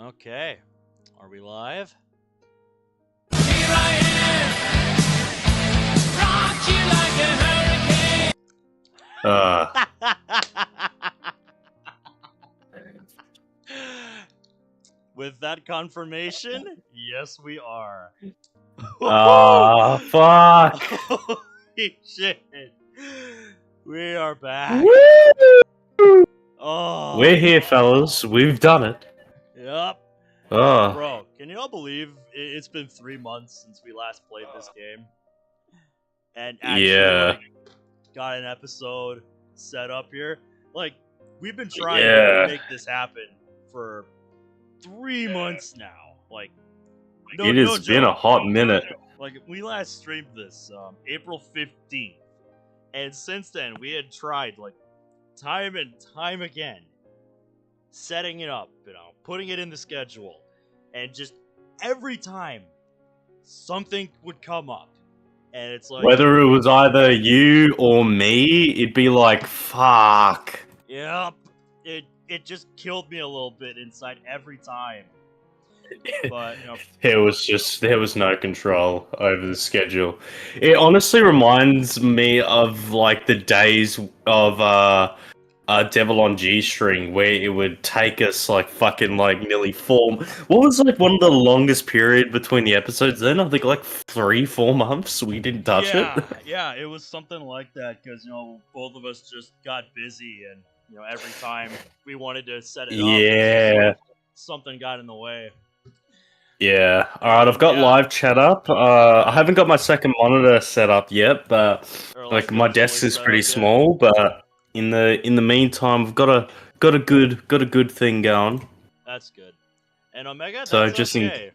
Okay. Are we live? Here I am, rock you like a hurricane. With that confirmation, yes, we are. Fuck. Holy shit. We are back. Woo! Oh. We're here, fellas. We've done it. Yep. Oh. Bro, can you all believe it's been 3 months since we last played this game? And actually, got an episode set up here. Like, we've been trying to make this happen for 3 months now. Like, It has been a hot minute. Like, we last streamed this April 15th. And since then, we had tried, like, time and time again, setting it up, putting it in the schedule. And just every time, something would come up. And it's like... Whether it was either you or me, it'd be like, fuck. Yep. It just killed me a little bit inside every time. But, there was no control over the schedule. It honestly reminds me of like the days of Devil on G-string, where it would take us like fucking like nearly 4. What was like one of the longest period between the episodes? Then I think like 3-4 months we didn't touch it. Yeah, it was something like that because both of us just got busy, and every time we wanted to set it up, something got in the way. Yeah. Alright, I've got live chat up. I haven't got my second monitor set up yet, but like my desk is pretty small, but in the meantime I've got a good thing going. That's good. And Omega, that's so just okay.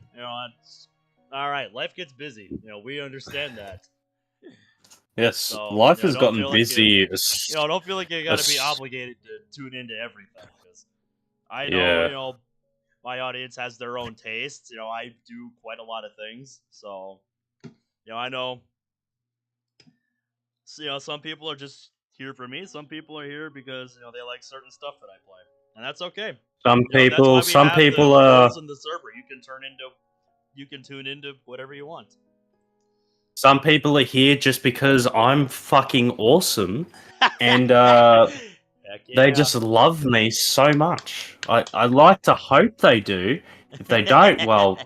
Alright, life gets busy. We understand that. Yes, so, life has gotten busy. Don't feel like you gotta be obligated to tune into everything, because I know, my audience has their own tastes. I do quite a lot of things, so I know. So, some people are just here for me. Some people are here because they like certain stuff that I play, and that's okay. Some people are in the server. You can tune into whatever you want. Some people are here just because I'm fucking awesome, and they just love me so much. I like to hope they do. If they don't, well,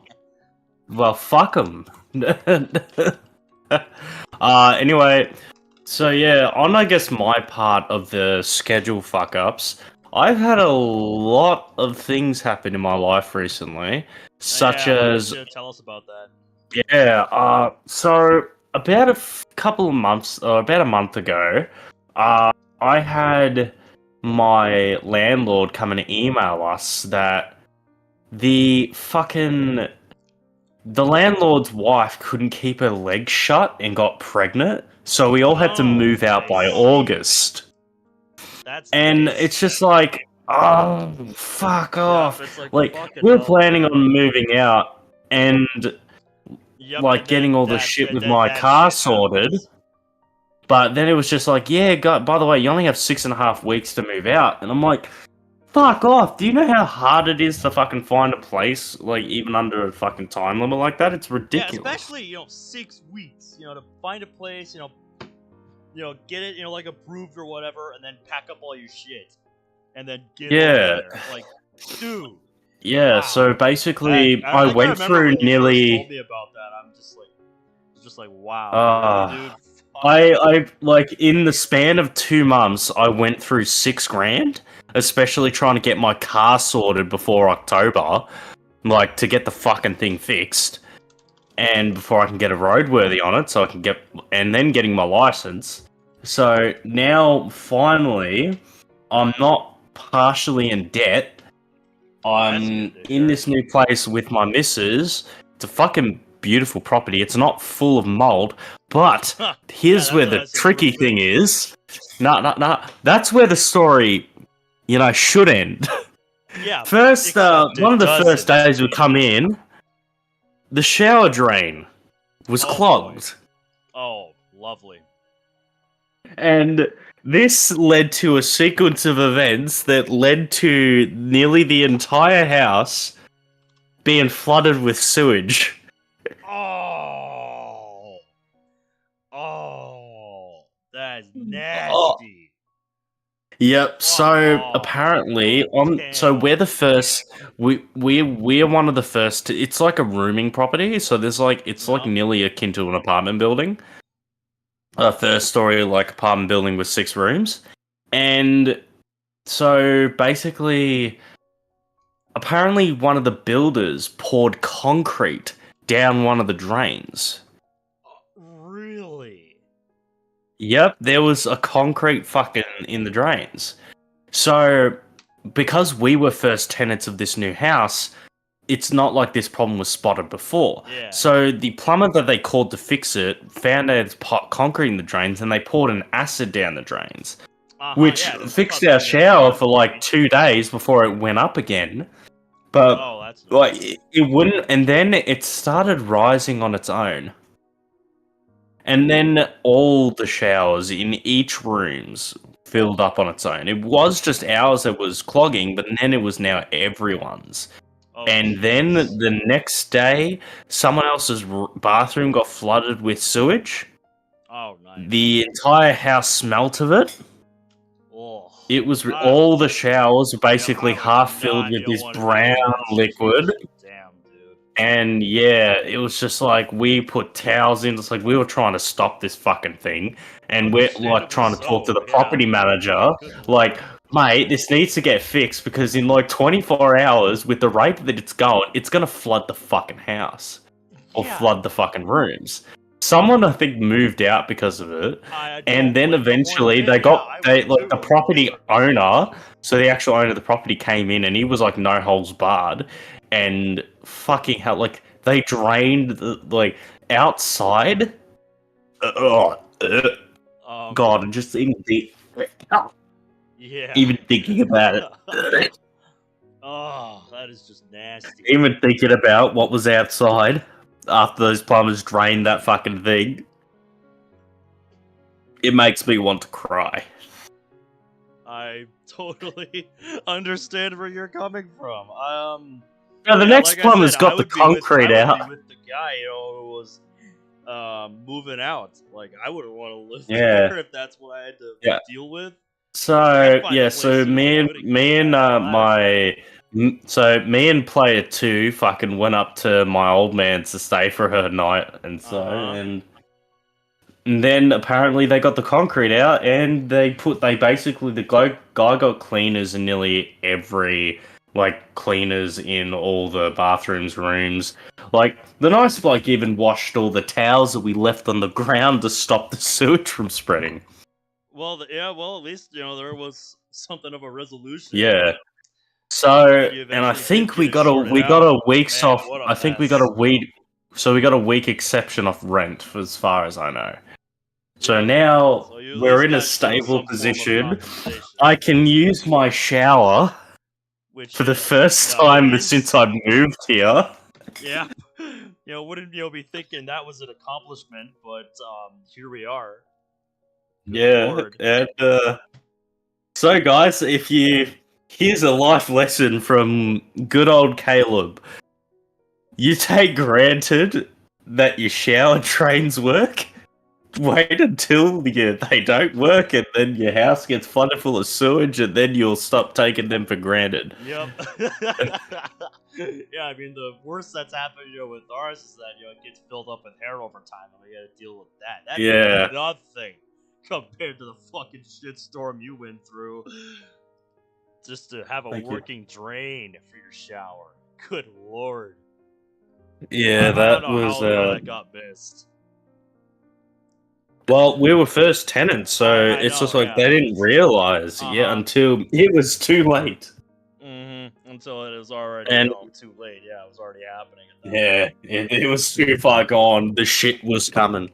fuck them. Anyway, so yeah, on I guess my part of the schedule fuck ups, I've had a lot of things happen in my life recently, such as tell us about that. Yeah, so about about a month ago, I had my landlord come and email us that the landlord's wife couldn't keep her legs shut and got pregnant, so we all had to move out by August. It's just like, oh, fuck off. Like we were planning on moving out and getting all the shit with my car sorted. But then it was just like, yeah, God, by the way, you only have 6.5 weeks to move out. And I'm like, fuck off. Do you know how hard it is to fucking find a place, like, even under a fucking time limit like that? It's ridiculous. Yeah, especially, 6 weeks, to find a place, get it, like, approved or whatever, and then pack up all your shit. And then get it there. Like, dude. Yeah, wow. So basically, I went through nearly... When you told me about that, I'm just like, wow. Really, dude? I like, in the span of 2 months, I went through $6,000, especially trying to get my car sorted before October, like, to get the fucking thing fixed, and before I can get a roadworthy on it, so I can and then getting my license. So now, finally, I'm not partially in debt. I'm in this new place with my missus. It's a fucking beautiful property. It's not full of mold, but here's where the tricky thing is. No. That's where the story, should end. Yeah. First, one of the first days we come in, the shower drain was clogged. Oh, lovely. And this led to a sequence of events that led to nearly the entire house being flooded with sewage. Oh, that's Oh. nasty. Yep. So Oh, apparently, so damn. we're the first. We're one of the first. It's like a rooming property. So there's like it's like Yep. nearly akin to an apartment building. A first story like apartment building with 6 rooms, and so basically, apparently one of the builders poured concrete down one of the drains. Really? Yep, there was a concrete fucking in the drains. So, because we were first tenants of this new house, it's not like this problem was spotted before. Yeah. So, the plumber that they called to fix it found there's concrete in the drains and they poured an acid down the drains, which Yeah, that's fixed about our to be shower the for like 2 days before it went up again. But, Oh, that's like, nice. it wouldn't, and then it started rising on its own. And then all the showers in each rooms filled up on its own. It was just ours that was clogging, but then it was now everyone's. Oh, And then jeez. the next day, someone else's bathroom got flooded with sewage. Oh, nice. The entire house smelt of it. Oh, It was all the showers were basically I would half filled not, with this want to be brown in that liquid. situation. Damn, dude. And yeah, it was just like we put towels in. It's like we were trying to stop this fucking thing, and we're like trying to talk to the property manager. Like, mate, this needs to get fixed because in like 24 hours, with the rate that it's going, it's gonna flood the fucking house or flood the fucking rooms. Someone I think moved out because of it, and then eventually the property owner. So the actual owner of the property came in and he was like no holds barred. And fucking hell, like they drained like outside. God, and just even even thinking about it, Oh, that is just nasty. even thinking about what was outside after those plumbers drained that fucking thing, it makes me want to cry. I totally understand where you're coming from. Now, the next like plumber's got the I would concrete out. be with the guy, who was moving out. Like, I wouldn't want to live Yeah. there if that's what I had to deal with. So yeah, so me and player 2 fucking went up to my old man's to stay for her night, and so and then apparently they got the concrete out and they basically the guy got cleaners in nearly every cleaners in all the bathrooms, rooms. Like the nice bloke even washed all the towels that we left on the ground to stop the sewage from spreading. Well, at least there was something of a resolution. Yeah. So, and I think we got a week's off. I think we got a week. So we got a week exception off rent, as far as I know. So now we're in a stable position. I can use my shower for the first time since I've moved here. Yeah. Wouldn't be thinking that was an accomplishment, but here we are. Good and so guys, here's a life lesson from good old Caleb. You take granted that your shower drains work. Wait until they don't work, and then your house gets flooded full of sewage, and then you'll stop taking them for granted. Yep. Yeah, I mean, the worst that's happened, with ours is that it gets filled up with hair over time, and we got to deal with that. That's nothing compared to the fucking shitstorm you went through just to have a working drain for your shower. Good lord. Yeah, that was that got missed. Well, we were first tenants, so it's just like they didn't realize until it was too late. Until it was already too late. Yeah, it was already happening. It was too far gone. The shit was coming.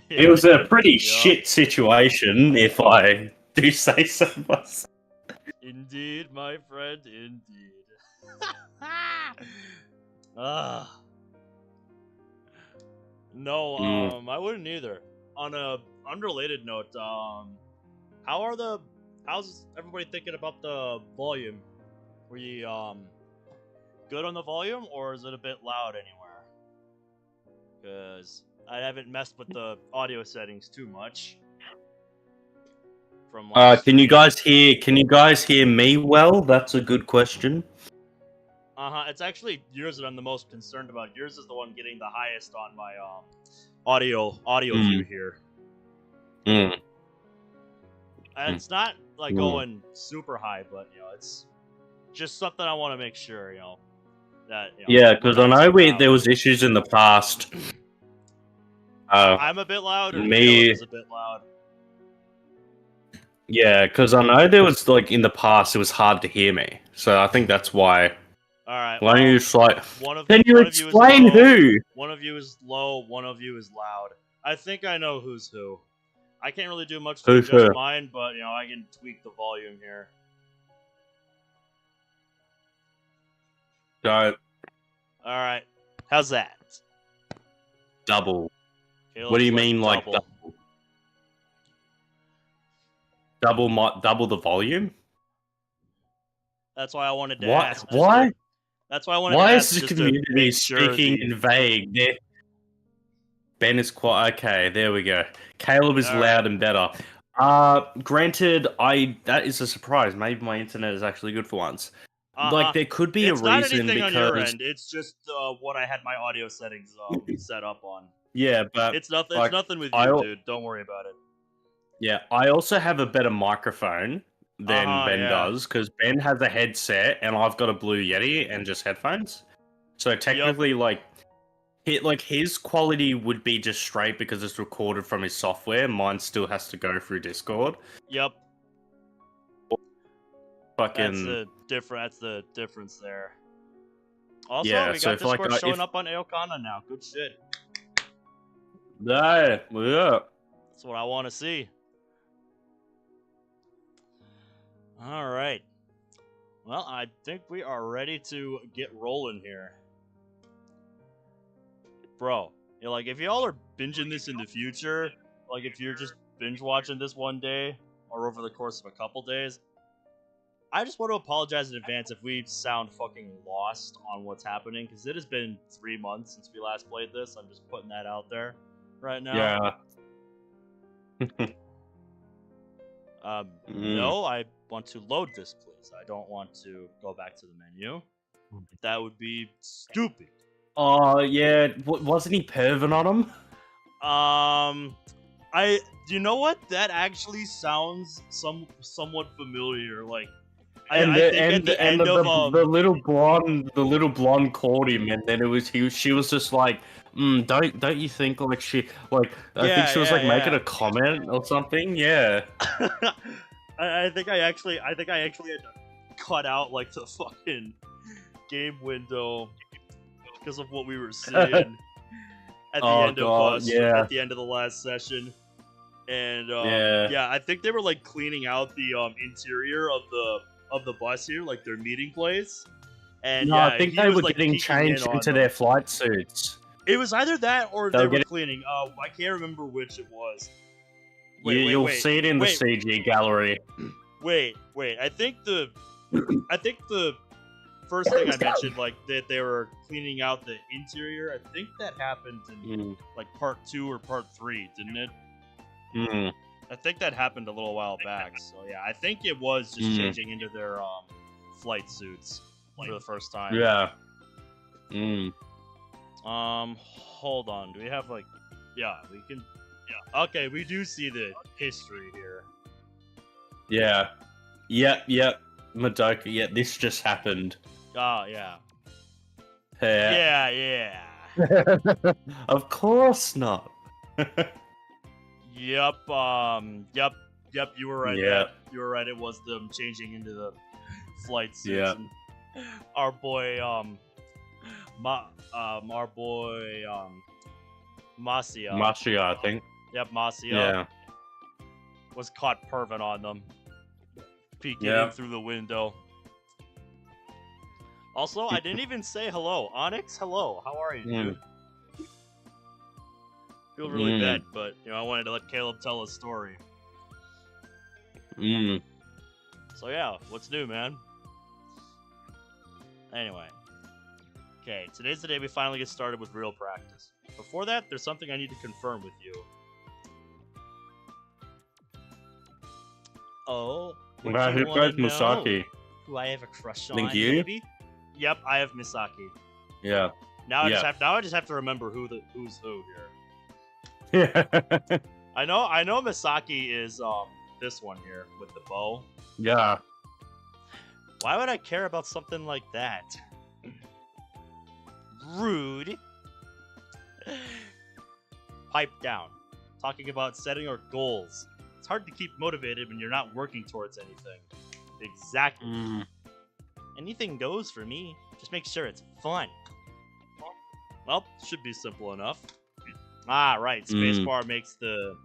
It was a pretty shit situation, if I do say so myself. Indeed, my friend, indeed. No, I wouldn't either. On a unrelated note, how's everybody thinking about the volume? good on the volume, or is it a bit loud anywhere? Because I haven't messed with the audio settings too much. From last Can you stream. guys hear me well? That's a good question. It's actually yours that I'm the most concerned about. Yours is the one getting the highest on my audio view here. And it's not like going super high, but it's just something I want to make sure, that Yeah, because I know there was issues in the past. I'm a bit loud, or me Caleb is a bit loud. Yeah, because I know there was in the past it was hard to hear me, so I think that's why. All right. Why don't you just Can you explain who? One of you is low. One of you is loud. I think I know who's who. I can't really do much to adjust mine, but I can tweak the volume here. So. All right. How's that? Double. Caleb's What do you mean, double? Double the volume? That's why I wanted to ask. Why? That's why I wanted to ask. Why is the community speaking in vague? Ben is quite okay. There we go. Caleb is loud and better. Granted, that is a surprise. Maybe my internet is actually good for once. There could be a reason because... It's not anything on your end. It's just what I had my audio settings set up on. Yeah, but... It's nothing with you, dude. Don't worry about it. Yeah, I also have a better microphone than Ben does, because Ben has a headset, and I've got a Blue Yeti and just headphones. So technically, his quality would be just straight because it's recorded from his software. Mine still has to go through Discord. Yep. Fucking... That's the difference there. Also, we got Discord showing up on Aokana now. Good shit. Yeah. That's what I want to see. Alright. Well, I think we are ready to get rolling here. Bro, if y'all are binging this in the future, if you're just binge watching this one day, or over the course of a couple days, I just want to apologize in advance if we sound fucking lost on what's happening, because it has been 3 months since we last played this. I'm just putting that out there right now. Yeah. No, I want to load this, please. I don't want to go back to the menu. That would be stupid. Oh, yeah. Wasn't he perving on him? You know what? That actually sounds somewhat familiar. The little blonde called him, and then she was just like, don't you think I think she was making a comment or something? Yeah. I think I actually had to cut out the fucking game window because of what we were seeing at the end of the last session. And I think they were cleaning out the interior of the bus here, their meeting place. And I think they were getting changed into their flight suits. It was either that or they were cleaning. I can't remember which it was. You'll see it in the CG gallery. Wait. I think the first thing I mentioned, that they were cleaning out the interior. I think that happened in part 2 or part 3, didn't it? I think that happened a little while back. So yeah, I think it was just changing into their flight suits for the first time. Yeah. Hold on. Do we have yeah, we can. Yeah. Okay, we do see the history here. Yeah. Yep. Madoka. Yeah, this just happened. Oh yeah. Yeah. Of course not. Yep. Yep. You were right. Yeah. You were right. It was them changing into the flight suits. Yeah. And our boy, Masia. Masia, I think. Yep, Masia. Yeah. Was caught perving on them, peeking in through the window. Also, I didn't even say hello. Onyx, hello. How are you, dude? Feel really bad, but I wanted to let Caleb tell his story. So yeah, what's new, man? Anyway, Okay, today's the day we finally get started with real practice. Before that, there's something I need to confirm with you. Oh, would Wow, you who wanna plays know Misaki? who I have a crush on? Think you? Maybe? Yep, I have Misaki. Yeah. Now I Yeah. just have to remember who's who here. Yeah. I know Misaki is this one here with the bow. Yeah. Why would I care about something like that? Rude. Pipe down. Talking about setting our goals. It's hard to keep motivated when you're not working towards anything. Exactly. Mm. Anything goes for me. Just make sure it's fun. Well, should be simple enough. Ah, right. Spacebar makes the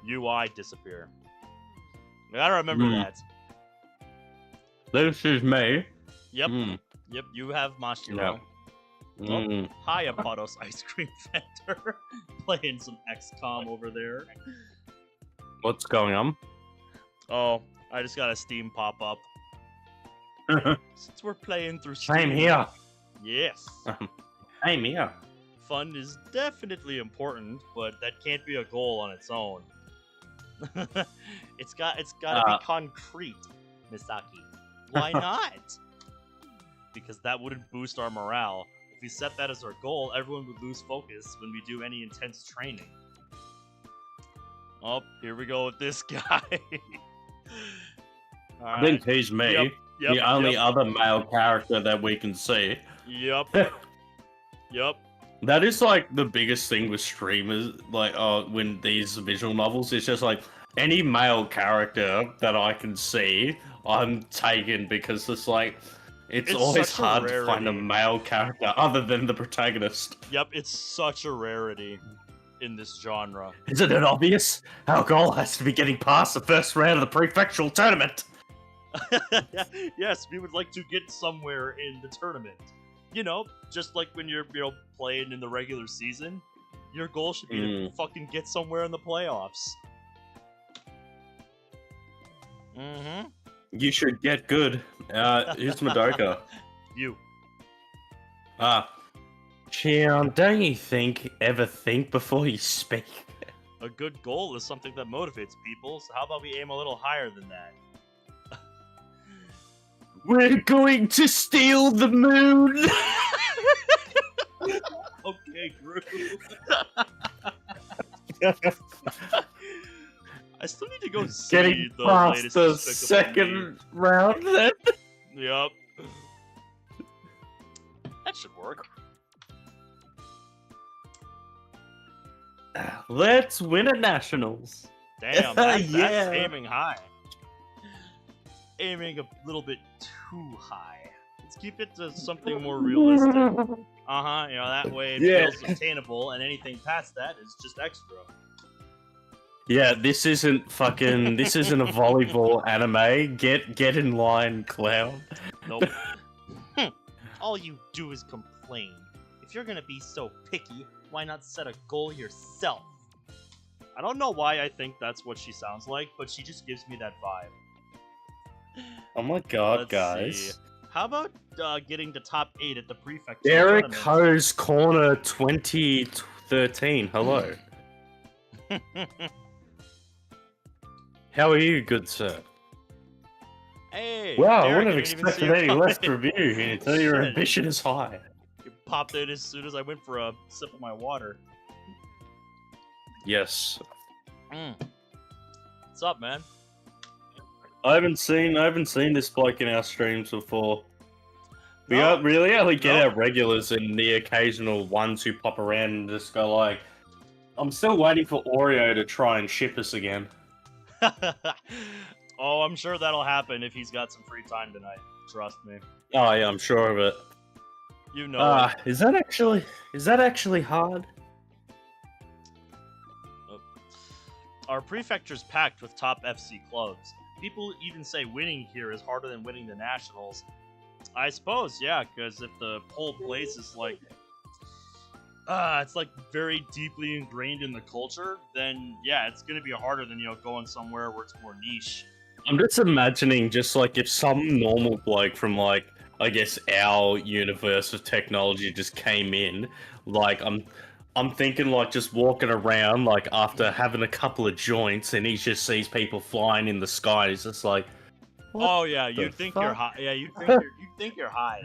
UI disappear. I gotta remember that. This is me. Yep. Mm. Yep, you have Mashiro. Yeah. Mm. Hi, Apodos Ice Cream Factor. Playing some XCOM over there. What's going on? Oh, I just got a Steam pop-up. Since we're playing through Steam. Same here. Yes. Same here. Fun is definitely important, but that can't be a goal on its own. it's gotta be concrete, Misaki. Why not? Because that wouldn't boost our morale. If we set that as our goal, everyone would lose focus when we do any intense training. Oh, here we go with this guy. I think he's me. Yep, the only other male character that we can see. Yep. Yep. That is like the biggest thing with streamers, like when these visual novels, it's just like any male character that I can see, I'm taken because it's always such a hard to find a rarity. male character other than the protagonist. Yep, it's such a rarity in this genre. Isn't it obvious? Our goal has to be getting past the first round of the prefectural tournament. Yes, we would like to get somewhere in the tournament. You know, just like when you're, playing in the regular season, your goal should be to fucking get somewhere in the playoffs. Mm-hmm. You should get good. Here's Madoka. You. Chion, don't you ever think before you speak? A good goal is something that motivates people, so how about we aim a little higher than that? We're going to steal the moon! Okay, Groove. I still need to go see Getting the past latest the Despicable second round then? Me. Yup. That should work. Let's win at nationals. Damn, that's Yeah. aiming high. Aiming a little bit too high. Let's keep it to something more realistic. That way it Yeah. feels attainable, and anything past that is just extra. Yeah, this isn't a volleyball anime. Get in line, clown. Nope. All you do is complain. If you're gonna be so picky, why not set a goal yourself? I don't know why I think that's what she sounds like, but she just gives me that vibe. Oh my god, Let's guys. see. How about getting to top 8 at the prefecture Derek tournament? Ho's Corner 2013. Hello. How are you, good sir? Hey! Wow, I Derek, wouldn't have didn't even see expected your any less comment. review until your Shit. ambition is high. You popped in as soon as I went for a sip of my water. Yes. What's up, man? I haven't seen this bloke in our streams before. We No. really only get No. our regulars and the occasional ones who pop around and just go like, I'm still waiting for Oreo to try and ship us again. Oh, I'm sure that'll happen if he's got some free time tonight. Trust me. Oh yeah, I'm sure of it. You know it. Is that actually hard? Our prefecture's packed with top FC clubs. People even say winning here is harder than winning the nationals. I suppose, yeah, because if the whole place is it's very deeply ingrained in the culture, then yeah, it's gonna be harder than going somewhere where it's more niche. I'm just imagining if some normal bloke from I guess our universe of technology just came in. Like I'm thinking like just walking around like after having a couple of joints, and he just sees people flying in the sky. He's just like, what Oh yeah, the you think you're fuck? high. Yeah, you think you're high.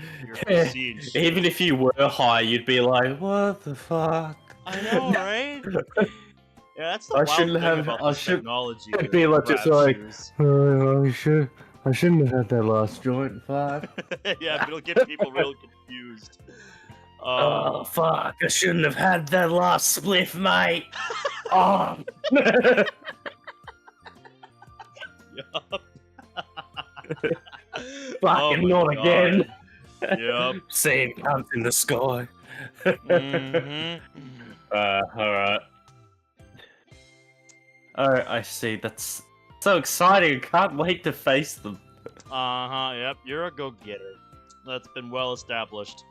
You're seeing shit. Even if you were high, you'd be like, what the fuck? I know, right? Yeah, that's the I wild shouldn't thing have. about I this should technology. it'd The be like just grab like, shoes. I shouldn't have had that last joint. Fuck. Yeah, but it'll get people real confused. Oh fuck! I shouldn't have had that last spliff, mate. Oh. Yup. Fucking my not God. again. Yep. Seeing cunts in the sky. Mhm. Alright. Oh, I see. That's so exciting. Can't wait to face them. Yep. You're a go-getter. That's been well established.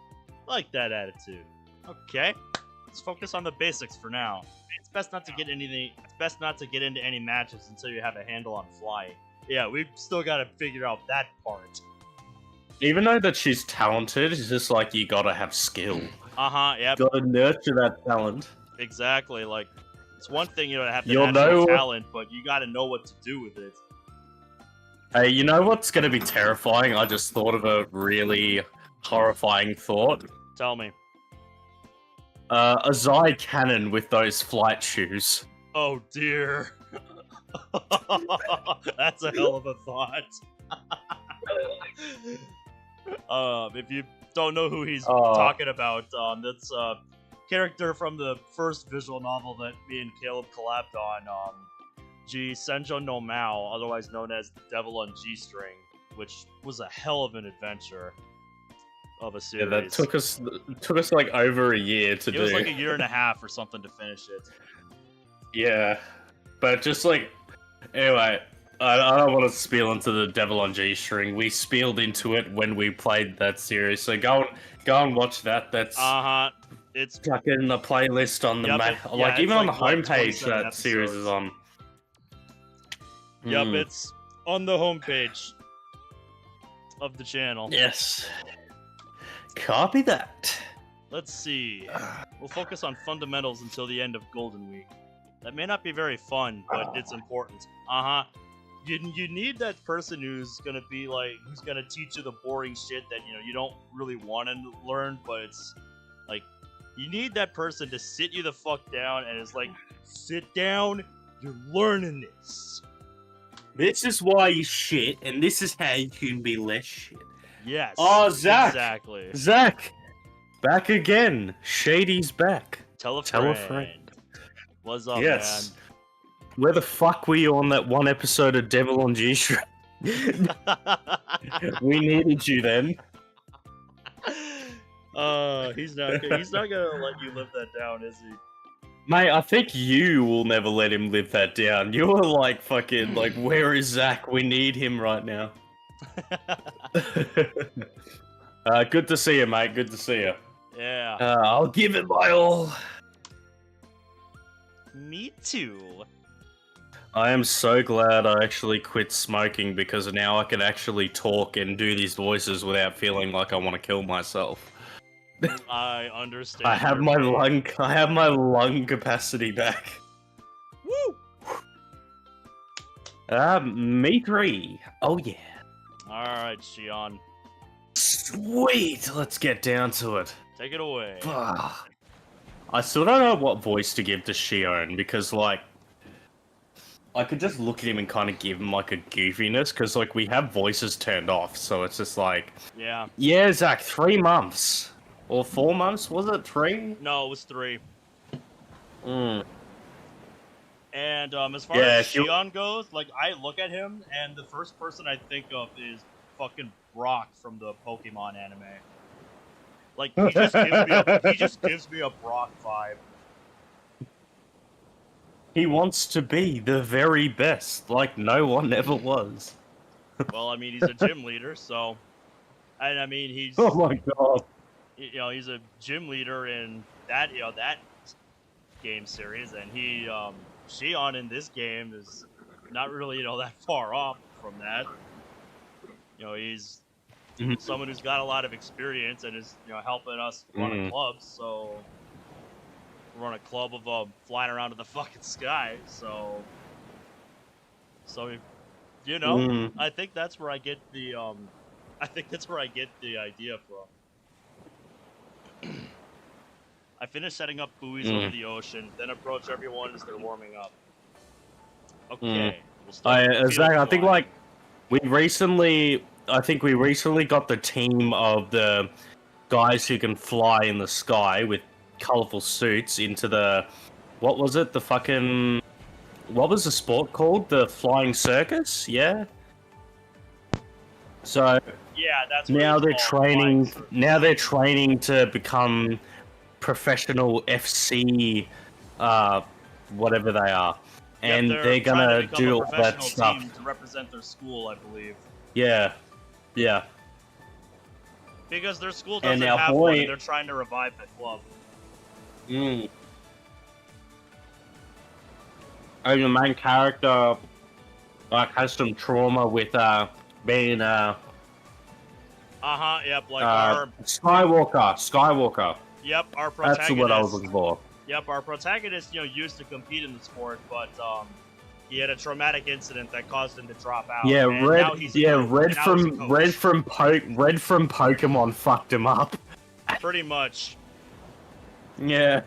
Like that attitude. Okay. Let's focus on the basics for now. It's best not to get into any matches until you have a handle on flying. Yeah, we've still got to figure out that part. Even though that she's talented, it's just like you gotta have skill. Yep. Gotta nurture that talent. Exactly. Like, it's one thing, to have the You'll natural know- talent, but you got to know what to do with it. Hey, you know what's gonna be terrifying? I just thought of a really horrifying thought. Tell me. A Zai cannon with those flight shoes. Oh dear. That's a hell of a thought. If you don't know who he's talking about, that's a character from the first visual novel that me and Caleb collabed on, G Senjo no Mao, otherwise known as the Devil on G-String, which was a hell of an adventure of a series. Yeah, that took us like over a year to do. It was like a year and a half or something to finish it. Yeah, but just like, anyway, I don't want to spiel into the Devil on G-String. We spieled into it when we played that series, so go and watch that. That's It's like in the playlist on the even on the homepage that series is on. Yep, it's on the homepage of the channel. Yes. Copy that. Let's see. We'll focus on fundamentals until the end of Golden Week. That may not be very fun, but it's important. You need that person who's gonna be like, who's gonna teach you the boring shit that you don't really want to learn, but it's like you need that person to sit you the fuck down and it's like, sit down, you're learning this. This is why you shit, and this is how you can be less shit. Yes. Oh, Zach! Exactly. Zach! Back again. Shady's back. Tell a friend. friend. What's up, Yes. Where the fuck were you on that one episode of Devil on G-String? man? We needed you then. He's not gonna let you live that down, is he? Mate, I think you will never let him live that down. You're like fucking like, where is Zach? We need him right now. Good to see you, mate. Good to see you. Yeah. I'll give it my all. Me too. I am so glad I actually quit smoking because now I can actually talk and do these voices without feeling like I want to kill myself. I understand. I have my lung capacity back. Woo! Me three. Oh yeah. Alright, Shion. Sweet. Let's get down to it. Take it away. I still don't know what voice to give to Shion because like I could just look at him and kind of give him like a goofiness because like we have voices turned off, so it's just like yeah, Zach, 3 months. Or 4 months? Was it 3? No, it was 3. Mm. And as far as Shion goes, like I look at him, and the first person I think of is fucking Brock from the Pokemon anime. Like he just gives me a Brock vibe. He wants to be the very best, like no one ever was. Well, I mean, he's a gym leader, so, and I mean, he's. Oh my god. He's a gym leader in that that game series, and he Shion in this game is not really that far off from that. He's Mhm. someone who's got a lot of experience and is helping us run a club. So run a club of flying around in the fucking sky. So I think that's where I get the idea from. I finished setting up buoys over the ocean, then approach everyone as they're warming up. Okay, we'll start with field I think flying. we recently got the team of the guys who can fly in the sky with colorful suits into the what was it? What was the sport called? The flying circus? Yeah. So Yeah, that's what now it's they're called, training. flying circus. Now they're training to become professional FC, whatever they are, and they're they're trying gonna to become do a all that professional stuff. team to represent their school, I believe. Yeah, yeah. Because their school And doesn't our have boy- one, and they're trying to revive that club. And the main character has some trauma with being Yep, like our Skywalker. Yep, our protagonist. That's what I was looking for. Yep, our protagonist, used to compete in the sport, but he had a traumatic incident that caused him to drop out. Yeah, and now he's a coach. Red Now he's a coach. Red from Pokemon fucked him up. Pretty much. Yeah.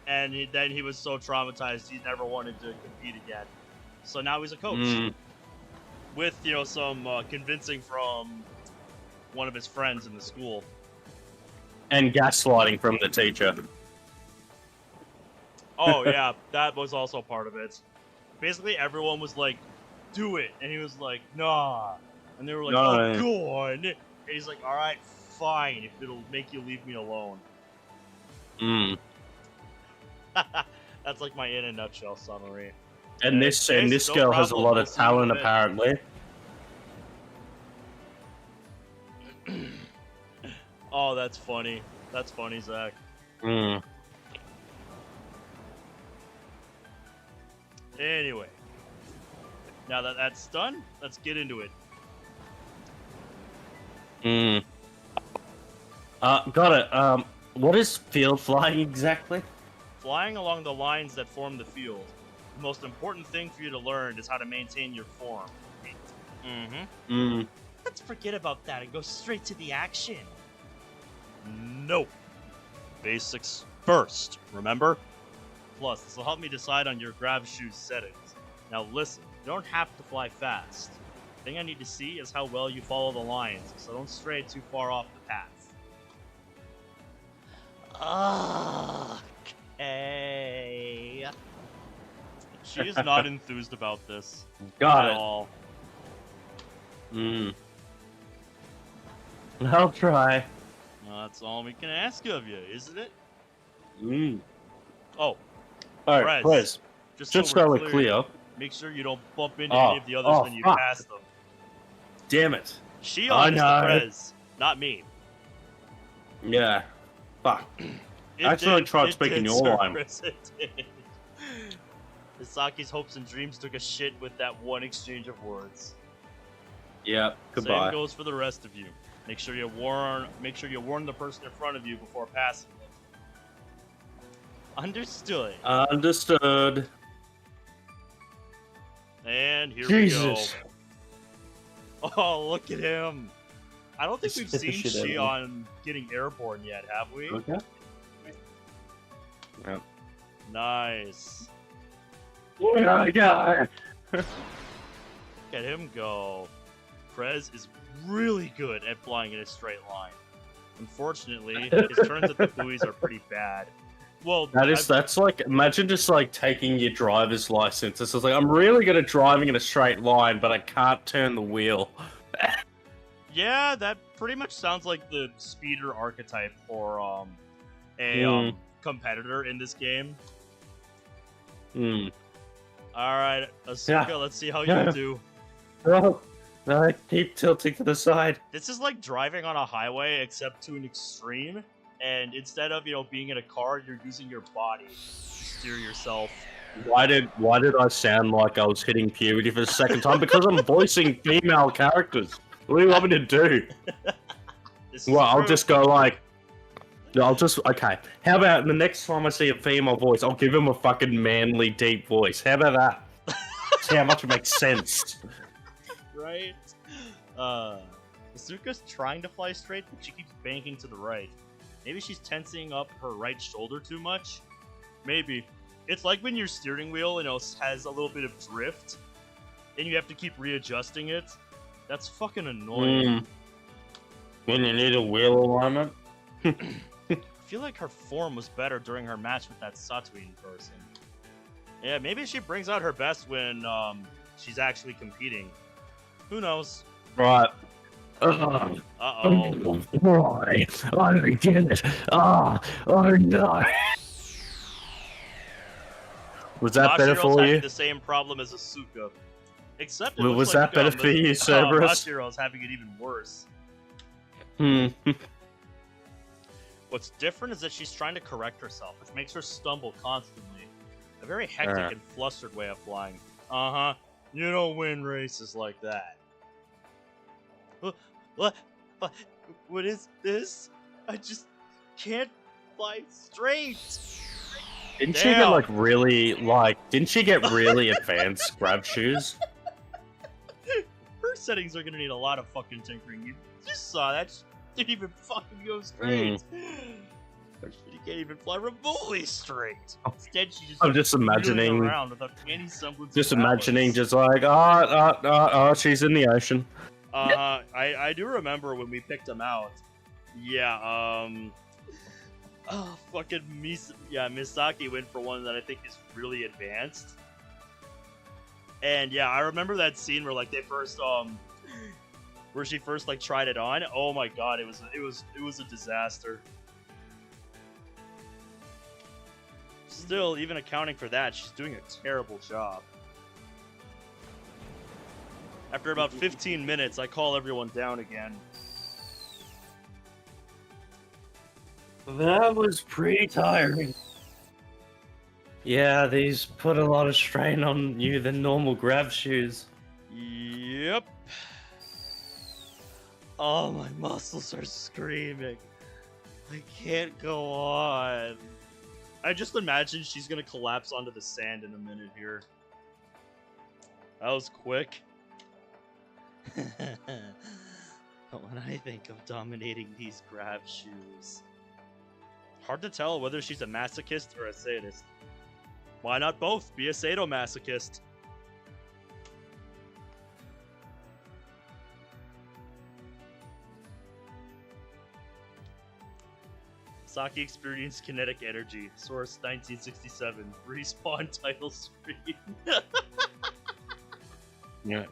And then he was so traumatized he never wanted to compete again. So now he's a coach. With, some convincing from one of his friends in the school. And gaslighting from the teacher. Oh, yeah, that was also part of it. Basically, everyone was like, do it. And he was like, nah. And they were like, No. Go on. And he's like, alright, fine, if it'll make you leave me alone. That's like my in a nutshell summary. And this girl has a lot of talent, apparently. Oh, that's funny. That's funny, Zach. Anyway, now that that's done, let's get into it. Got it. What is field flying exactly? Flying along the lines that form the field. The most important thing for you to learn is how to maintain your form. Let's forget about that and go straight to the action. Nope. Basics first, remember? Plus, this will help me decide on your grab shoes settings. Now listen, you don't have to fly fast. The thing I need to see is how well you follow the lines, so don't stray too far off the path. Okay. She is not enthused about this Got at it. all. I'll try. That's all we can ask of you, isn't it? All Oh, right, Prez. just Just so so we're we're clear. make sure you don't bump into any of the others when you fuck. pass them. Damn it. Shion is know. the Prez, not me. Yeah. Fuck. It Actually, did- tried it speaking did, your Sir line. Chris, it did. Misaki's hopes and dreams took a shit with that one exchange of words. Yeah. Goodbye. Same goes for the rest of you. Make sure you warn the person in front of you before passing them. Understood. Understood. And here Jesus. we go. Oh, look at him. I don't think Just we've hit the seen shit out of him. Shion getting airborne yet, have we? Okay. Yep. Nice. Yeah. Look at him go. Prez is really good at flying in a straight line. Unfortunately, his turns at the buoys are pretty bad. Well, That's like, imagine just like taking your driver's license. It's just like, I'm really good at driving in a straight line, but I can't turn the wheel. yeah, that pretty much sounds like the speeder archetype for a competitor in this game. Alright, Asuka, Yeah. let's see how you do. Oh, no, I keep tilting to the side. This is like driving on a highway, except to an extreme. And instead of, being in a car, you're using your body to steer yourself. Why did I sound like I was hitting puberty for the second time? Because I'm voicing female characters. What do you want me to do? Well, I'll just go like. Okay. How about the next time I see a female voice, I'll give him a fucking manly, deep voice. How about that? See how much it makes sense. Right? Asuka's trying to fly straight, but she keeps banking to the right. Maybe she's tensing up her right shoulder too much? Maybe. It's like when your steering wheel, has a little bit of drift, and you have to keep readjusting it. That's fucking annoying. When you need a wheel alignment. I feel like her form was better during her match with that Satsuin person. Yeah, maybe she brings out her best when she's actually competing. Who knows? Right. Uh-oh. Why? I don't get it. Oh no. Was that better for you? Having the same problem as Asuka. Except it looks was like, that better for you, Cerberus? Mashiro's having it even worse. Hmm. What's different is that she's trying to correct herself, which makes her stumble constantly. A very hectic and flustered way of flying. Uh-huh. You don't win races like that. What is this? I just can't fly straight. Didn't she get really advanced grab shoes? Her settings are gonna need a lot of fucking tinkering. You just saw that. She didn't even fucking go straight. She can't even fly remotely straight. Instead, she just I'm just imagining around without any semblance just of imagining balance. just like she's in the ocean. I do remember when we picked him out. Yeah, fucking Misaki went for one that I think is really advanced. And yeah, I remember that scene where like they first where she first like tried it on. Oh my god, it was a disaster. Still, even accounting for that, she's doing a terrible job. After about 15 minutes, I call everyone down again. That was pretty tiring. Yeah, these put a lot of strain on you than normal grab shoes. Yep. Oh, my muscles are screaming. I can't go on. I just imagine she's gonna collapse onto the sand in a minute here. That was quick. But when I think of dominating these grab shoes, hard to tell whether she's a masochist or a sadist. Why not both? Be a sadomasochist. Saki experienced kinetic energy. Source 1967. Respawn title screen. Yeah.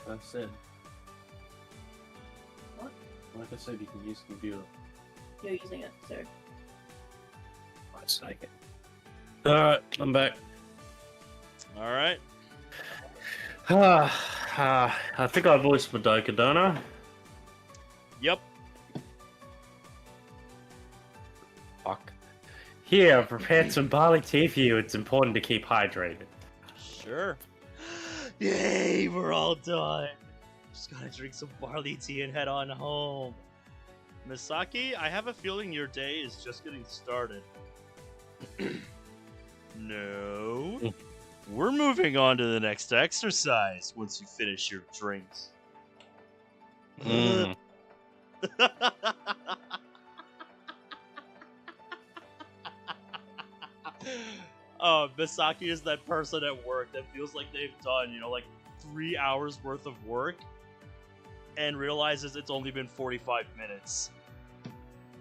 I said. What? Like I said, you can use the computer. You're using it, sir. I'd take it. Alright, I'm back. Alright. I think I voiced Madoka, don't I? Yep. Fuck. Here, I've prepared some barley tea for you. It's important to keep hydrated. Sure. Yay, we're all done. Just gotta drink some barley tea and head on home. Misaki, I have a feeling your day is just getting started. No. We're moving on to the next exercise once you finish your drinks. Misaki is that person at work that feels like they've done, like 3 hours worth of work and realizes it's only been 45 minutes.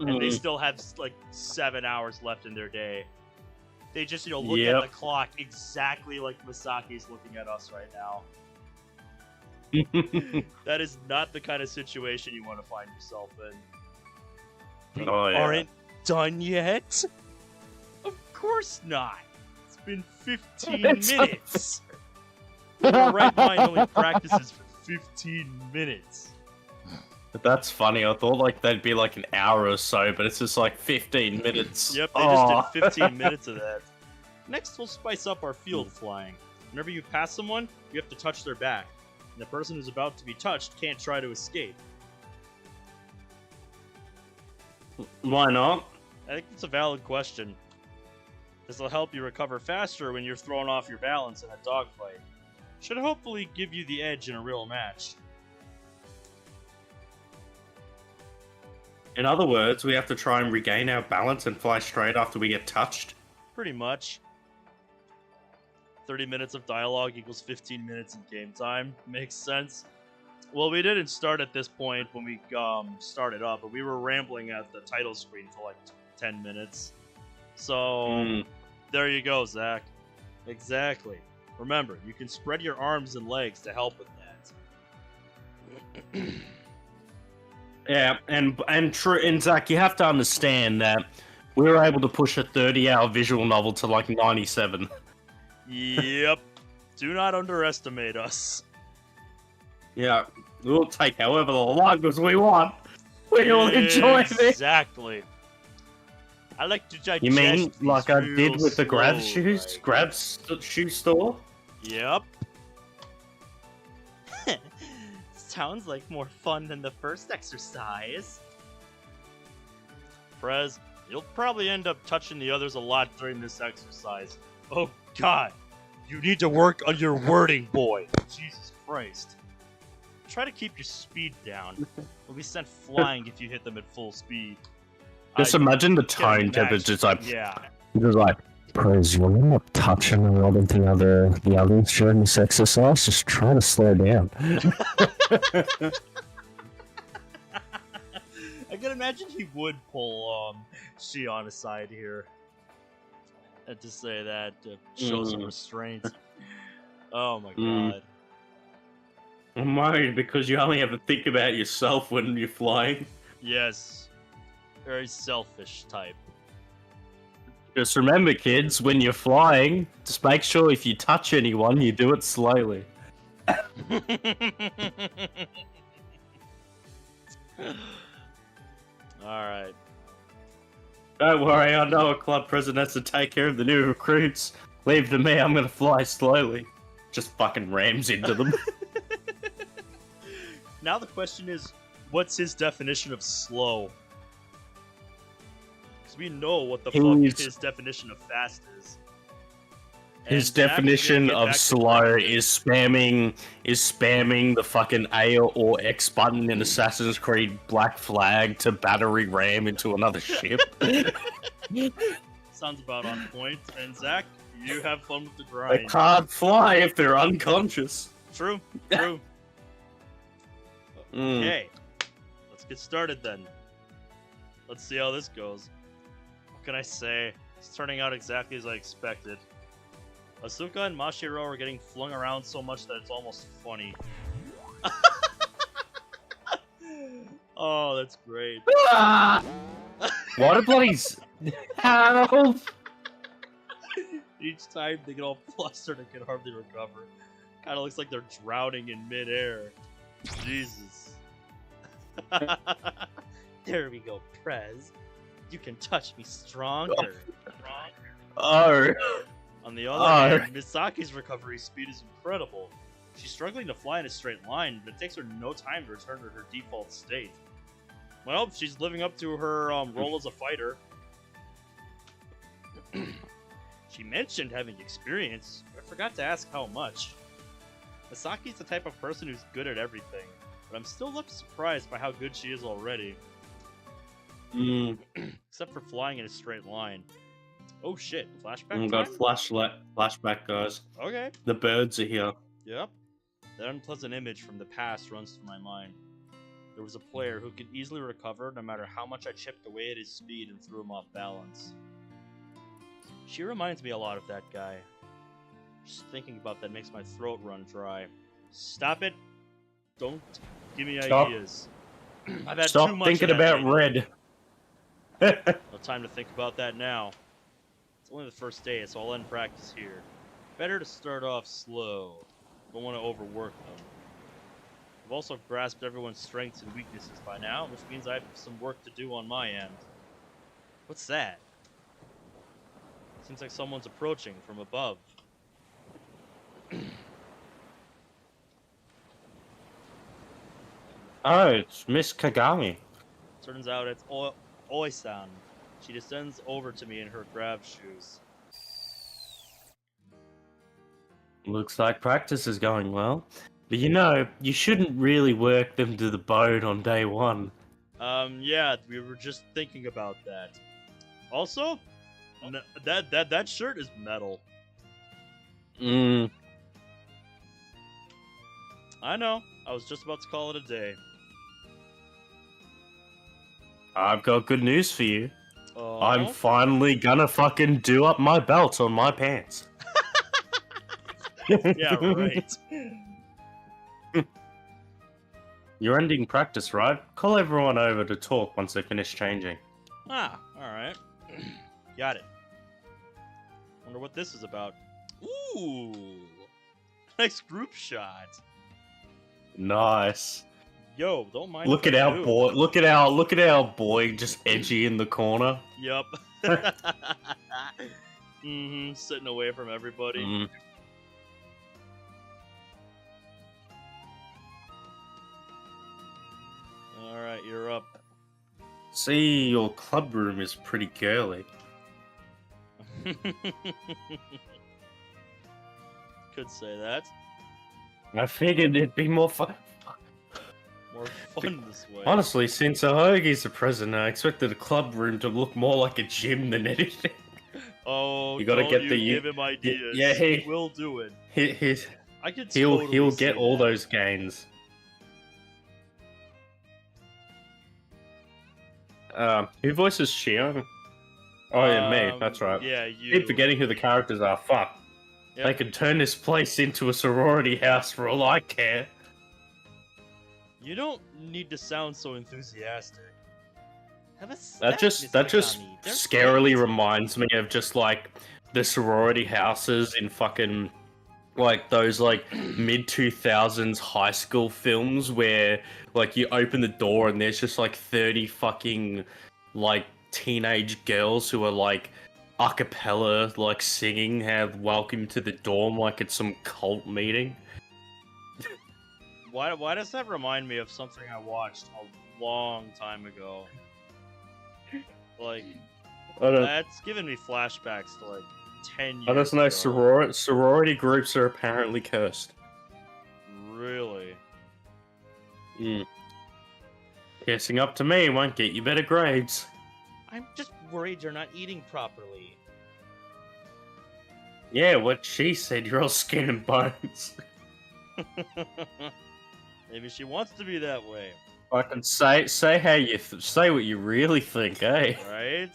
And they still have like 7 hours left in their day. They just, look at the clock exactly like Misaki's looking at us right now. That is not the kind of situation you want to find yourself in. Aren't done yet? Of course not. It's been 15 minutes. Your right mind only practices for 15 minutes. That's funny. I thought like they'd be like an hour or so, but it's just like 15 minutes. Yep, they just did 15 minutes of that. Next, we'll spice up our field flying. Whenever you pass someone, you have to touch their back. And the person who's about to be touched can't try to escape. Why not? I think it's a valid question. This will help you recover faster when you're thrown off your balance in a dogfight. Should hopefully give you the edge in a real match. In other words, we have to try and regain our balance and fly straight after we get touched. Pretty much. 30 minutes of dialogue equals 15 minutes in game time. Makes sense. Well, we didn't start at this point when we started up, but we were rambling at the title screen for like 10 minutes. So, there you go, Zach. Exactly. Remember, you can spread your arms and legs to help with that. Yeah, and Zach, you have to understand that we were able to push a 30-hour visual novel to like 97. Yep. Do not underestimate us. Yeah, we'll take however long as we want. We will enjoy this. Exactly. I like to digest. You mean these like I did real with the Grab slow, shoes, like- Grab shoe store? Yep. Sounds like more fun than the first exercise. Prez, you'll probably end up touching the others a lot during this exercise. Oh god, you need to work on your wording, boy. Jesus Christ. Try to keep your speed down. We'll be sent flying if you hit them at full speed. Just imagine the tone max- temper just like, Yeah. just like, Prez, you're not touching a lot of the others during this exercise. Just try to slow down. I can imagine he would pull Shion aside here. And to say that, to show some restraint. Oh my god. I'm worried because you only have to think about yourself when you're flying. Yes. Very selfish type. Just remember, kids, when you're flying, just make sure if you touch anyone, you do it slowly. Alright. Don't worry, I know a club president has to take care of the new recruits. Leave to me, I'm gonna fly slowly. Just fucking rams into them. Now the question is, what's his definition of slow? Because we know what the fuck his definition of fast is. His And Zach is definition gonna get of back to slow practice. is spamming the fucking A or X button in Assassin's Creed Black Flag to battery ram into another ship. Sounds about on point. And Zach, you have fun with the They grind. can't fly if they're unconscious. True, true. Mm. Okay, let's get started then. Let's see how this goes. What can I say? It's turning out exactly as I expected. Asuka and Mashiro are getting flung around so much that it's almost funny. Oh, that's great. What a bloody help! Each time they get all flustered and can hardly recover. Kind of looks like they're drowning in midair. Jesus. There we go, Prez. You can touch me stronger. Oh, On the other hand, Misaki's recovery speed is incredible. She's struggling to fly in a straight line, but it takes her no time to return to her default state. Well, she's living up to her role as a fighter. She mentioned having experience, but I forgot to ask how much. Misaki's the type of person who's good at everything, but I'm still left surprised by how good she is already. Except for flying in a straight line. Oh shit, flashback got time? flashback, guys. Okay. The birds are here. Yep. That unpleasant image from the past runs through my mind. There was a player who could easily recover no matter how much I chipped away at his speed and threw him off balance. She reminds me a lot of that guy. Just thinking about that makes my throat run dry. Stop it! Don't give me Stop. ideas. I've had Stop too much thinking of that about lately. red. No time to think about that now. It's only the first day, so I'll end practice here. Better to start off slow. Don't want to overwork them. I've also grasped everyone's strengths and weaknesses by now, which means I have some work to do on my end. What's that? Seems like someone's approaching from above. Oh, it's Miss Kagami. Turns out it's Oi-san. She descends over to me in her grab shoes. Looks like practice is going well. But you know, you shouldn't really work them to the bone on day one. Yeah, we were just thinking about that. Also, that shirt is metal. Mm, I know. I was just about to call it a day. I've got good news for you. Oh. I'm finally gonna fucking do up my belt on my pants. Yeah, right. You're ending practice, right? Call everyone over to talk once they finish changing. Ah, alright. Got it. Wonder what this is about. Ooh! Nice group shot. Nice. Yo, don't mind. Look if at I our do. boy. Look at our boy, just edgy in the corner. Yup. Sitting away from everybody. Mm. Alright, you're up. See, your club room is pretty girly. Could say that. I figured it'd be more fun. More fun this way. Honestly, since Ahogi's the president, I expected the club room to look more like a gym than anything. Oh, You gotta don't get you the- give him ideas. yeah, he will do it. I could totally He'll see get all that. those gains. Who voices Shion? Oh yeah, me. That's right. Yeah, you. Keep forgetting who the characters are. Fuck. Yep. They could turn this place into a sorority house for all I care. You don't need to sound so enthusiastic. Have a That just scarily reminds me of just like the sorority houses in fucking like those like mid 2000s high school films where like you open the door and there's just like 30 fucking like teenage girls who are like a cappella like singing have welcome to the dorm like it's some cult meeting. Why does that remind me of something I watched a long time ago? Like, that's giving me flashbacks to like 10 years I just know ago. sorority groups are apparently cursed. Really? Guessing up to me won't get you better grades. I'm just worried you're not eating properly. Yeah, what she said, you're all skin and bones. Maybe she wants to be that way, I can say how you say what you really think, eh? right?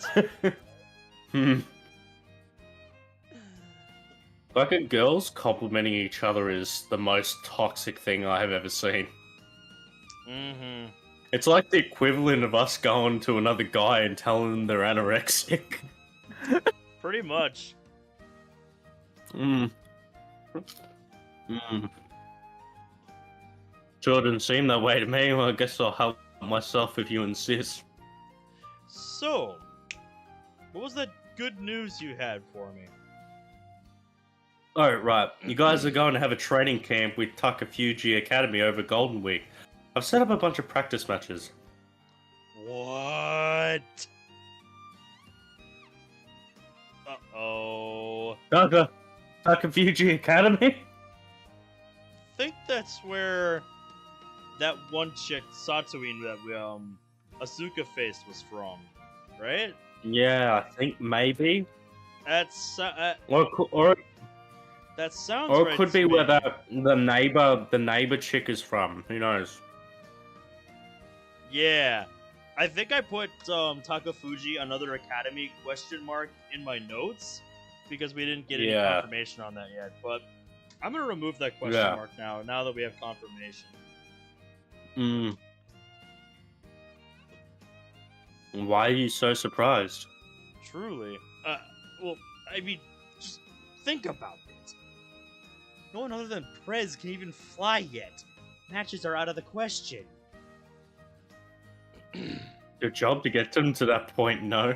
Fucking girls complimenting each other is the most toxic thing I have ever seen. Mm-hmm. It's like the equivalent of us going to another guy and telling them they're anorexic. Pretty much. Sure didn't seem that way to me. Well, I guess I'll help myself if you insist. So, what was that good news you had for me? Oh, right. You guys are going to have a training camp with Takafuji Academy over Golden Week. I've set up a bunch of practice matches. What? Uh-oh. Takafuji Academy? Think that's where that one chick, Satuin, that we, Asuka faced was from, right? Yeah, I think maybe. That's, Or that sounds or right it could to be me. where the neighbor chick is from. Who knows? Yeah. I think I put, Takafuji, another academy, question mark in my notes, because we didn't get any confirmation on that yet, but I'm gonna remove that question mark now that we have confirmation. Why are you so surprised? Truly. Well, I mean, just think about it. No one other than Prez can even fly yet. Matches are out of the question. Your job to get them to that point, no?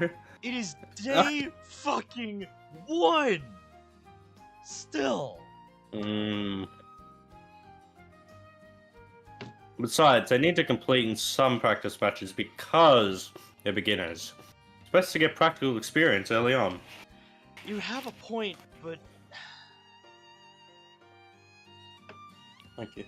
It is day fucking One! Still. Besides, they need to complete in some practice matches because they're beginners. It's best to get practical experience early on. You have a point, but Thank you.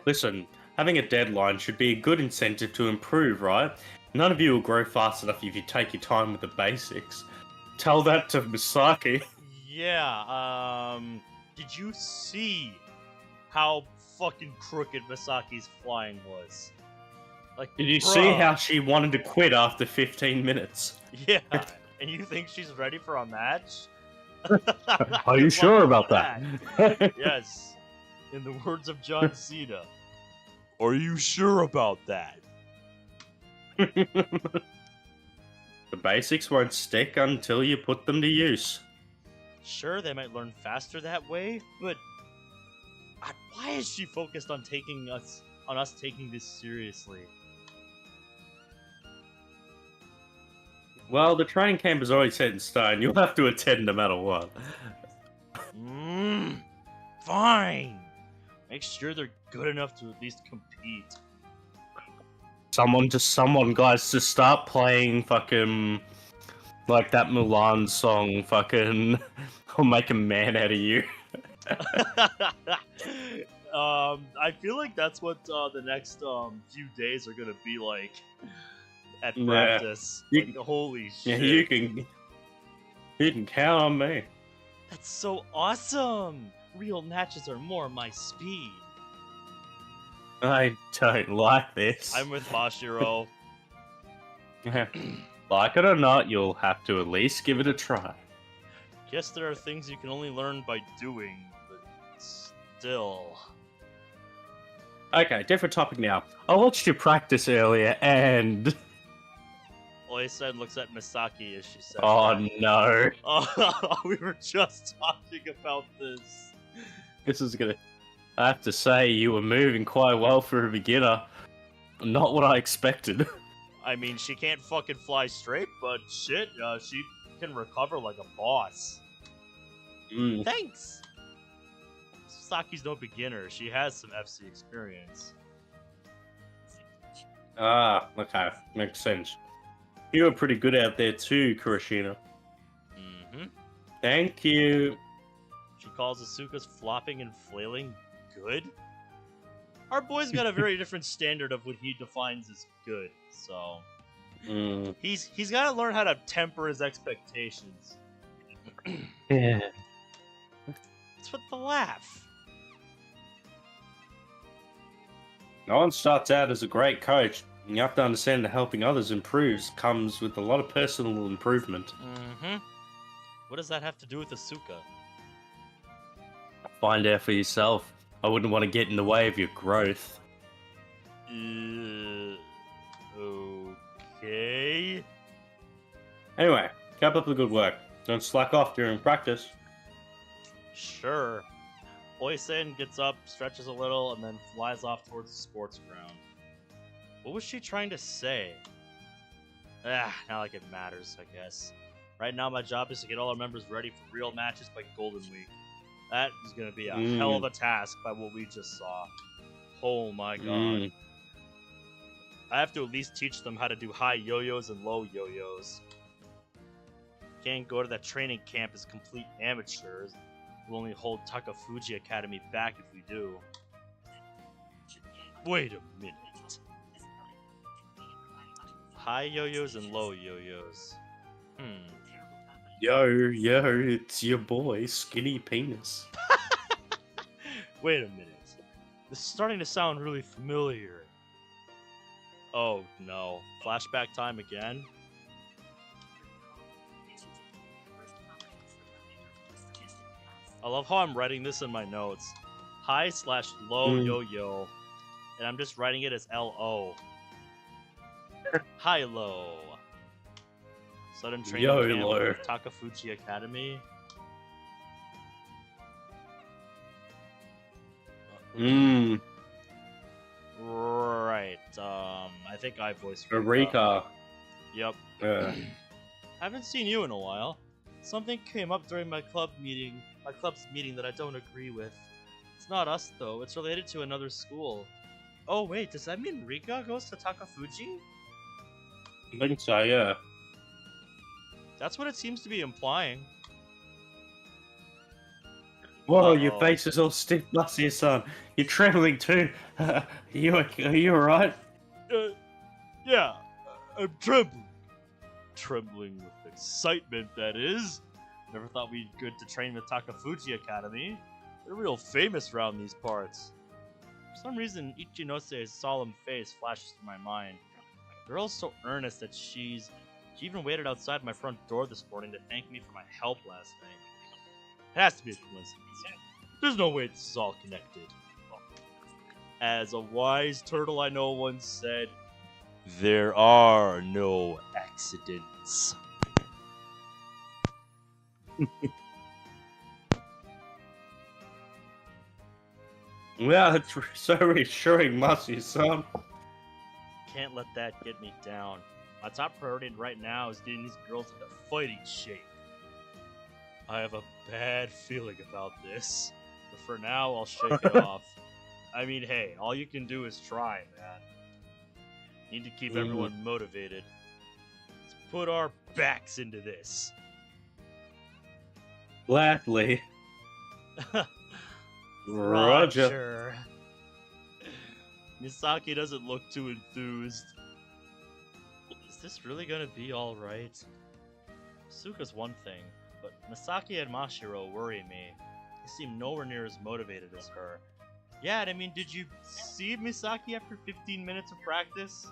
Listen, having a deadline should be a good incentive to improve, right? None of you will grow fast enough if you take your time with the basics. Tell that to Misaki. yeah, did you see how fucking crooked Misaki's flying was? Like, Did you bruh. see how she wanted to quit after 15 minutes? Yeah, and you think she's ready for a match? Are you Good sure luck about with that? Yes. In the words of John Cena. Are you sure about that? The basics won't stick until you put them to use. Sure, they might learn faster that way, but why is she focused on us taking this seriously? Well, the training camp is already set in stone. You'll have to attend no matter what. Fine. Make sure they're good enough to at least compete. Someone, guys, to start playing fucking like that Mulan song. Fucking, I'll make a man out of you. I feel like that's what the next few days are gonna be like at Yeah. practice. You- Like, holy Yeah, shit! you can count on me. That's so awesome. Real matches are more my speed. I don't like this. I'm with Mashiro. Like it or not, you'll have to at least give it a try. Guess there are things you can only learn by doing, but still. Okay, different topic now. I watched you practice earlier, and Oisen looks at Misaki as she says, oh that. no, Oh, we were just talking about this. this is gonna. I have to say, you were moving quite well for a beginner. Not what I expected. I mean, she can't fucking fly straight, but shit, she can recover like a boss. Thanks! Saki's no beginner. She has some FC experience. Ah, okay, makes sense. You were pretty good out there too, Kurashina. Mm-hmm. Thank you. She calls Asuka's flopping and flailing good? Our boy's got a very different standard of what he defines as good, so... He's got to learn how to temper his expectations. Yeah. What's with the laugh? No one starts out as a great coach. You have to understand that helping others improves comes with a lot of personal improvement. Mm-hmm. What does that have to do with Asuka? Find out for yourself. I wouldn't want to get in the way of your growth. Okay. Anyway, keep up the good work. Don't slack off during practice. Sure. Oisen gets up, stretches a little, and then flies off towards the sports ground. What was she trying to say? Not like it matters, I guess. Right now, my job is to get all our members ready for real matches by Golden Week. That is going to be a hell of a task by what we just saw. Oh my god. I have to at least teach them how to do high yo-yos and low yo-yos. Can't go to that training camp as complete amateurs. We'll only hold Takafuji Academy back if we do. Wait a minute. High yo-yos and low yo-yos. Yo, it's your boy, Skinny Penis. Wait a minute. This is starting to sound really familiar. Oh no. Flashback time again? I love how I'm writing this in my notes. High/low yo-yo. And I'm just writing it as L-O. High-low. Sudden training camp Yo-lo. with Takafuji Academy. Right. I think I voiced Eureka. Yep. Haven't seen you in a while. Something came up during my club's meeting that I don't agree with. It's not us though, it's related to another school. Oh wait, does that mean Rika goes to Takafuji? I think so, yeah. That's what it seems to be implying. Whoa, Uh-oh. your face is all stiff, Masuya-san. You're trembling too. Are you alright? Yeah, I'm trembling. Trembling with excitement, that is. Never thought we'd go to train the Takafuji Academy. They're real famous around these parts. For some reason, Ichinose's solemn face flashes through my mind. The girl's so earnest that she even waited outside my front door this morning to thank me for my help last night. It has to be a coincidence. There's no way this is all connected. As a wise turtle I know once said, there are no accidents. Wow, that's so reassuring, Masuya-san. Can't let that get me down. My top priority right now is getting these girls into fighting shape. I have a bad feeling about this, but for now I'll shake it off. I mean, hey, all you can do is try, man. Need to keep everyone motivated. Let's put our backs into this. Gladly. Roger. Misaki doesn't look too enthused. Is this really gonna be alright? Suka's one thing, but Misaki and Mashiro worry me. They seem nowhere near as motivated as her. Yeah, I mean, did you see Misaki after 15 minutes of practice?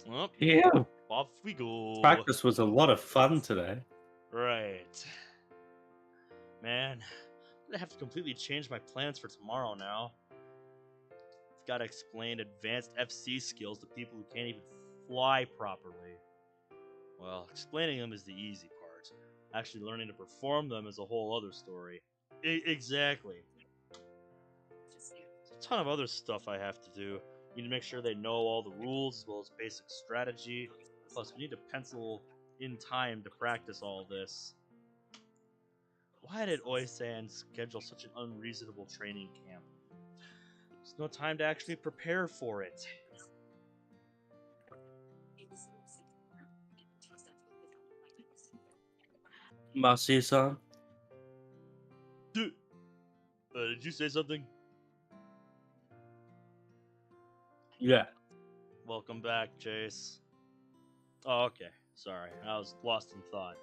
Well, Yeah. off we go. Practice was a lot of fun today. Right. Man, I have to completely change my plans for tomorrow now. I've got to explain advanced FC skills to people who can't even fly properly. Well, explaining them is the easy part. Actually learning to perform them is a whole other story. Exactly. There's a ton of other stuff I have to do. Need to make sure they know all the rules as well as basic strategy. Plus, we need to pencil in time to practice all this. Why did Oi-san schedule such an unreasonable training camp? There's no time to actually prepare for it. Masuya-san? Did you say something? Yeah. Welcome back, Chase. Oh, okay. Sorry, I was lost in thought.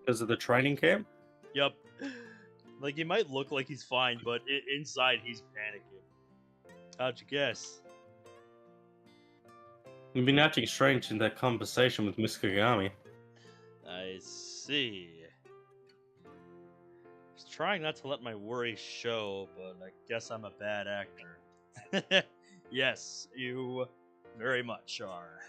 Because of the training camp? Yup. Like, he might look like he's fine, but inside he's panicking. How'd you guess? You've been acting strange in that conversation with Miss Kagami. I see. Was trying not to let my worry show, but I guess I'm a bad actor. Yes, you very much are.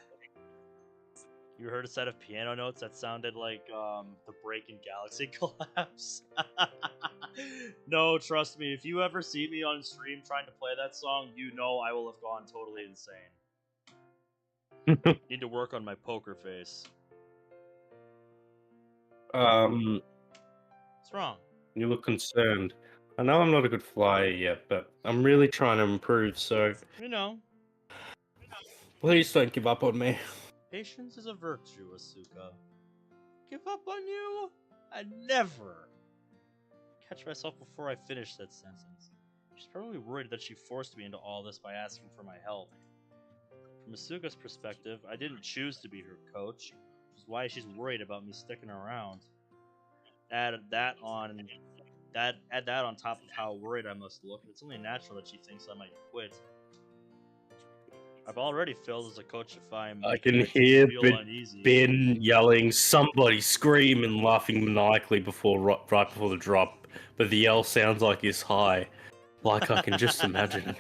You heard a set of piano notes that sounded like the break in Galaxy Collapse? No, trust me, if you ever see me on stream trying to play that song, you know I will have gone totally insane. Need to work on my poker face. What's wrong? You look concerned. I know I'm not a good flyer yet, but I'm really trying to improve, so You know, please don't give up on me. patience is a virtue, Asuka. Give up on you? I never. Catch myself before I finish that sentence. She's probably worried that she forced me into all this by asking for my help. From Asuka's perspective, I didn't choose to be her coach, which is why she's worried about me sticking around. Add that on top of how worried I must look, and it's only natural that she thinks I might quit. I've already failed as a coach if I'm I can making her hear feel uneasy. Ben yelling, somebody scream and laughing maniacally right before the drop, but the yell sounds like it's high. Like I can just imagine.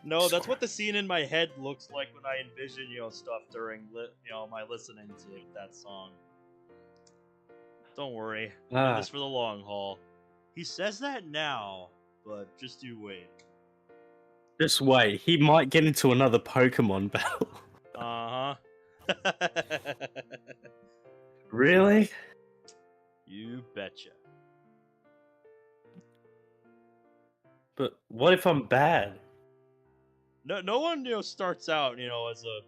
No, that's what the scene in my head looks like when I envision, stuff during, my listening to that song. Don't worry, I'm in this for the long haul. He says that now, but just you wait. Just wait. He might get into another Pokemon battle. Uh-huh. Really? You betcha. But what if I'm bad? No one, starts out, as a,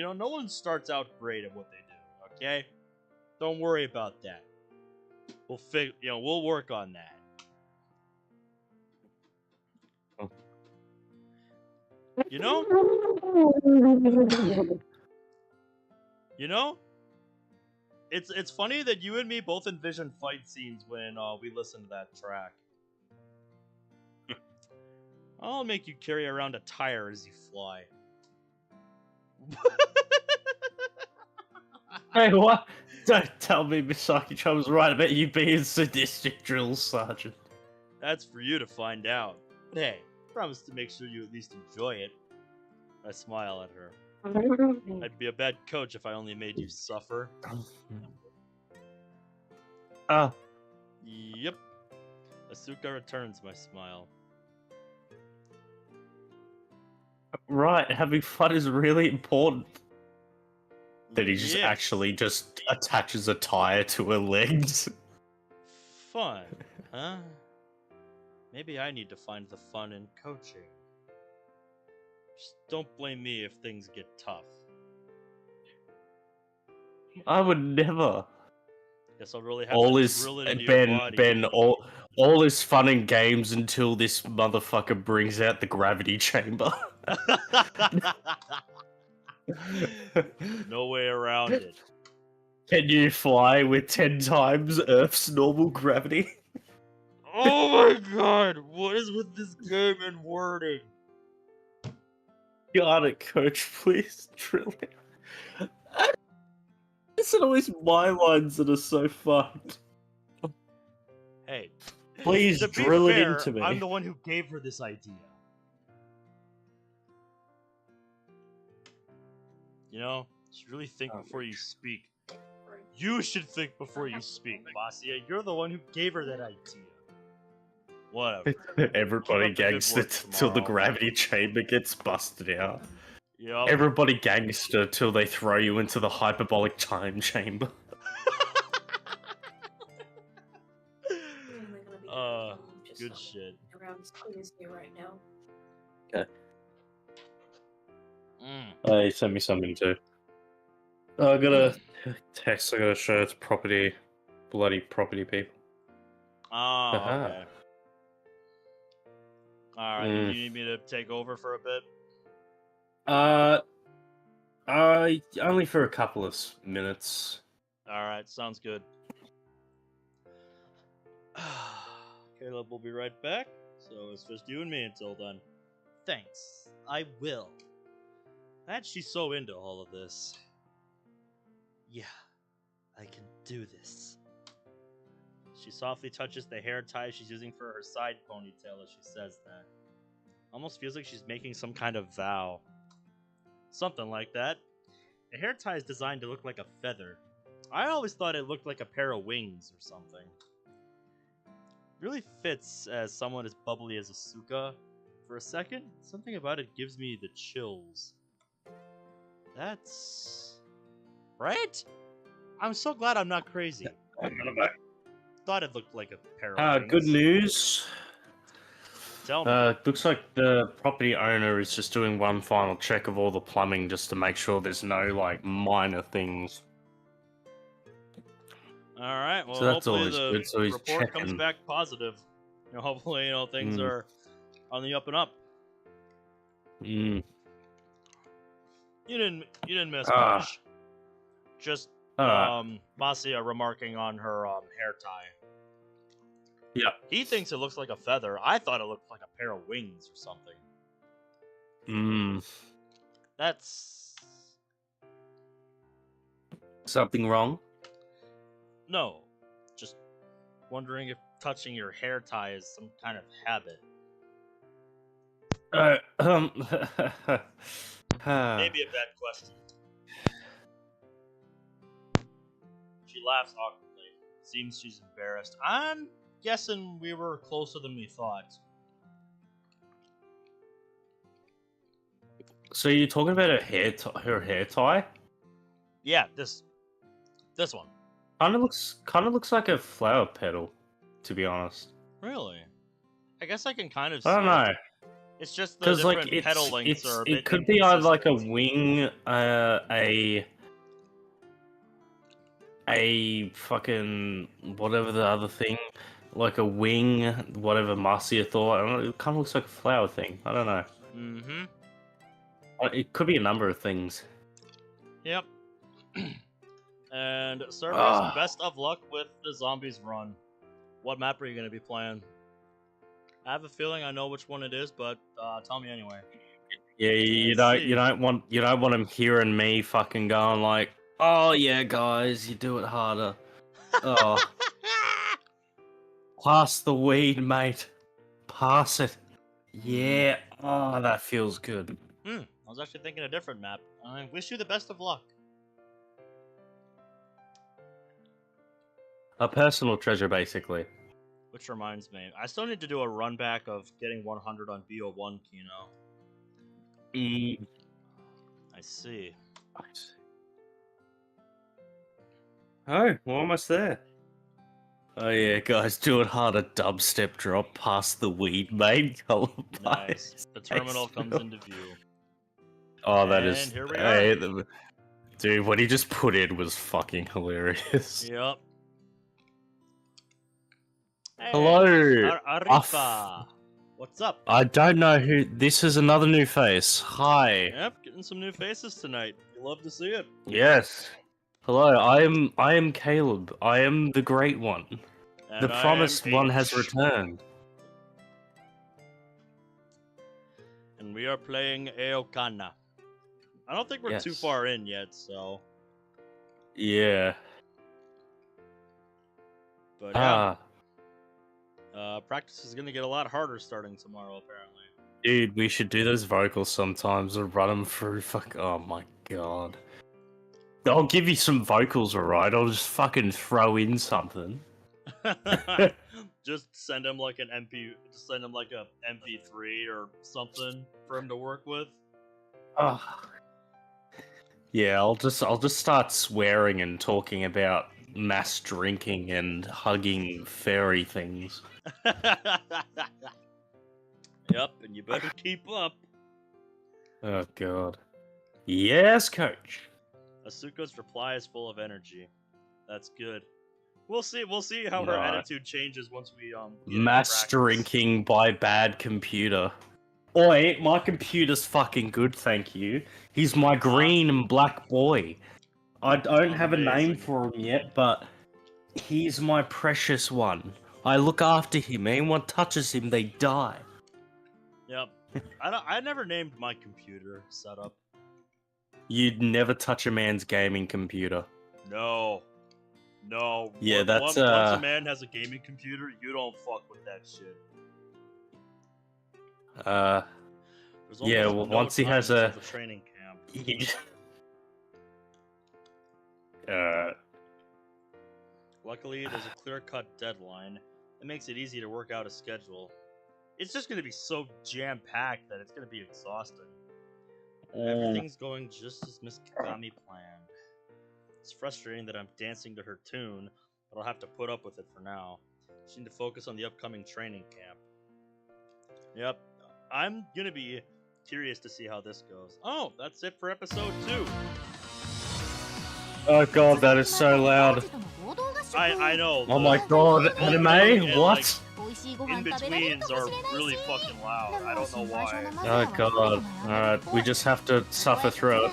no one starts out great at what they do. Okay, don't worry about that. We'll work on that. Oh. You know, it's funny that you and me both envision fight scenes when we listen to that track. I'll make you carry around a tire as you fly. Hey, what? Don't tell me Misaki-chan was right about you being sadistic drill sergeant. That's for you to find out. But hey, promise to make sure you at least enjoy it. I smile at her. I'd be a bad coach if I only made you suffer. Yep. Asuka returns my smile. Right, having fun is really important. That he just Yes. actually just attaches a tire to her legs. Fun, huh? Maybe I need to find the fun in coaching. Just don't blame me if things get tough. I would never. Guess I'll really have All to is drill it into your Ben. body. Ben. All is fun and games until this motherfucker brings out the gravity chamber. No way around it. Can you fly with 10 times Earth's normal gravity? Oh my god! What is with this game and wording? Got it, coach. Please drill it. It's always my lines that are so fucked. Hey, Please to be drill fair, it into me. I'm the one who gave her this idea. You should really think before you speak. You should think before you speak, Vasya. You're the one who gave her that idea. Whatever. Everybody Keep up the good gangster work till the tomorrow. gravity chamber gets busted out. Yup. Everybody gangster till they throw you into the hyperbolic time chamber. Good shit. Around Tuesday right now. Okay. Mm. He sent me something too. Oh, I got a text. I got to show it's property, bloody property people. Oh, Aha. okay. Alright, you need me to take over for a bit? Only for a couple of minutes. Alright, sounds good. Caleb will be right back, so it's just you and me until then. Thanks, I will. Glad she's so into all of this. Yeah, I can do this. She softly touches the hair tie she's using for her side ponytail as she says that. Almost feels like she's making some kind of vow. Something like that. The hair tie is designed to look like a feather. I always thought it looked like a pair of wings or something. Really fits as someone as bubbly as Asuka. For a second, something about it gives me the chills. That's... right? I'm so glad I'm not crazy. Thought it looked like a pair of wings. Good news. Tell me. Looks like the property owner is just doing one final check of all the plumbing just to make sure there's no, like, minor things. Alright, well, So that's hopefully always the good, so he's report comes checking. back positive. Hopefully, things are on the up and up. Mm. You didn't miss much. Just Alright. Masya remarking on her hair tie. Yeah. He thinks it looks like a feather. I thought it looked like a pair of wings or something. That's... Something wrong? no. Just wondering if touching your hair tie is some kind of habit. Maybe a bad question. She laughs awkwardly. Seems she's embarrassed. I'm guessing we were closer than we thought. So you're talking about her hair tie? Yeah, this one. Kind of looks like a flower petal, to be honest. Really? I guess I can kind of see I don't it. know, It's just the because like different petal lengths are a bit it could be either like a inconsistent. wing, a fucking whatever the other thing, like a wing, whatever Marcia thought. I don't know, it kind of looks like a flower thing. I don't know. Mm-hmm. It could be a number of things. Yep. And Cerberus, Ah. best of luck with the zombies run. What map are you gonna be playing? I have a feeling I know which one it is, but tell me anyway. Yeah, you don't want him hearing me fucking going like, oh yeah, guys, you do it harder. Oh, pass the weed, mate. Pass it. Yeah. Oh, that feels good. I was actually thinking a different map. I wish you the best of luck. A personal treasure, basically. Which reminds me, I still need to do a run back of getting 100 on BO1 Kino. I see. Oh, we're almost there. Oh yeah, guys, do it harder. Dubstep drop past the weed, mate. Nice. The terminal comes into view. Oh, that And is. here we Hey, are. dude, what he just put in was fucking hilarious. Yep. Hey, Hello. Arifa. What's up? I don't know who. This is another new face. Hi. Yep, getting some new faces tonight. You love to see it. Yes. Hello. I am Caleb. I am the Great One. And The I promised am one H. has returned. And we are playing Aokana. I don't think we're too Yes. far in yet, so. Yeah. But yeah. Ah, Practice is gonna get a lot harder starting tomorrow, apparently. dude, we should do those vocals sometimes and run them through. Fuck. Oh my god. I'll give you some vocals, alright? I'll just fucking throw in something. Just send him like an MP. Just send him like a MP3 or something for him to work with. Ah. Yeah, I'll just start swearing and talking about mass drinking and hugging fairy things. Yep, and you better keep up. Oh god. Yes, coach. Asuko's reply is full of energy. That's good. We'll see how her Right. attitude changes once we get into Mass practice. drinking by bad computer. Oi, my computer's fucking good, thank you. He's my green and black boy. I don't have a name Amazing. for him yet, but he's my precious one. I look after him. Anyone touches him, they die. Yep. I never named my computer setup. You'd never touch a man's gaming computer. No. Yeah, that's, once a man has a gaming computer, you don't fuck with that shit. There's Yeah, almost well, no once he time has until a- the training camp. Luckily, there's a clear-cut deadline. It makes it easy to work out a schedule. It's just gonna be so jam-packed that it's gonna be exhausting. Everything's going just as Miss Kagami planned. It's frustrating that I'm dancing to her tune, but I'll have to put up with it for now. Just need to focus on the upcoming training camp. Yep, I'm gonna be curious to see how this goes. Oh, that's it for episode 2. Oh god, that is so loud. I know. Oh my god, anime? and, What? In-betweens are really fucking loud. I don't know why. Oh god. Alright, we just have to suffer through it.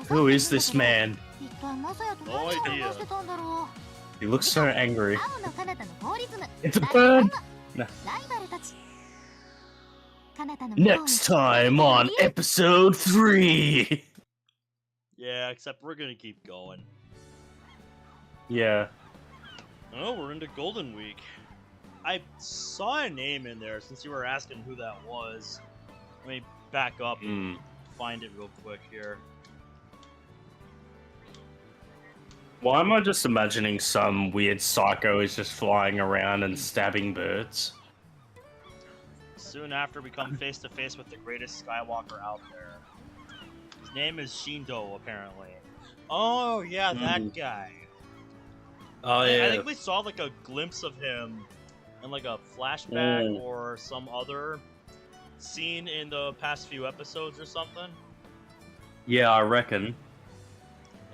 Who is this man? No idea. He looks so angry. It's a bird! Next time on episode 3! Yeah, except we're gonna keep going. Yeah. Oh, we're into Golden Week. I saw a name in there since you were asking who that was. Let me back up and find it real quick here. Why am I just imagining some weird psycho is just flying around and stabbing birds? soon after we come face to face with the greatest Skywalker out there. His name is Shindo, apparently. Oh yeah, that guy. Oh I yeah. think we saw like a glimpse of him in like a flashback or some other scene in the past few episodes or something. Yeah, I reckon.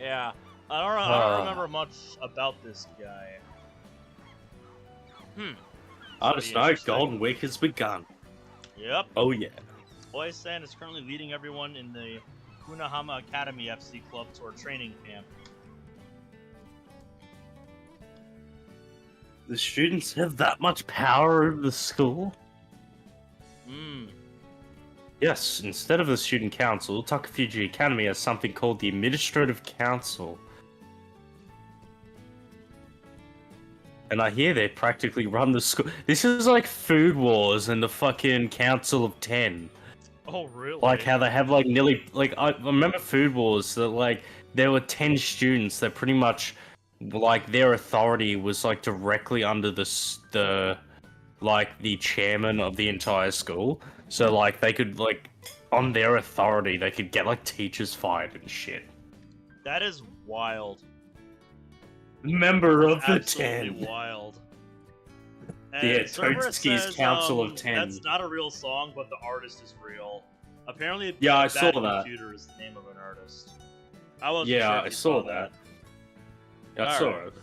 Yeah, I don't remember much about this guy. I just know Golden Week has begun. Yep. Oh yeah. Oya-san is currently leading everyone in the Kunahama Academy FC club toward training camp. The students have that much power over the school? Yes, instead of the student council, Takafuji Academy has something called the Administrative Council. And I hear they practically run the school. This is like Food Wars and the fucking Council of 10. Oh, really? Like how they have like nearly... Like, I remember Food Wars that like there were 10 students that pretty much... Like their authority was like directly under the chairman of the entire school. So like they could like on their authority they could get like teachers fired and shit. That is wild. Member of the Absolutely 10. wild. Yeah, Server Totsuki's says, Council of 10. That's not a real song, but the artist is real. Apparently, Yeah, I Bad saw that. Computer is the name of an artist. I wasn't Yeah, sure if I you saw that. Yeah, I saw Alright. it.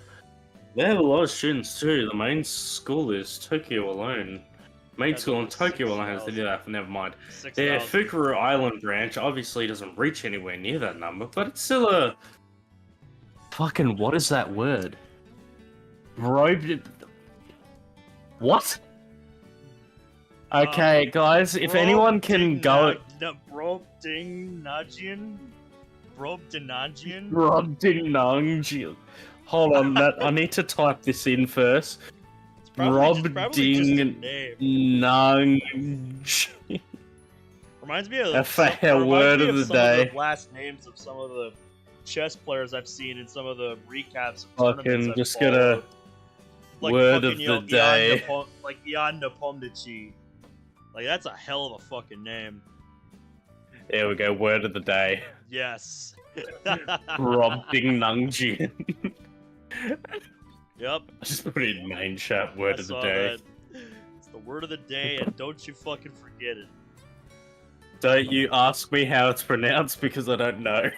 They have a lot of students too. The main school is Tokyo alone. Main That's school in like Tokyo alone has 6,000. that. Never mind. 6,000. Their Fukuru Island branch obviously doesn't reach anywhere near that number, but it's still a... Fucking, what is that word? What? Okay, guys, if anyone can go... Brobdingnagian? Brobdingnagian? Robdingnangji. Hold on, I need to type this in first. It's probably just a name. Robdingnangji. Reminds me of A fair word of the some day. of the last names of some of the chess players I've seen in some of the recaps of Fucking tournaments I've just followed. gonna word of fucking, the day. like Ian Nepomniachtchi. Like that's a hell of a fucking name. There we go, word of the day. Yes. Robdingnangji. Yep. I just put it in main chat, word I of the saw day. that. It's the word of the day, and don't you fucking forget it. Don't you ask me how it's pronounced because I don't know.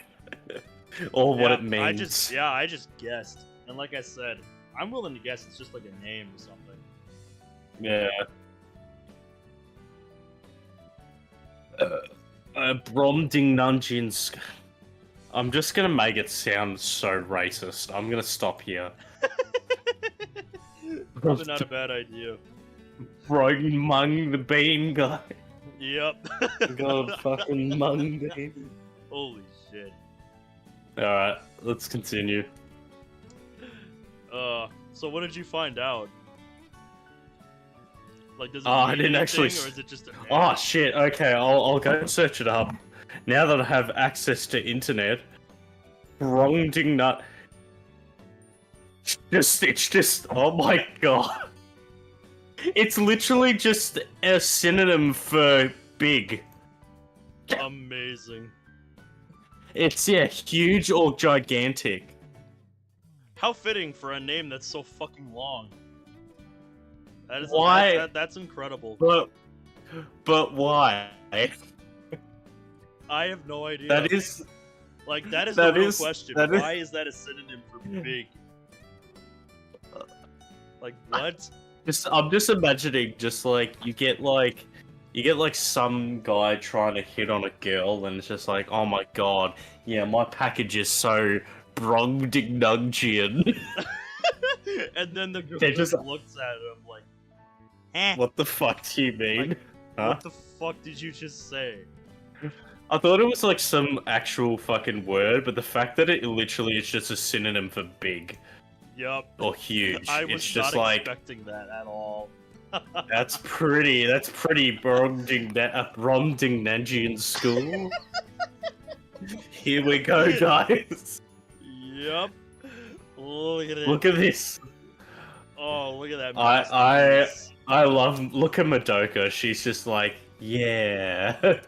Or what Yeah, it means. I just guessed. And like I said, I'm willing to guess it's just like a name or something. Yeah. Bromdingnangjian. I'm just gonna make it sound so racist. I'm gonna stop here. Probably not a bad idea. Broken Mung the Bean guy. Yep. God, fucking Mung Bean. Holy shit. Alright, let's continue. So what did you find out? Like, does it I mean didn't anything, actually or is it just a name? Oh shit, okay, I'll go and search it up. Now that I have access to internet. Bromdingnut. It's just, oh my god. It's literally just a synonym for big. Amazing. It's, yeah, huge or gigantic. How fitting for a name that's so fucking long. That is Why? That's incredible. But why? I have no idea. That is the that real is- question. that is- Why is that a synonym for big? Like what? I'm just imagining just like you get like some guy trying to hit on a girl and it's just like, oh my god, yeah, my package is so Bromdingnangjian. And then the girl They just just- looks at him like, eh. What the fuck do you mean? Like, Huh? What the fuck did you just say? I thought it was like some actual fucking word, but the fact that it literally is just a synonym for big Yup. or huge, I was it's just not like expecting that at all. that's pretty Bromdingnangjian school. Here we go, guys. Yup. Look at it. Look at this. Oh, look at that. I- masterpiece. I love. Look at Madoka. She's just like, yeah.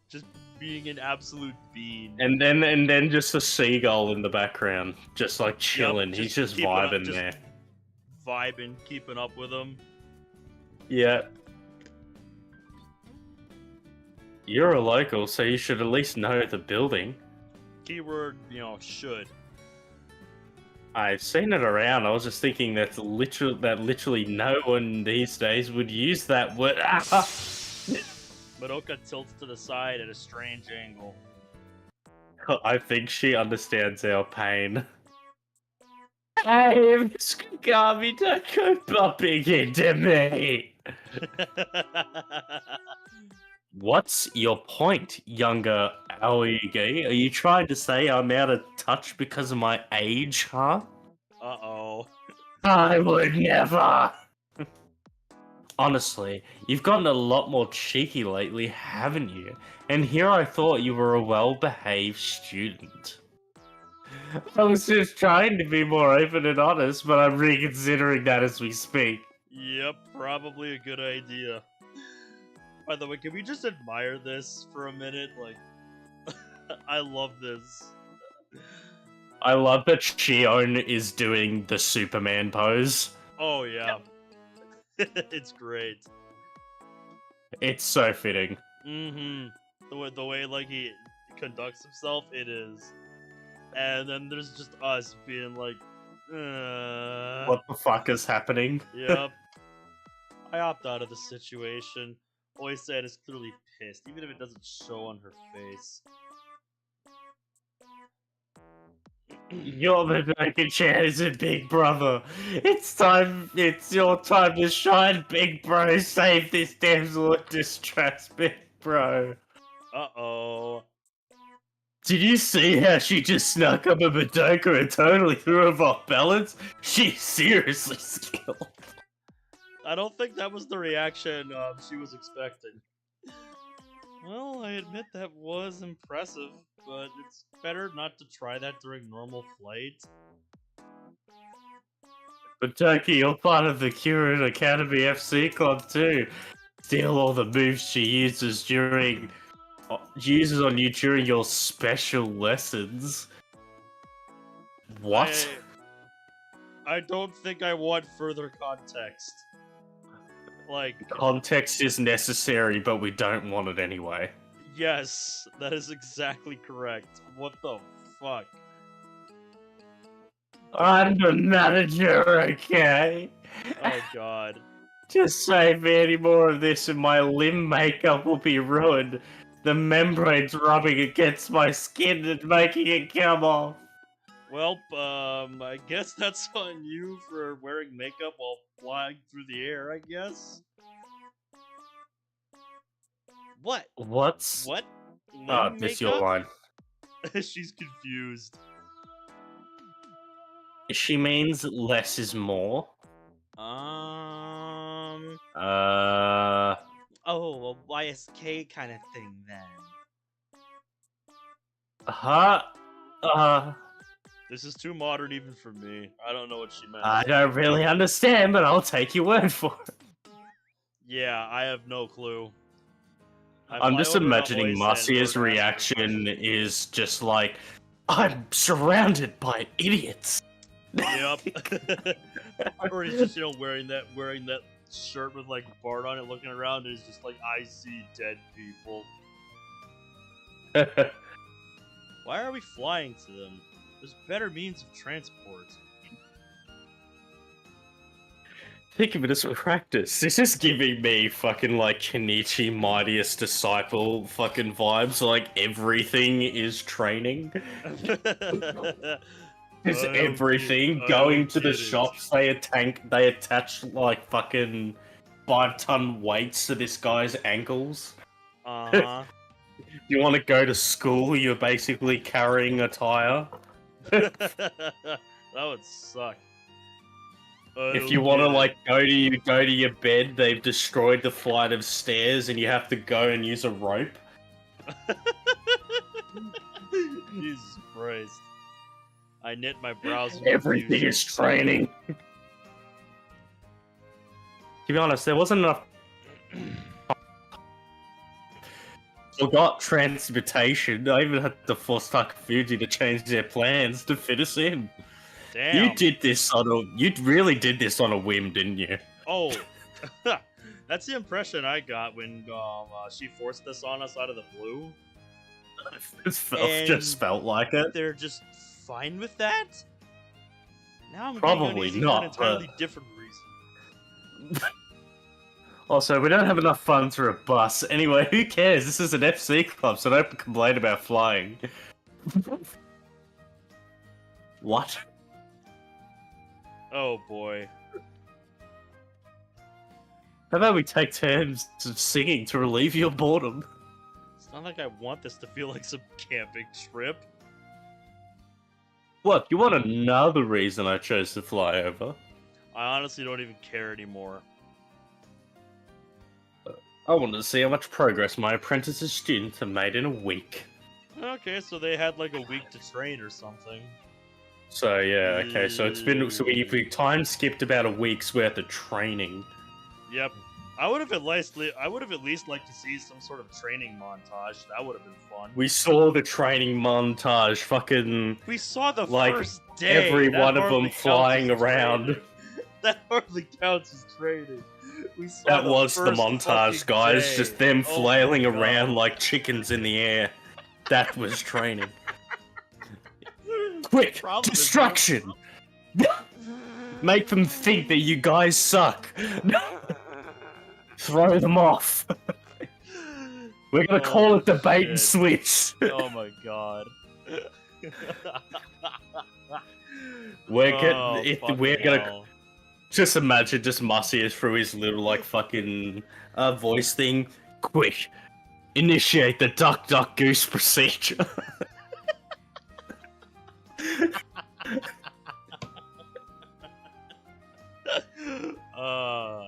Just being an absolute bean. And then just a seagull in the background, just like chilling. Yep, He's just keeping up- vibing just there. Vibing, keeping up with him. Yeah. You're a local, so you should at least know the building. Keyword, should. I've seen it around. I was just thinking that literally no one these days would use that word. Madoka tilts to the side at a strange angle. I think she understands our pain. Hey, Miss Kagami, don't go bumping into me. What's your point, younger Aoige? Are you trying to say I'm out of touch because of my age, huh? Uh-oh. I would never! Honestly, you've gotten a lot more cheeky lately, haven't you? And here I thought you were a well-behaved student. I was just trying to be more open and honest, but I'm reconsidering that as we speak. Yep, probably a good idea. By the way, can we just admire this for a minute? Like, I love this. I love that Shion is doing the Superman pose. Oh, yeah. It's great. It's so fitting. Mm-hmm. The way, like, he conducts himself, it is. And then there's just us being like, What the fuck is happening? Yep. I opt out of the situation. Oysan is clearly pissed, even if it doesn't show on her face. You're the naked chairs and big brother. It's your time to shine, big bro. Save this damsel in distress, big bro. Uh-oh. Did you see how she just snuck up a Madoka and totally threw her off balance? She's seriously skilled. I don't think that was the reaction she was expecting. Well, I admit that was impressive, but it's better not to try that during normal flight. Madoka, you're part of the Kirin Academy FC club too. Steal all the moves she uses on you during your special lessons. What? I don't think I want further context. Like, Context is necessary, but we don't want it anyway. yes, that is exactly correct. What the fuck? I'm the manager, okay? Oh god. Just save me any more of this and my limb makeup will be ruined. The membrane's rubbing against my skin and making it come off. Well, I guess that's on you for wearing makeup while flying through the air, I guess? What? What's... What? Oh, Limb this your makeup? line. She's confused. She means less is more. Oh, a YSK kind of thing then. This is too modern even for me. I don't know what she meant. I don't really understand, but I'll take your word for it. Yeah, I have no clue. I'm just imagining Marcia's reaction is just like, I'm surrounded by idiots. Yep. Or he's just, wearing that shirt with like Bart on it, looking around, and he's just like, I see dead people. Why are we flying to them? There's better means of transport. Think of it as a practice. This is giving me fucking like Kenichi Mightiest Disciple fucking vibes. Like everything is training. It's everything. Going to the shops, they attach like fucking 5-ton weights to this guy's ankles. Uh-huh. You want to go to school, you're basically carrying a tire. That would suck. If you want to like go to your bed, they've destroyed the flight of stairs and you have to go and use a rope. Jesus Christ. I knit my brows. Everything is training. To be honest, there wasn't enough. Forgot transportation. I even had to force Takafuji to change their plans to fit us in. Damn. You did this on a. You really did this on a whim, didn't you? Oh, that's the impression I got when she forced this on us out of the blue. Just felt like it. They're just fine with that. Now I'm Probably getting uneasy for not, an entirely different reason. Also, we don't have enough funds for a bus. Anyway, who cares? This is an FC club, so don't complain about flying. What? Oh boy. How about we take turns singing to relieve your boredom? It's not like I want this to feel like some camping trip. What? You want another reason I chose to fly over? I honestly don't even care anymore. I wanted to see how much progress my apprentices students have made in a week. Okay, so they had like a week to train or something. So yeah, okay, so it's been we time skipped about a week's worth of training. Yep. I would have at least liked to see some sort of training montage. That would have been fun. We saw the training montage, fucking We saw the like first day. every That one of hardly them counts flying as around. training. That hardly counts as training. We saw That was the first montage, fucking guys. day. Just them Oh flailing my God. around like chickens in the air. That was training. Quick! Problem is, Distraction! Make them think that you guys suck. Throw them off. We're gonna call it the bait and shit. switch. Oh my god. We're fucking gonna hell. just imagine just Masia through his little like fucking voice thing. Quick, initiate the duck duck goose procedure.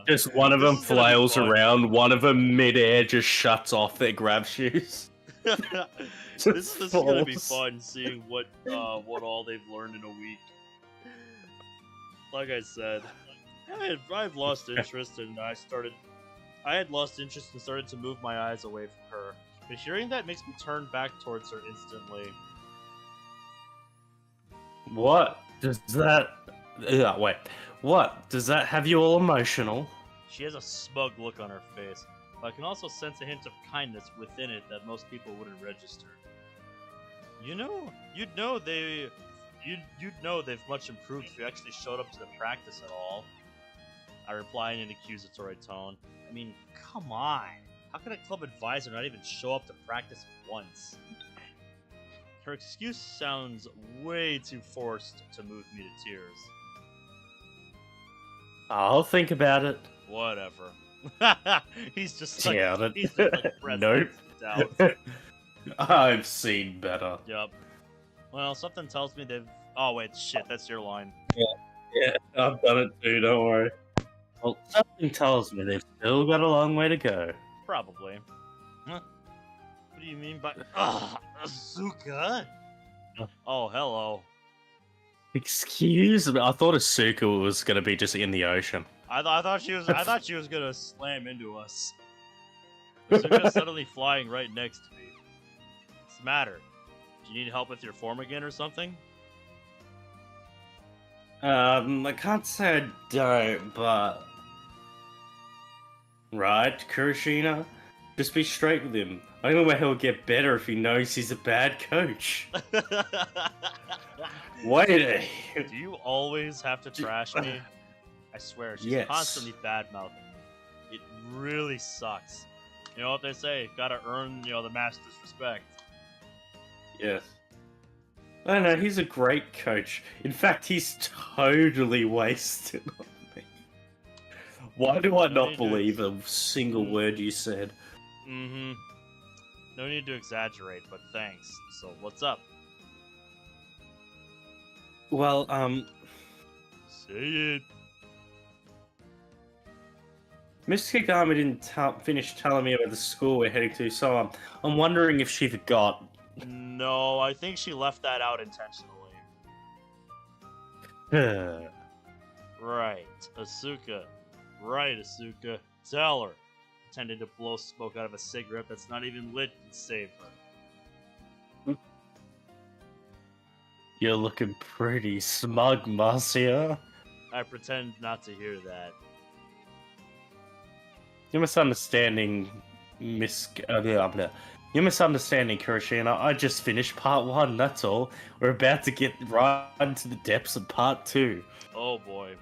Just one of them This is gonna be flails fun. around, one of them midair just shuts off their grab shoes. this is gonna be falls. fun seeing what all they've learned in a week. Like I said, I've lost interest and I had lost interest and started to move my eyes away from her. But hearing that makes me turn back towards her instantly. What does that? Wait, what does that have you all emotional? She has a smug look on her face, but I can also sense a hint of kindness within it that most people wouldn't register. You'd know they've much improved if you actually showed up to the practice at all. I reply in an accusatory tone. I mean, come on. How can a club advisor not even show up to practice once? Her excuse sounds way too forced to move me to tears. I'll think about it. Whatever. He's just like, Yeah, he's just like breathless nope. with doubt. I've seen better. Yep. Well, something tells me they've... Oh, wait, shit, that's your line. Yeah, I've done it too, don't worry. Well, something tells me they've still got a long way to go. Probably. Huh? What do you mean by... Ugh, Asuka? Oh, hello. Excuse me, I thought Asuka was gonna be just in the ocean. I thought she was gonna slam into us. Asuka's suddenly flying right next to me. What's the matter? Do you need help with your form again or something? I can't say I don't, but... Right, Kurashina? Just be straight with him. Only way he'll get better if he knows he's a bad coach. Wait a... Do you always have to trash me? I swear, she's Yes. constantly bad-mouthing me. It really sucks. You know what they say, gotta earn, the master's respect. Yes. I know, he's a great coach. In fact, he's totally wasted on me. Why do I not believe a single word you said? Mm-hmm. No need to exaggerate, but thanks. So, what's up? Well, Say it. Miss Kagami didn't finish telling me about the school we're heading to, so I'm wondering if she forgot. No, I think she left that out intentionally. Right, Asuka. Right, Asuka. Tell her. Pretending to blow smoke out of a cigarette that's not even lit can save her. You're looking pretty smug, Marcia. I pretend not to hear that. You're misunderstanding, You're misunderstanding, Kurashina. I just finished part 1, that's all. We're about to get right into the depths of part 2. Oh boy.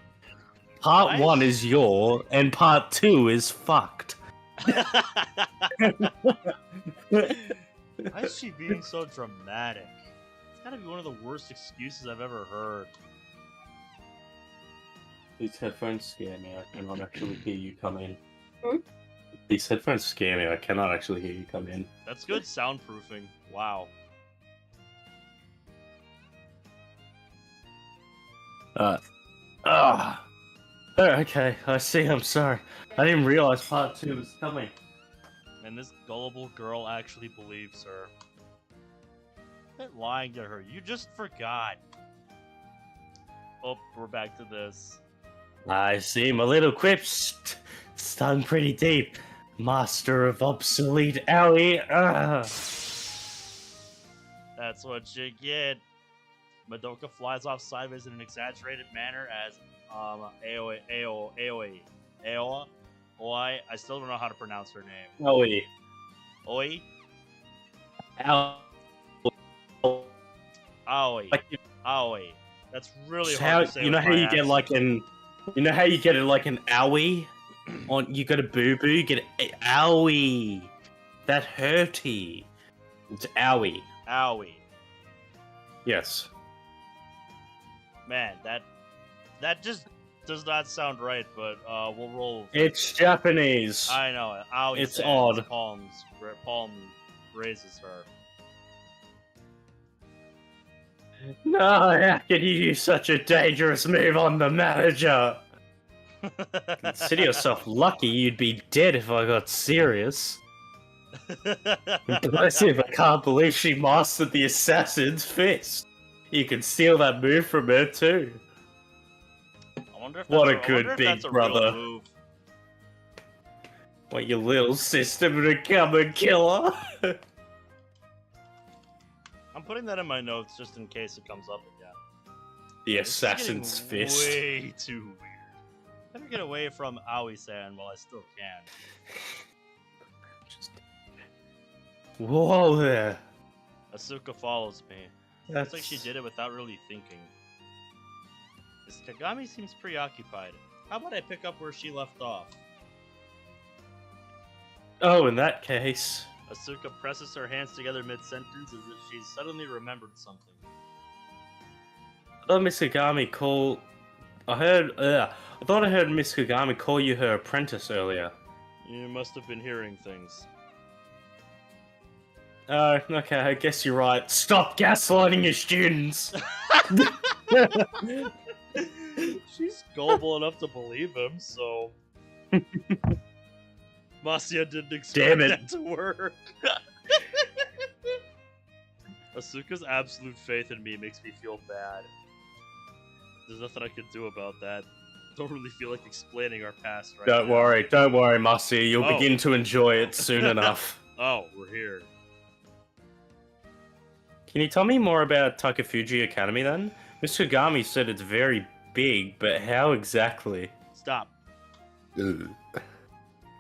Part 1 is your, and part 2 is fucked. Why is she being so dramatic? It's gotta be one of the worst excuses I've ever heard. These headphones scare me. I cannot actually hear you come in. Hmm? These headphones scare me. I cannot actually hear you come in. That's good soundproofing. Wow. Oh, okay, I see. I'm sorry. I didn't realize part 2 was coming. And this gullible girl actually believes her. Quit lying to her. You just forgot. Oh, we're back to this. I see. My little quips stung pretty deep. Master of obsolete owie. That's what you get. Madoka flies off sideways in an exaggerated manner as Aoi. I still don't know how to pronounce her name. Owie. Oi? Ow. Aoi. Like, Aoi. That's really how, hard to say. you know with how my you get accent. like an, you know how you get it like an owie? On you got a boo boo, you get an owie. That hurty. It's owie. Aoi. Yes. Man, that just does not sound right, but we'll roll with it. It's Japanese. I know. Aoi It's stands, odd. Palm raises her. No, how can you use such a dangerous move on the manager? Consider yourself lucky you'd be dead if I got serious. Impressive, I can't believe she mastered the assassin's fist. You can steal that move from her too. I wonder if What that's a good I wonder if big that's a real brother. move. What, your little sister become a killer? I'm putting that in my notes just in case it comes up again. The This is getting assassin's fist. Way too weird. Let me get away from Aoi-san while I still can. Whoa there. Asuka follows me. Looks like she did it without really thinking. This Kagami seems preoccupied. How about I pick up where she left off? Oh, in that case. Asuka presses her hands together mid-sentence as if she's suddenly remembered something. I thought Miss Kagami call. I thought I heard Miss Kagami call you her apprentice earlier. You must have been hearing things. Oh, okay, I guess you're right. Stop gaslighting your students! She's gullible enough to believe him, so... Marcia didn't expect Damn it. that to work. Asuka's absolute faith in me makes me feel bad. There's nothing I can do about that. Don't really feel like explaining our past right Don't now. worry, Marcia. You'll Oh. begin to enjoy it soon enough. Oh, we're here. Can you tell me more about Takafuji Academy then? Miss Kagami said it's very big, but how exactly? Stop.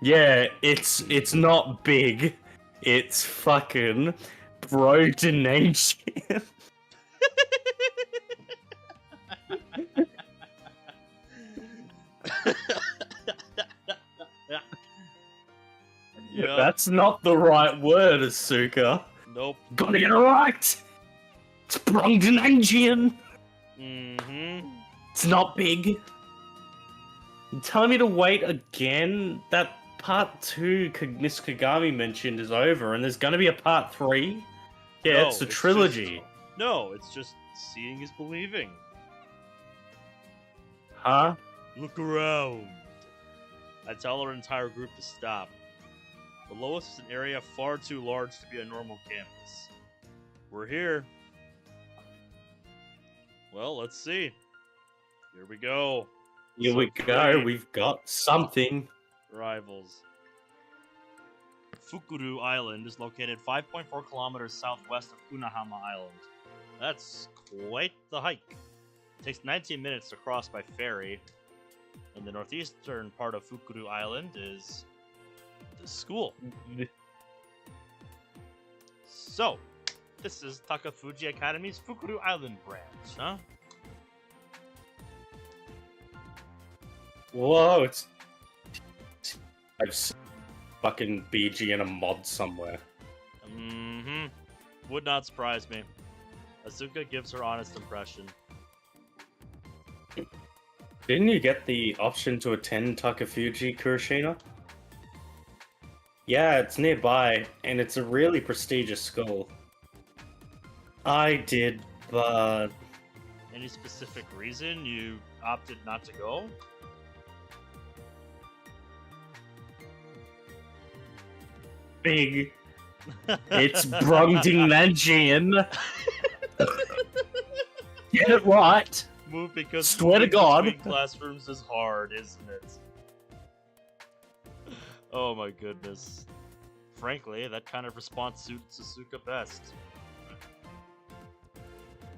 Yeah, it's not big. It's fucking Brodenation. Yeah. That's not the right word, Asuka. Nope. Gotta get it right. It's Brodenation. Mm-hmm. It's not big. You telling me to wait again? That part 2 Miss Kagami mentioned is over, and there's gonna be a part 3? Yeah, No, it's a it's trilogy. No, it's just seeing is believing. Huh? Look around. I tell our entire group to stop. Below us is an area far too large to be a normal campus. We're here. Well, let's see. Here we go. Here So we go. great. We've got something. Rivals. Fukuru Island is located 5.4 kilometers southwest of Kunahama Island. That's quite the hike. It takes 19 minutes to cross by ferry. And the northeastern part of Fukuru Island is the school. So, this is Takafuji Academy's Fukuru Island branch, huh? Whoa, it's I've seen fucking BG in a mod somewhere. Mm-hmm. Would not surprise me. Asuka gives her honest impression. Didn't you get the option to attend Takafuji Kurashina? Yeah, it's nearby, and it's a really prestigious school. I did, but Any specific reason you opted not to go? big. It's Brongding Nanjian. Get it right. Move because Swear to moving God. between classrooms is hard, isn't it? Oh my goodness. Frankly, that kind of response suits Asuka best.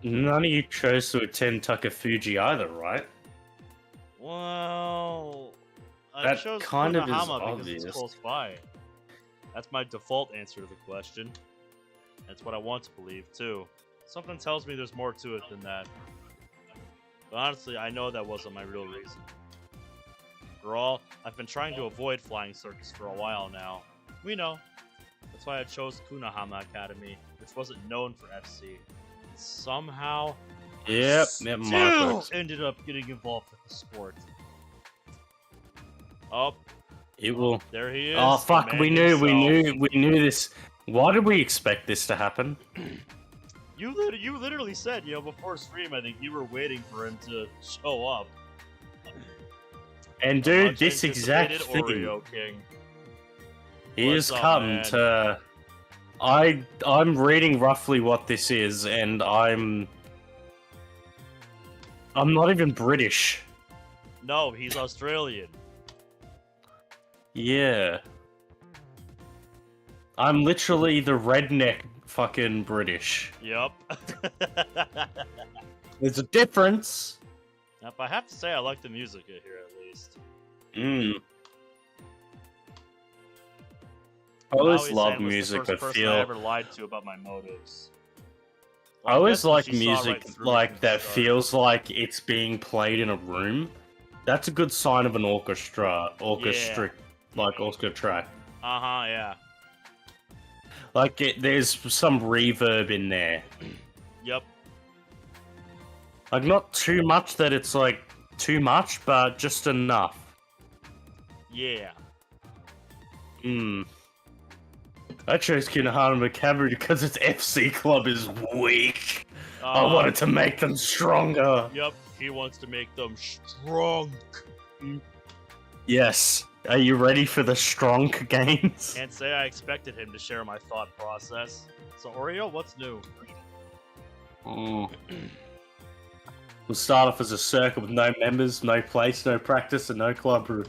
None of you chose to attend Takafuji either, right? Well, I That chose kind of is Kunahama because obvious. it's close by. That's my default answer to the question. That's what I want to believe too. Something tells me there's more to it than that. But honestly, I know that wasn't my real reason. After all, I've been trying to avoid flying circus for a while now. We know. That's why I chose Kunahama Academy, which wasn't known for FC. Somehow, Yep, still Marcos. ended up getting involved with the sport. Oh, It will. there he is. Oh the fuck! man We knew himself. this. Why did we expect this to happen? You literally said, before stream, I think you were waiting for him to show up. And A dude, much this exact anticipated thing. Oreo King. He What's has up, come man? to. I'm reading roughly what this is, and I'm not even British. No, he's Australian. Yeah. I'm literally the redneck fucking British. Yup. There's a difference. Now, if I have to say, I like the music here at least. I always Maui-san love was the music first that person feel. I ever lied to about my motives. I always guess like she saw music right through me like from the that start. feels like it's being played in a room. That's a good sign of an orchestra, like orchestra track. Yeah. Like there's some reverb in there. Yep. Like not too much that it's like too much, but just enough. Yeah. I chose Kunahama Academy because its FC club is weak. I wanted to make them stronger. Yep. He wants to make them strong. Yes. Are you ready for the strong games? Can't say I expected him to share my thought process. So Oreo, what's new? We'll start off as a circle with no members, no place, no practice, and no club room.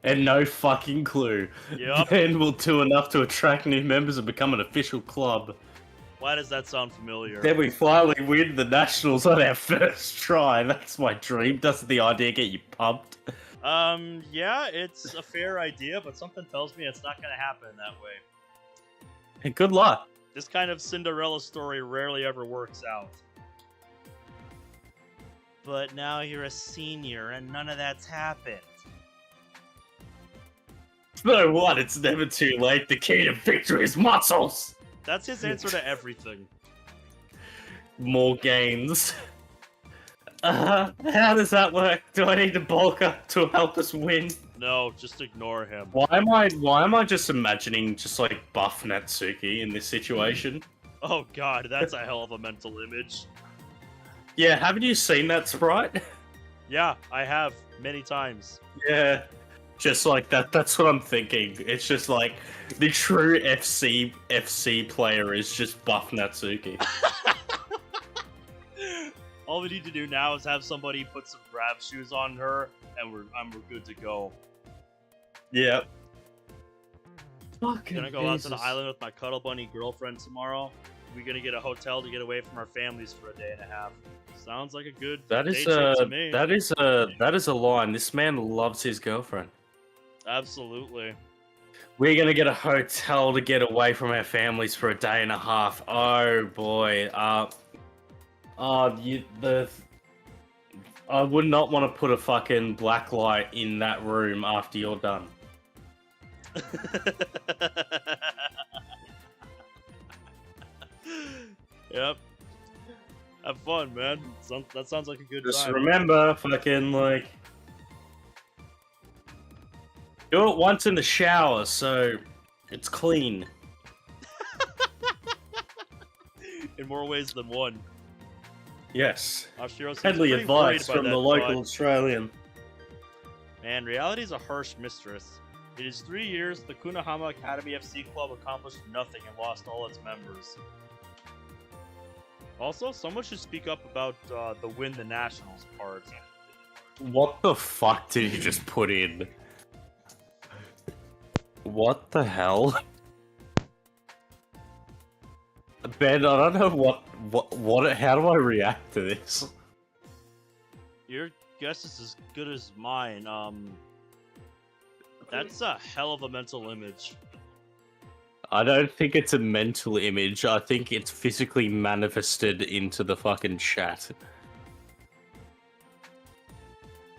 And no fucking clue. Yep. Then we'll do enough to attract new members and become an official club. Why does that sound familiar? Then we finally win the nationals on our first try. That's my dream. Doesn't the idea get you pumped? Yeah, it's a fair idea, but something tells me it's not gonna happen that way. Hey, good luck. This kind of Cinderella story rarely ever works out. But now you're a senior and none of that's happened. No what? It's never too late. The key to victory is muscles. That's his answer to everything. More gains. How does that work? Do I need to bulk up to help us win? No, just ignore him. Why am I just imagining just like buff Natsuki in this situation? Oh god, that's a hell of a mental image. Yeah, haven't you seen that sprite? Yeah, I have, many times. Yeah. Just like that, that's what I'm thinking. It's just like the true FC player is just buff Natsuki. All we need to do now is have somebody put some grab shoes on her, and we're good to go. Yep. Fucking Gonna go out to the island with my cuddle bunny girlfriend tomorrow. We're gonna get a hotel to get away from our families for a day and a half. Sounds like a good That is day trip to me. that is a line. This man loves his girlfriend. Absolutely. We're gonna get a hotel to get away from our families for a day and a half. Oh boy. I would not want to put a fucking black light in that room after you're done. Yep. Have fun, man. That sounds like a good Just time. remember, fucking like, do it once in the shower so it's clean. In more ways than one. Yes. Oshiro seems Headly pretty advice worried by from the that local thought. Australian. Man, reality's a harsh mistress. It is 3 years the Kunahama Academy FC club accomplished nothing and lost all its members. Also, someone should speak up about the win the Nationals part. What the fuck did you just put in? What the hell? Ben, I don't know what, how do I react to this? Your guess is as good as mine. That's a hell of a mental image. I don't think it's a mental image, I think it's physically manifested into the fucking chat.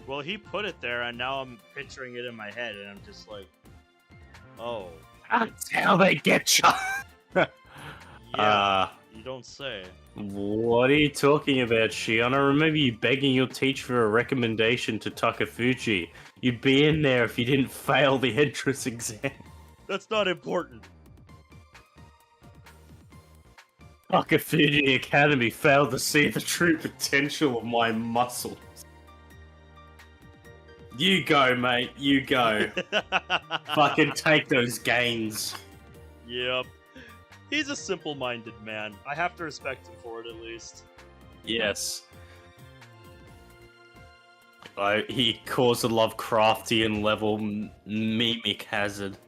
Well, he put it there, and now I'm picturing it in my head, and I'm just like, oh. That's how they get you! Yeah, you don't say. What are you talking about, Shion? I remember you begging your teacher for a recommendation to Takafuji. You'd be in there if you didn't fail the entrance exam. That's not important. Takafuji Academy failed to see the true potential of my muscles. You go, mate. You go. Fucking take those gains. Yep. He's a simple-minded man. I have to respect him for it, at least. Yes. He caused a Lovecraftian level mimic hazard.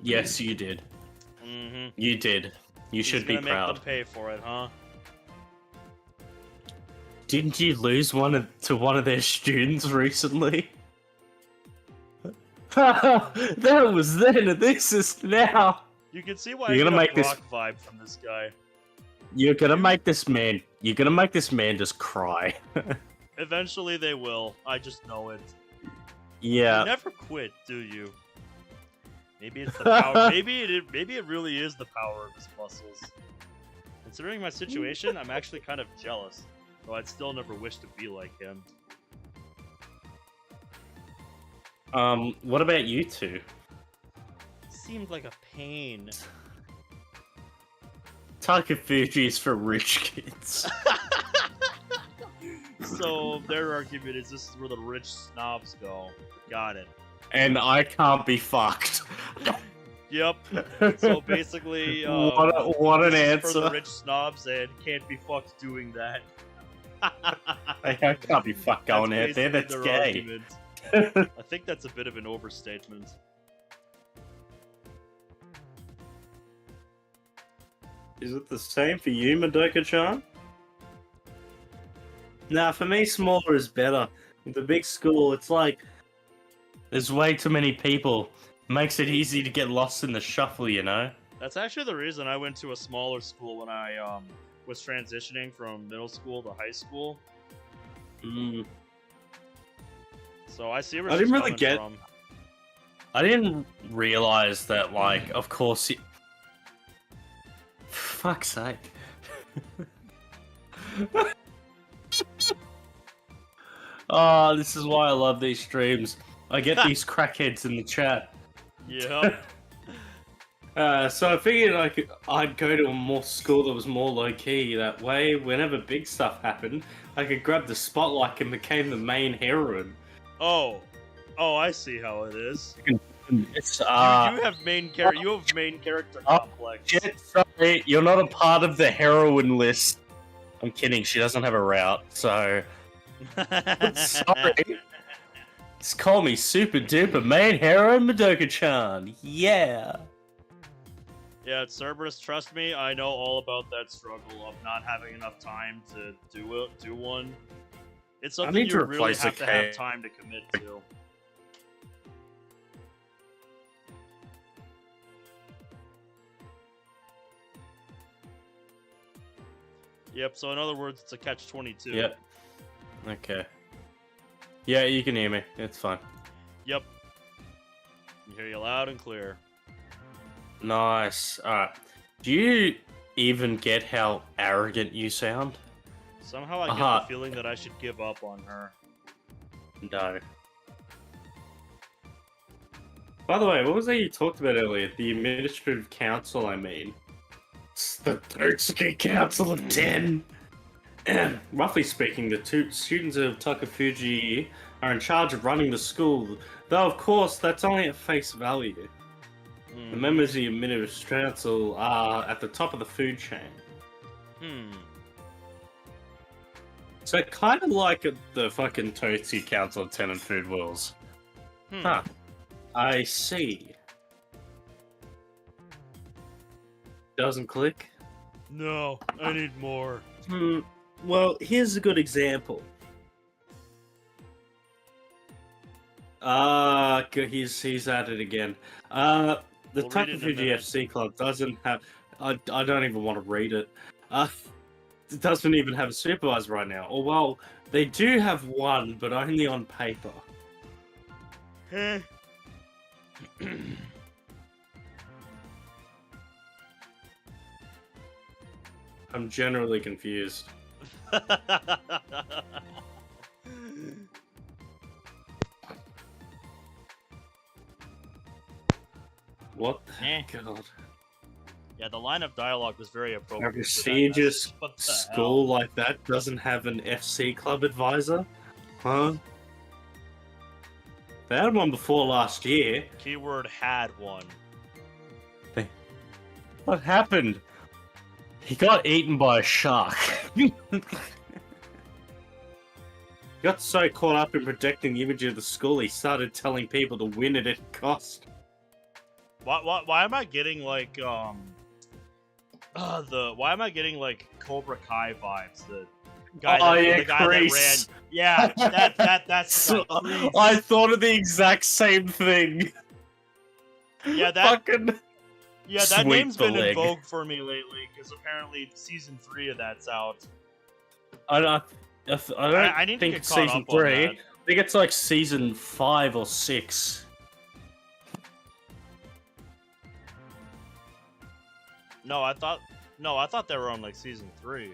Yes, you did. Mm-hmm. You did. You should be Make proud. them pay for it, huh? Didn't you lose to one of their students recently? That was then, and this is now. You can see why You're I gonna get make a rock vibe from this guy. You're gonna make this man just cry. Eventually they will. I just know it. Yeah. You never quit, do you? Maybe it's the power. maybe it really is the power of his muscles. Considering my situation, I'm actually kind of jealous. Though I'd still never wish to be like him. What about you two? Seemed like a pain. Takafuji's for rich kids. So their argument is this is where the rich snobs go. Got it. And I can't be fucked. Yep. So basically, what an this is for the answer. rich snobs and can't be fucked doing that. I can't be fucked going out there. That's their gay. argument. I think that's a bit of an overstatement. Is it the same for you, Madoka-chan? Nah, for me, smaller is better. The big school, it's like there's way too many people. Makes it easy to get lost in the shuffle, you know? That's actually the reason I went to a smaller school when I was transitioning from middle school to high school. Mm. So I see where I she's didn't really coming get- from. I didn't realize that, like, of course, fuck's sake. Oh, this is why I love these streams. I get these crackheads in the chat. Yep. So I figured I'd go to a more school that was more low key. That way, whenever big stuff happened, I could grab the spotlight and became the main heroine. Oh, I see how it is. It's You have main character. You have main character complex. Shit, sorry, you're not a part of the heroine list. I'm kidding. She doesn't have a route, so sorry. Just call me Super Duper Main Hero Madoka-chan. Yeah. Yeah, Cerberus, trust me, I know all about that struggle of not having enough time to do one. It's something need to you really replace the have to have K. time to commit to. Yep, so in other words, it's a catch-22. Yep. Okay. Yeah, you can hear me. It's fine. Yep. I hear you loud and clear. Nice. Alright. Do you even get how arrogant you sound? Somehow I get Aha. the feeling that I should give up on her. No. By the way, what was that you talked about earlier? The Administrative Council, I mean. It's the Totsuki Council of 10. Roughly speaking, the two students of Takafuji are in charge of running the school, though of course that's only at face value. The members of the Administrative Council are at the top of the food chain. So kind of like the fucking Totsuki Council of 10 and Food Wars. Huh. I see. Doesn't click? No, I need more. Well, here's a good example. He's at it again. The We'll read it in a Takafuji minute. FC club doesn't have. I don't even want to read it. It doesn't even have a supervisor right now. Or well, they do have one, but only on paper. I'm generally confused. What the god? Yeah, the line of dialogue was very A appropriate. for that prestigious message. What the school hell? like that doesn't have an FC club advisor? Huh? They had one before last year. Keyword had one. What happened? He got eaten by a shark. He got so caught up in protecting the image of the school, he started telling people to win at any cost. Why am I getting like why am I getting like Cobra Kai vibes? The guy the guy that ran. Kreese. Yeah, that's the guy, Kreese. I thought of the exact same thing. Yeah, that Fucking that sweep name's the been in leg. vogue for me lately because apparently season 3 of that's out. I don't I need to think get it's caught season up on 3. that. I think it's like season 5 or 6. No, I thought they were on like season 3.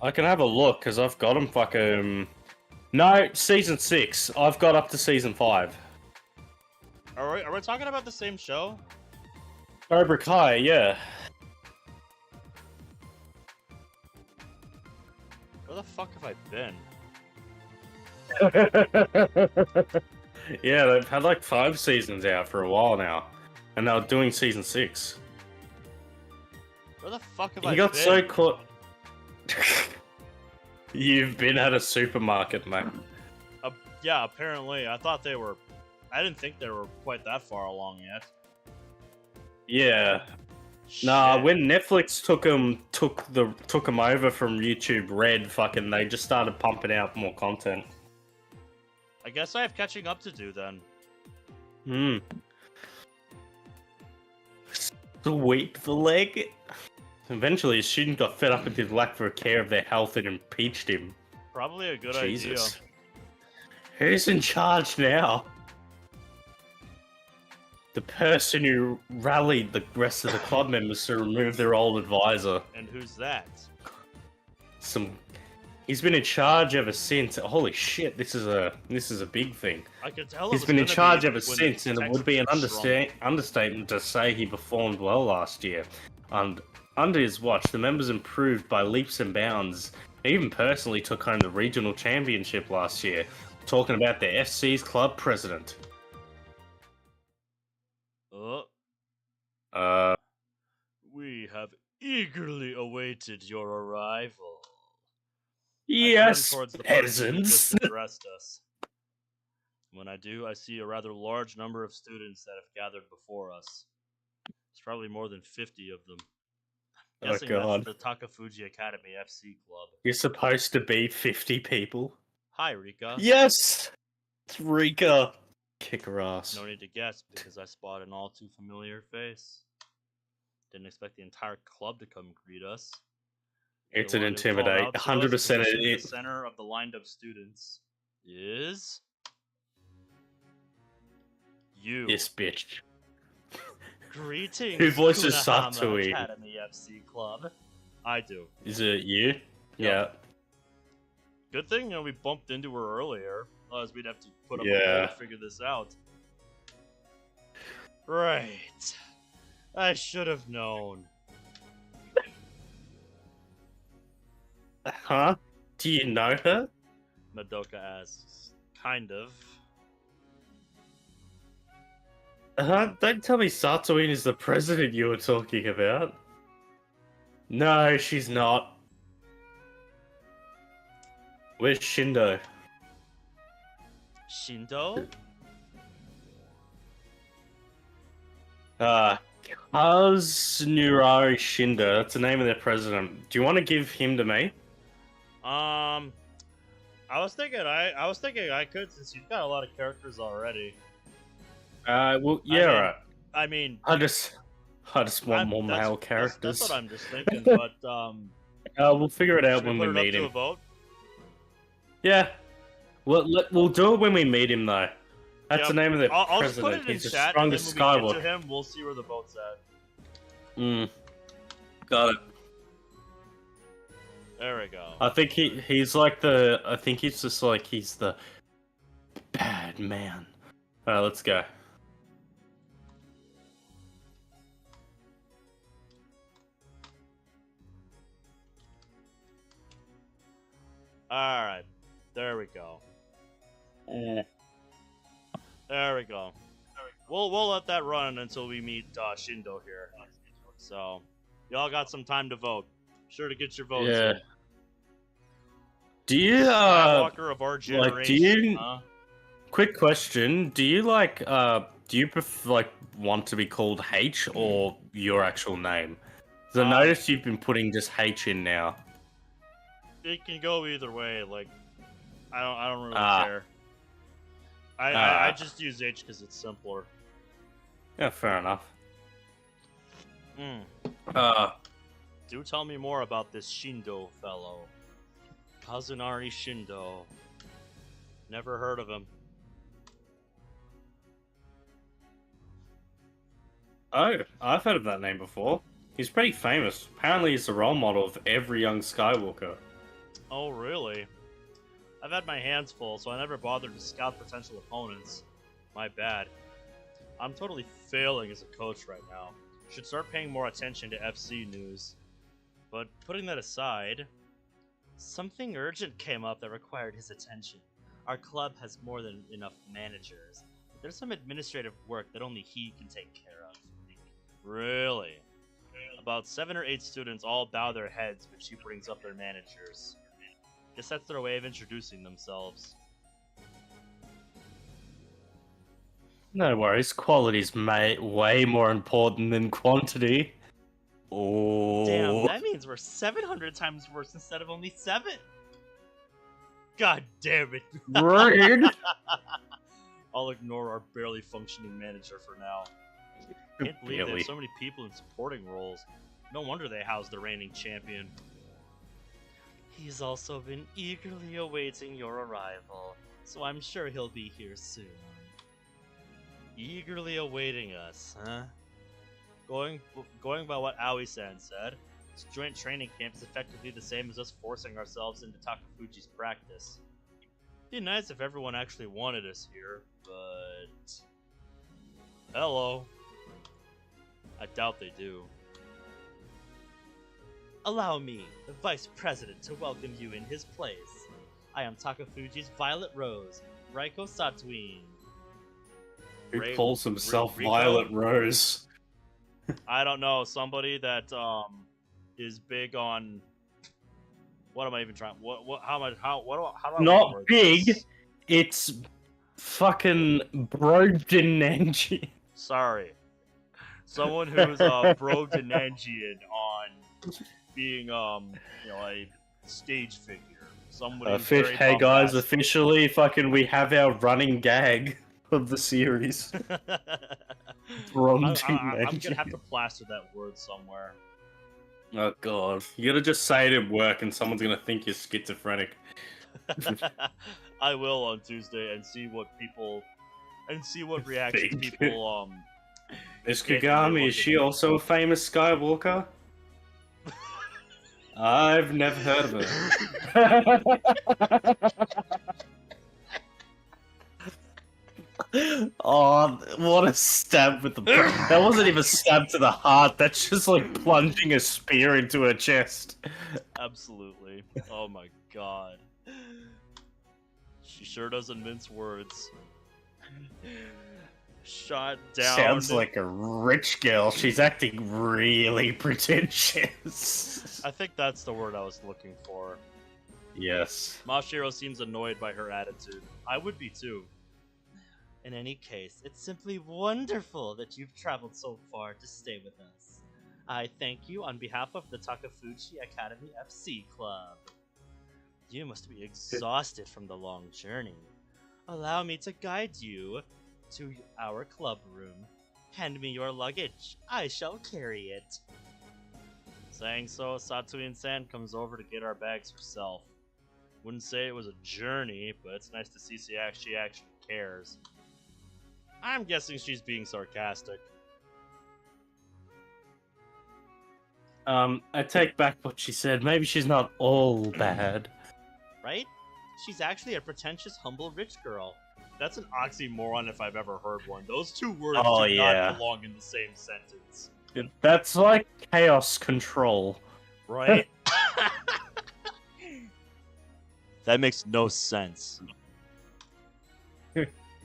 I can have a look because I've got them fucking. No, season 6. I've got up to season 5. Are we talking about the same show? Cobra Kai, yeah. Where the fuck have I been? Yeah, they've had like 5 seasons out for a while now, and they're doing season 6. Where the fuck have I He been? got so caught. You've been at a supermarket, mate. Yeah, apparently. I didn't think they were quite that far along yet. Yeah. Nah, Shit. when Netflix took him over from YouTube Red, fucking, they just started pumping out more content. I guess I have catching up to do then. Sweep the leg. Eventually, his student got fed up with his lack of care of their health and impeached him. Probably a good Jesus. Who's in charge now? The person who rallied the rest of the club members to remove their old advisor. idea. And who's that? He's been in charge ever since. Holy shit, this is a big thing. I could tell. He's been in charge ever since, and it would be an understatement to say he performed well last year. And under his watch, the members improved by leaps and bounds. He even personally took home the regional championship last year. Talking about the FC's club president. We have eagerly awaited your arrival. Yes, towards the person who just peasants. addressed us. When I do, I see a rather large number of students that have gathered before us. There's probably more than 50 of them. Oh Guessing god. that's the Takafuji Academy FC club. You're supposed to be 50 people. Hi, Rika. Yes! It's Rika. Kick her ass. No need to guess because I spot an all too familiar face. Didn't expect the entire club to come greet us. It's The an one who called intimidate. out to us, 100% positioned in it. the center of the lined up students is you. Yes, bitch. Greetings, Who voices Kunahama Satsui? Academy FC Club. I do. Is it you? Yeah. Good thing we bumped into her earlier. Otherwise, we'd have to put up a Yeah. poll to figure this out. Right. I should have known. Huh? Do you know her? Madoka asks. Kind of. Don't tell me Satoin is the president you were talking about. No, she's not. Where's Shindo? Shindo? Kazunurari Shindo. That's the name of their president. Do you want to give him to me? I was thinking I could since you've got a lot of characters already. Well, yeah, right. I mean, I just want more that's- male characters. That's what I'm just thinking, but We'll figure it out should we when put we it up meet to a him. vote? Yeah. We'll do it when we meet him, though. That's Yeah, the name of the I'll just put president. it in He's the chat, and then strongest when we get to Skywalker. him, we'll see where the vote's at. Got it. There we go. I think he's like the. I think he's just like he's the bad man. Alright, let's go. Alright. There we go. There we go. We'll let that run until we meet Shindo here. So, y'all got some time to vote. Sure to get your votes Yeah. in. Do you Skywalker of our generation. like? Do you? huh? Quick question. Do you like? Do you want to be called H or your actual name? Because I noticed you've been putting just H in now. It can go either way. Like, I don't really Ah. care. I just use H because it's simpler. Yeah, fair enough. Hmm. Do tell me more about this Shindo fellow. Kazunari Shindo. Never heard of him. Oh, I've heard of that name before. He's pretty famous. Apparently, he's the role model of every young Skywalker. Oh, really? I've had my hands full, so I never bothered to scout potential opponents. My bad. I'm totally failing as a coach right now. Should start paying more attention to FC news. But putting that aside, something urgent came up that required his attention. Our club has more than enough managers. There's some administrative work that only he can take care of. Really? About 7 or 8 students all bow their heads when she brings up their managers. Guess that's their way of introducing themselves. No worries. Quality's way more important than quantity. Oh. Damn, that means we're 700 times worse instead of only 7. God damn it. Rude. I'll ignore our barely functioning manager for now. Can't believe they Barely. have so many people in supporting roles. No wonder they house the reigning champion. He's also been eagerly awaiting your arrival, so I'm sure he'll be here soon. Eagerly awaiting us, huh? Going by what Aoi-san said, this joint training camp is effectively the same as us forcing ourselves into Takafuji's practice. It'd be nice if everyone actually wanted us here, but... Hello. I doubt they do. Allow me, the Vice President, to welcome you in his place. I am Takafuji's Violet Rose, Raiko Satuin. Who calls himself Rico? Violet Rose? I don't know, somebody that is big on What am I even trying? What? How am I? How do I Not word big. this? It's fucking Brodenangi. Sorry, someone who's Brodenangian on being a stage figure. Somebody who's very Hey guys, bombastic. officially, fucking, we have our running gag of the series. I'm gonna have Brodenangi. to plaster that word somewhere. Oh god, you gotta just say it at work, and someone's gonna think you're schizophrenic. I will on Tuesday and see what reactions Think. people Is get when they Kagami, look is at she me. also a famous Skywalker? I've never heard of her. Oh, what a stab with the... That wasn't even a stab to the heart, that's just like plunging a spear into her chest. Absolutely. Oh my god. She sure doesn't mince words. Shot down. Sounds like a rich girl. She's acting really pretentious. I think that's the word I was looking for. Yes. Mashiro seems annoyed by her attitude. I would be too. In any case, it's simply wonderful that you've traveled so far to stay with us. I thank you on behalf of the Takafuchi Academy FC Club. You must be exhausted from the long journey. Allow me to guide you to our club room. Hand me your luggage. I shall carry it. Saying so, Satuin-san comes over to get our bags herself. Wouldn't say it was a journey, but it's nice to see she actually cares. I'm guessing she's being sarcastic. I take back what she said. Maybe she's not all bad. Right? She's actually a pretentious, humble, rich girl. That's an oxymoron if I've ever heard one. Those two words Oh, do yeah. not belong in the same sentence. That's like chaos control. Right? That makes no sense.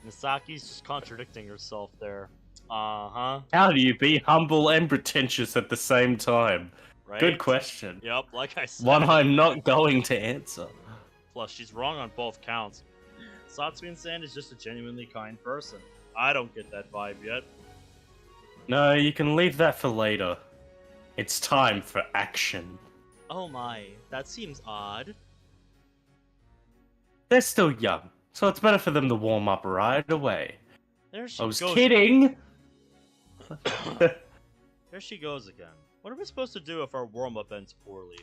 Misaki's just contradicting herself there. Uh-huh. How do you be humble and pretentious at the same time? Right? Good question. Yep, like I said. One I'm not going to answer. Plus, she's wrong on both counts. Satsui-san is just a genuinely kind person. I don't get that vibe yet. No, you can leave that for later. It's time for action. Oh my, that seems odd. They're still young, so it's better for them to warm up right away. There she I was goes. kidding! There she goes again. What are we supposed to do if our warm-up ends poorly?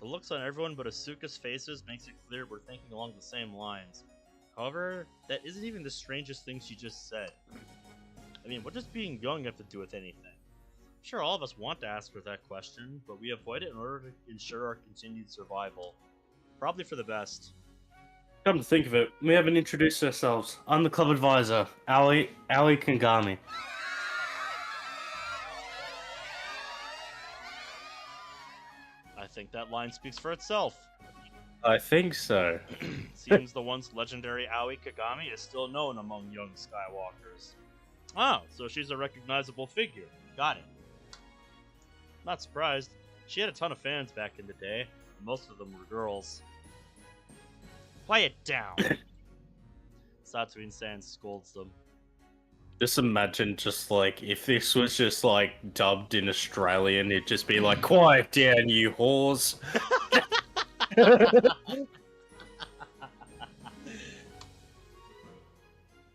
The looks on everyone but Asuka's faces makes it clear we're thinking along the same lines. However, that isn't even the strangest thing she just said. I mean, what does being young have to do with anything? I'm sure all of us want to ask her that question, but we avoid it in order to ensure our continued survival. Probably for the best. Come to think of it, we haven't introduced ourselves. I'm the club advisor, Ali Kangami. I think that line speaks for itself. I think so. Seems the once legendary Aoi Kagami is still known among young Skywalkers. Oh, so she's a recognizable figure. Got it. Not surprised. She had a ton of fans back in the day. And most of them were girls. Quiet down! Satuin-san scolds them. Just imagine if this was just dubbed in Australian, it'd just be like, quiet down, you whores.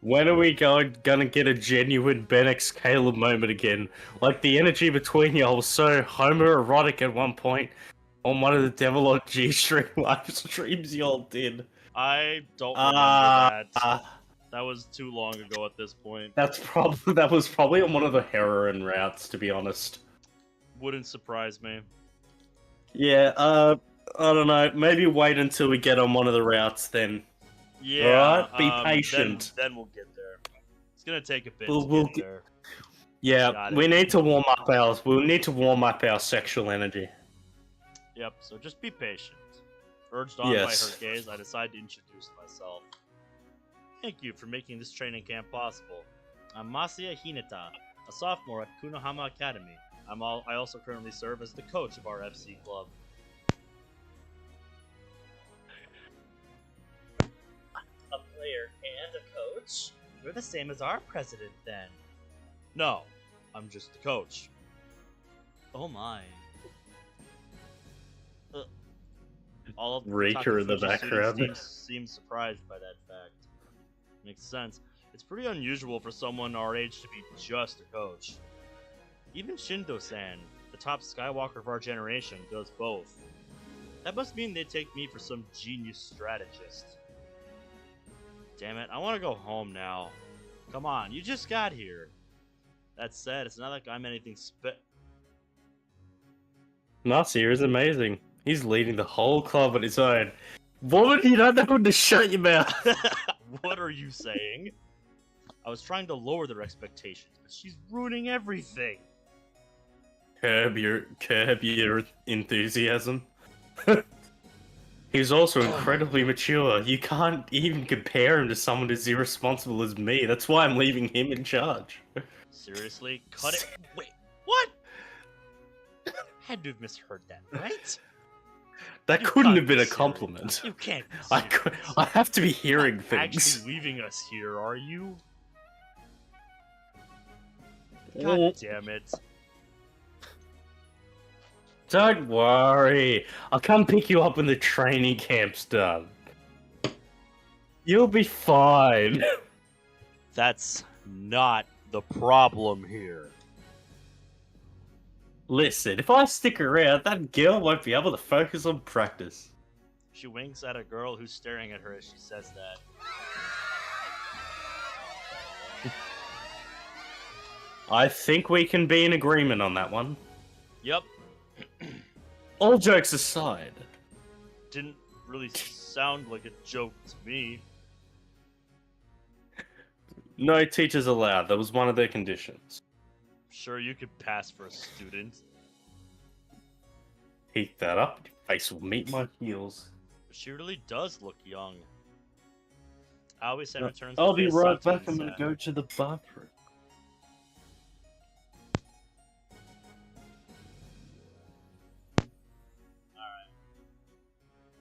When are we gonna get a genuine Ben X Caleb moment again? Like, the energy between y'all was so homoerotic at one point on one of the Devil on G-String live streams y'all did. I don't remember that. That was too long ago at this point. That was probably on one of the heroin routes, to be honest. Wouldn't surprise me. Yeah, I don't know. Maybe wait until we get on one of the routes then. Yeah. Alright, be patient. Then we'll get there. It's gonna take a bit We'll to get there. Yeah, Got it. we need to warm up our sexual energy. Yep, so just be patient. Urged on Yes. by her gaze, I decide to introduce myself. Thank you for making this training camp possible. I'm Masaya Hinata, a sophomore at Kunohama Academy. I also currently serve as the coach of our FC club. And a coach? You're the same as our president, then. No, I'm just the coach. Oh my. All of the Raker in the Takafuji background. students seem surprised by that fact. Makes sense. It's pretty unusual for someone our age to be just a coach. Even Shindo-san, the top Skywalker of our generation, does both. That must mean they take me for some genius strategist. Damn it, I want to go home now. Come on, you just got here. That said, it's not like I'm anything Natsuya is amazing. He's leading the whole club on his own. Woman, you don't know when to shut your mouth. What are you saying? I was trying to lower their expectations, but she's ruining everything. Curb your enthusiasm. He's also incredibly mature. You can't even compare him to someone as irresponsible as me. That's why I'm leaving him in charge. Seriously? Cut it? Wait, what? Had to have misheard that, right? That You couldn't can't have been be a serious. compliment. You can't be I, serious. I have to be hearing Not things. actually leaving us here, are you? God damn it. Don't worry. I'll come pick you up when the training camp's done. You'll be fine. That's not the problem here. Listen, if I stick around, that girl won't be able to focus on practice. She winks at a girl who's staring at her as she says that. I think we can be in agreement on that one. Yep. All jokes aside. Didn't really sound like a joke to me. No teachers allowed. That was one of their conditions. Sure, you could pass for a student. Heat that up, your face will meet my heels. But she really does look young. Aoi-san returns I'll the be face right up to back. the I'm gonna set. go to the bathroom.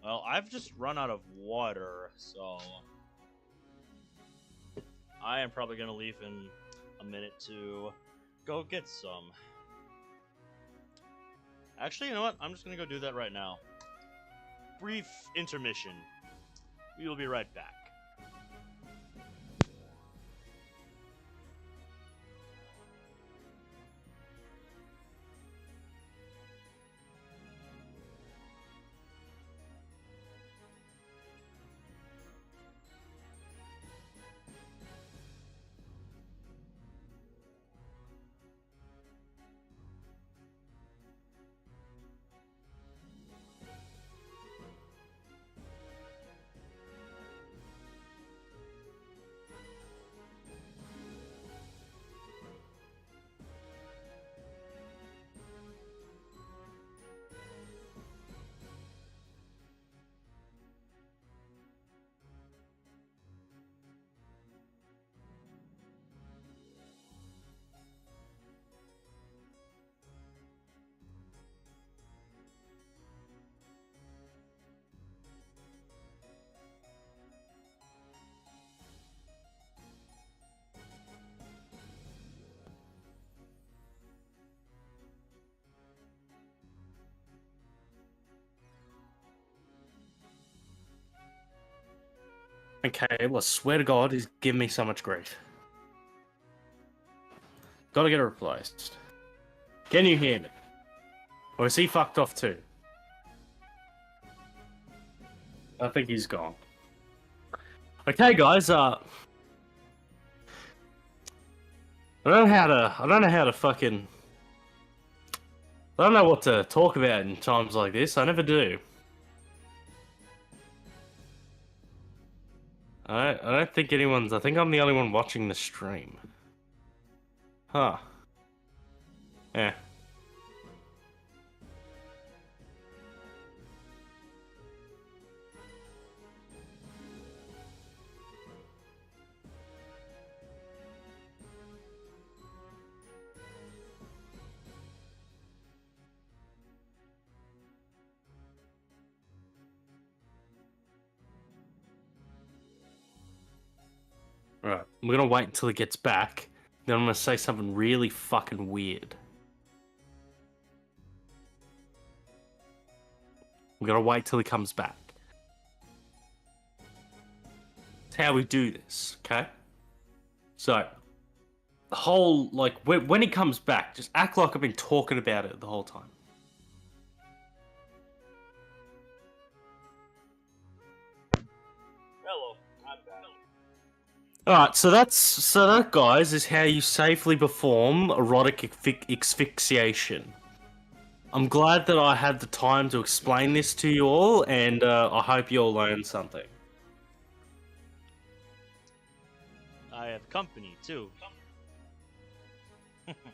Well, I've just run out of water, so I am probably gonna leave in a minute to go get some. Actually, you know what? I'm just gonna go do that right now. Brief intermission. We will be right back. Okay, well, I swear to God, he's giving me so much grief. Gotta get it replaced. Can you hear me? Or is he fucked off too? I think he's gone. Okay, guys, I don't know what to talk about in times like this. I never do. I don't think anyone's... I think I'm the only one watching the stream. Huh. Yeah. Right. We're gonna wait until he gets back. Then I'm gonna say something really fucking weird. We're gonna wait till he comes back. That's how we do this, okay? So, the whole, like, when he comes back, just act like I've been talking about it the whole time. Hello, I'm back. Alright, so that, guys, is how you safely perform erotic asphyxiation. I'm glad that I had the time to explain this to you all, and I hope you all learned something. I have company too.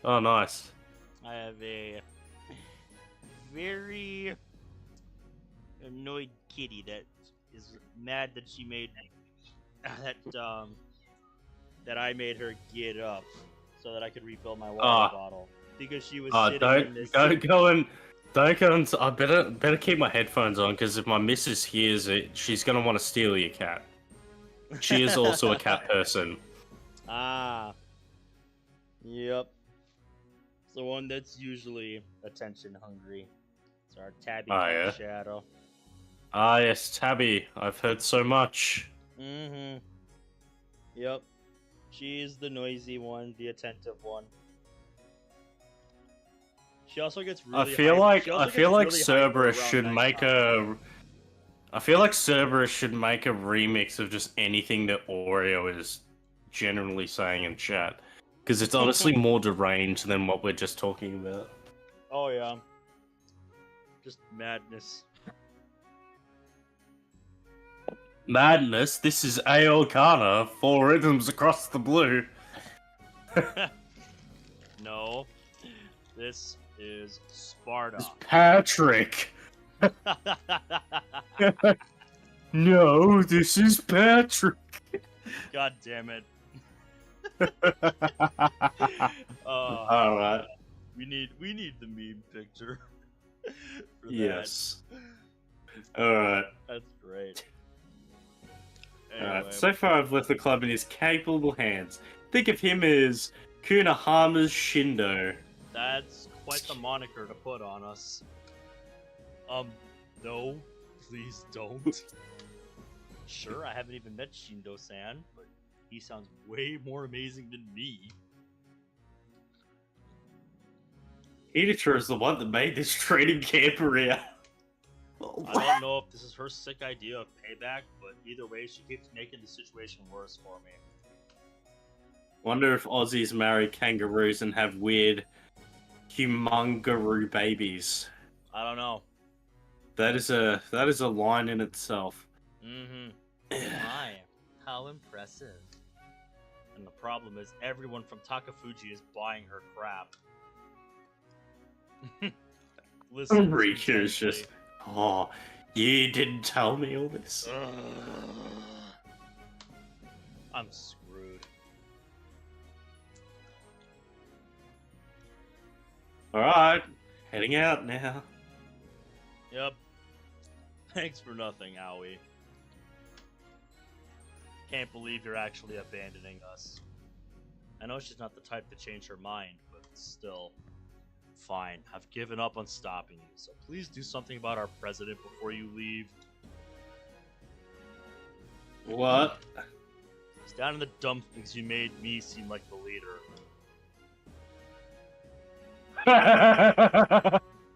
Oh, nice. I have a very annoyed kitty that is mad that she made that I made her get up so that I could refill my water bottle because she was sitting in this. Don't go and. I better keep my headphones on because if my missus hears it, she's gonna want to steal your cat. She is also a cat person. Ah. Yep. It's the one that's usually attention hungry. It's our Tabby cat shadow. Ah, yes, Tabby. I've heard so much. Mm-hmm. Yep. She's the noisy one, the attentive one. She also gets really I feel like really Cerberus should make a. I feel like Cerberus should make a remix of just anything that Oreo is generally saying in chat, because it's honestly more deranged than what we're just talking about. Oh yeah. Just madness. Madness. This is Aokana, 4 rhythms across the blue. No. This is Sparta. It's Patrick. No, this is Patrick. God damn it. Alright. We need the meme picture. For yes. Alright. That's great. Alright, so far I've left the club in his capable hands. Think of him as Kunahama's Shindo. That's quite the moniker to put on us. No, please don't. Sure, I haven't even met Shindo-san, but he sounds way more amazing than me. Editor is the one that made this training camp area. I don't know if this is her sick idea of payback, but either way, she keeps making the situation worse for me. Wonder if Aussies marry kangaroos and have weird humongaroo babies. I don't know. That is a line in itself. Mm-hmm. My, how impressive. And the problem is everyone from Takafuji is buying her crap. Listen, Riku's just, oh, you didn't tell me all this. I'm screwed. Alright, heading out now. Yep. Thanks for nothing, Aoi. Can't believe you're actually abandoning us. I know she's not the type to change her mind, but still. Fine, I've given up on stopping you, so please do something about our president before you leave. What? He's down in the dumps because you made me seem like the leader.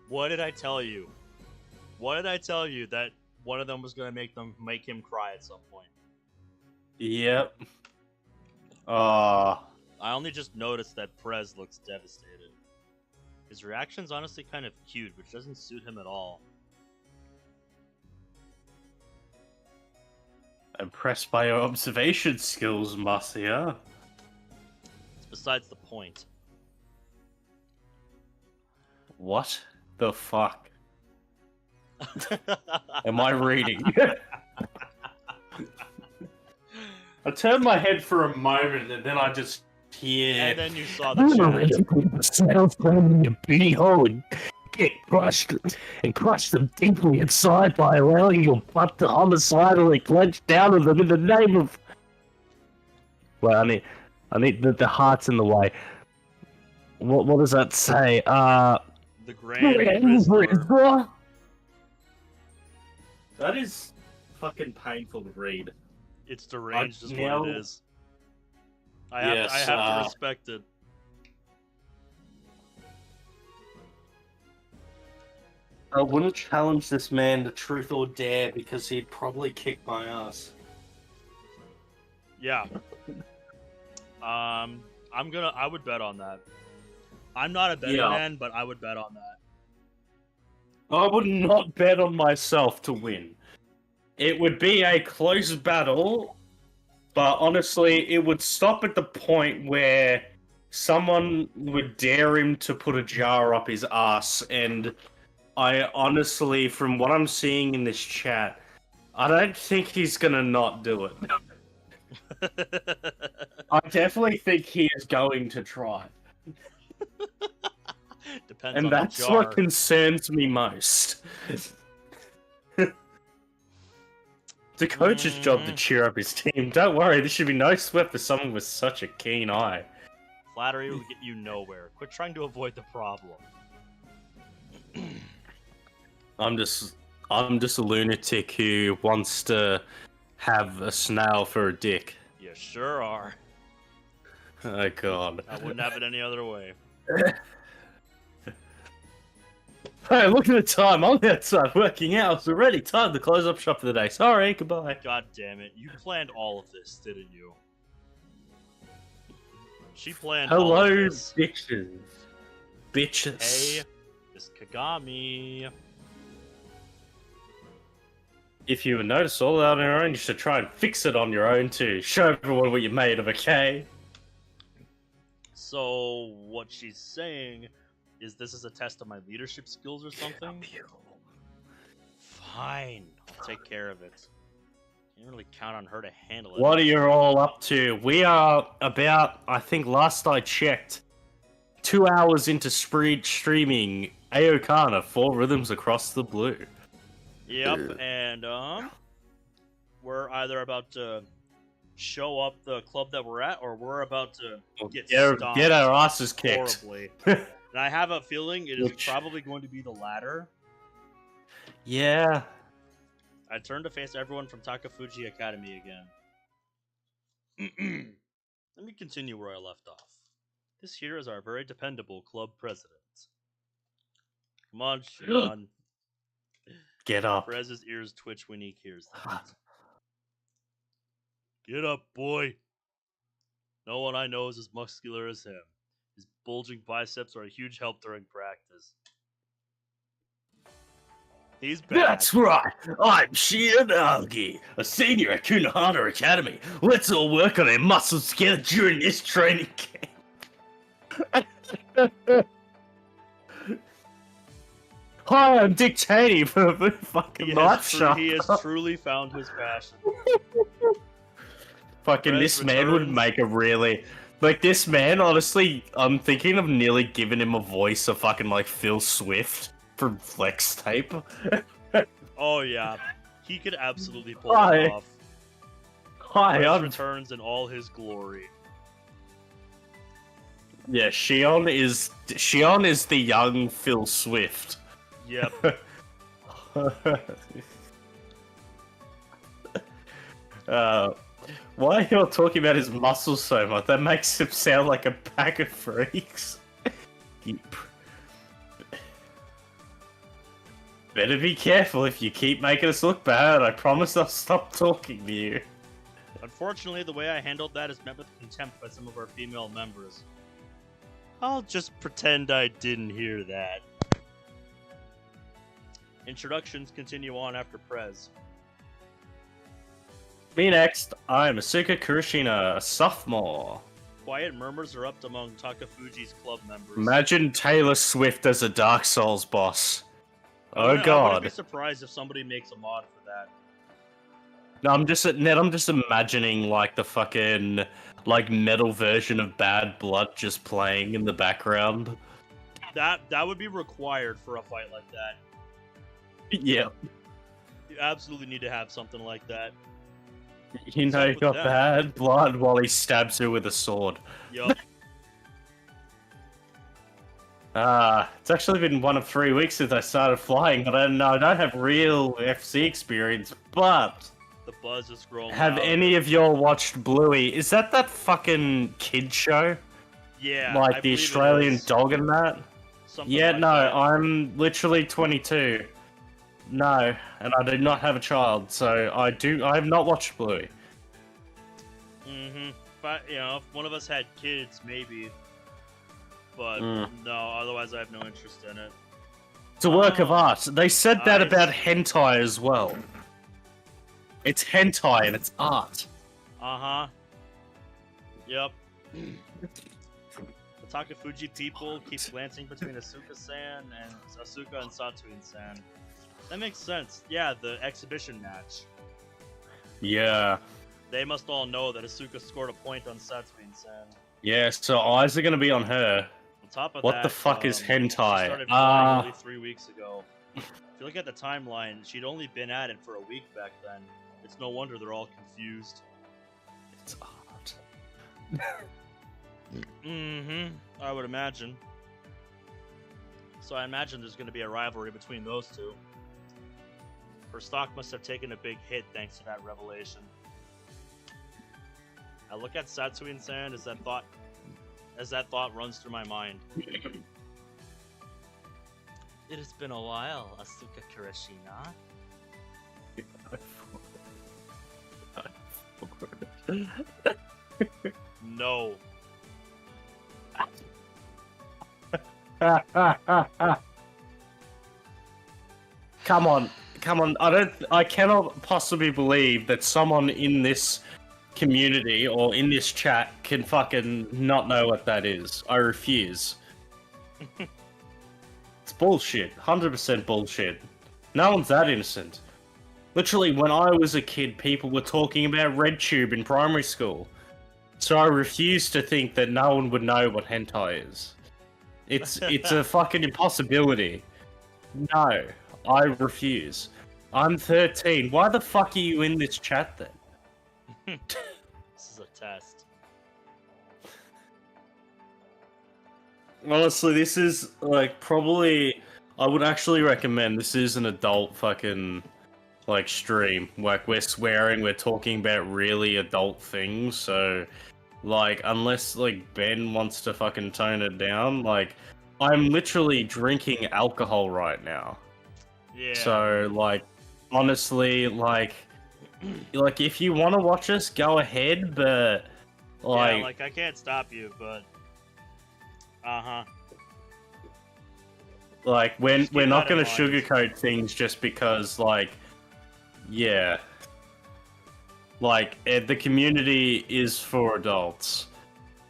What did I tell you? What did I tell you that one of them was gonna make him cry at some point? Yep. I only just noticed that Prez looks devastated. His reaction's honestly kind of cute, which doesn't suit him at all. Impressed by your observation skills, Marcia. It's besides the point. What the fuck? Am I reading? I turned my head for a moment and then I just hear. And then you saw the chat. Settle from your booty hole and get crushed and crush them deeply inside by allowing your butt to homicidally clench down on them in the name of. Well, I need the heart's in the way. What does that say? The Grand Grizzler. That is fucking painful to read. It's deranged, is now- what it is. I have to respect it. I wouldn't challenge this man to truth or dare because he'd probably kick my ass. Yeah. I would bet on that. I'm not a betting man, but I would bet on that. I would not bet on myself to win. It would be a close battle, but honestly, it would stop at the point where someone would dare him to put a jar up his ass, and I honestly, from what I'm seeing in this chat, I don't think he's gonna not do it. I definitely think he is going to try. Depends And on that's the jar. what concerns me most. The coach's job to cheer up his team. Don't worry, this should be no sweat for someone with such a keen eye. Flattery will get you nowhere. Quit trying to avoid the problem. I'm just a lunatic who wants to have a snail for a dick. You sure are. Oh god. I wouldn't have it any other way. Hey, look at the time. I'm outside working out. It's already time to close up shop for the day. Sorry, goodbye. God damn it. You planned all of this, didn't you? She planned all Hello, of this. bitches. Bitches. Hey, Miss Kagami. If you notice all out on your own, you should try and fix it on your own to show everyone what you're made of, okay? So, what she's saying is this is a test of my leadership skills or something? Fine, I'll take care of it. Can't really count on her to handle it. What are you all up to? We are about, I think last I checked, 2 hours into streaming Aokana, 4 Rhythms Across the Blue. Yep, and we're either about to show up the club that we're at, or we're about to get stomped Get our asses kicked. horribly. And I have a feeling it is probably going to be the latter. Yeah. I turn to face everyone from Takafuji Academy again. Let me continue where I left off. This here is our very dependable club president. Come on, Shion. Get up. Perez's ears twitch when he hears that. Get up, boy. No one I know is as muscular as him. His bulging biceps are a huge help during practice. He's back. That's right. I'm Shion Algi, a senior at Kunohana Academy. Let's all work on our muscles together during this training camp. Hi, I'm Dick Cheney from the fucking knife shop. He has truly found his passion. Fucking Perez this man would returns. make a really... Like, this man, honestly, I'm thinking of nearly giving him a voice of fucking, like, Phil Swift from Flex Tape. Oh yeah, he could absolutely pull Hi. it off. Hi, Perez I'm... returns in all his glory. Yeah, Shion is the young Phil Swift. Yep. Why are you talking about his muscles so much? That makes him sound like a pack of freaks. Better be careful if you keep making us look bad. I promise I'll stop talking to you. Unfortunately, the way I handled that is met with contempt by some of our female members. I'll just pretend I didn't hear that. Introductions continue on after Prez. Me next, I'm Asuka Kurishina, a sophomore. Quiet murmurs erupts among Takafuji's club members. Imagine Taylor Swift as a Dark Souls boss. I Oh wouldn't god. be surprised if somebody makes a mod for that. No, I'm just imagining like the fucking like metal version of Bad Blood just playing in the background. That would be required for a fight like that. Yeah. You absolutely need to have something like that. You know, up he with got that? bad blood while he stabs her with a sword. Yup. It's actually been 1 of 3 weeks since I started flying, but I don't have real FC experience. But The buzz is growing have louder. any of y'all watched Bluey? Is that fucking kid show? Yeah, I Like the believe it Australian is. dog and that? Something Yeah, like no, that. I'm literally 22. No, and I do not have a child, so I have not watched Bluey. Mm-hmm. But, you know, if one of us had kids, maybe. But, no, otherwise I have no interest in it. It's a work of Oh, art. They said that I about see. hentai as well. It's hentai and it's art. Uh-huh. Yep. The Takafuji people keep glancing between Asuka-san and Asuka and Satuin-san. That makes sense. Yeah, the exhibition match. Yeah. They must all know that Asuka scored a point on Satuin-san. Yeah, so eyes are gonna be on her. On top of What that, the fuck is she hentai? started flying only 3 weeks ago. If you look at the timeline, she'd only been at it for a week back then. It's no wonder they're all confused. It's art. Mm-hmm. I would imagine. So I imagine there's going to be a rivalry between those two. Her stock must have taken a big hit thanks to that revelation. I look at Satuin-san as that thought runs through my mind. It has been a while, Asuka Kirishina. No. Come on. I cannot possibly believe that someone in this community or in this chat can fucking not know what that is. I refuse. It's bullshit. 100% bullshit. No one's that innocent. Literally, when I was a kid, people were talking about RedTube in primary school. So I refuse to think that no one would know what hentai is. It's a fucking impossibility. No, I refuse. I'm 13. Why the fuck are you in this chat then? This is a test. Honestly, this is like probably I would actually recommend this is an adult fucking like stream. Like we're swearing, we're talking about really adult things, so like unless like Ben wants to fucking tone it down, like I'm literally drinking alcohol right now. Yeah. So like honestly, like if you want to watch us, go ahead, but yeah, like I can't stop you, but like Just we're keep not that in gonna mind. sugarcoat things just because like yeah. Like the community is for adults.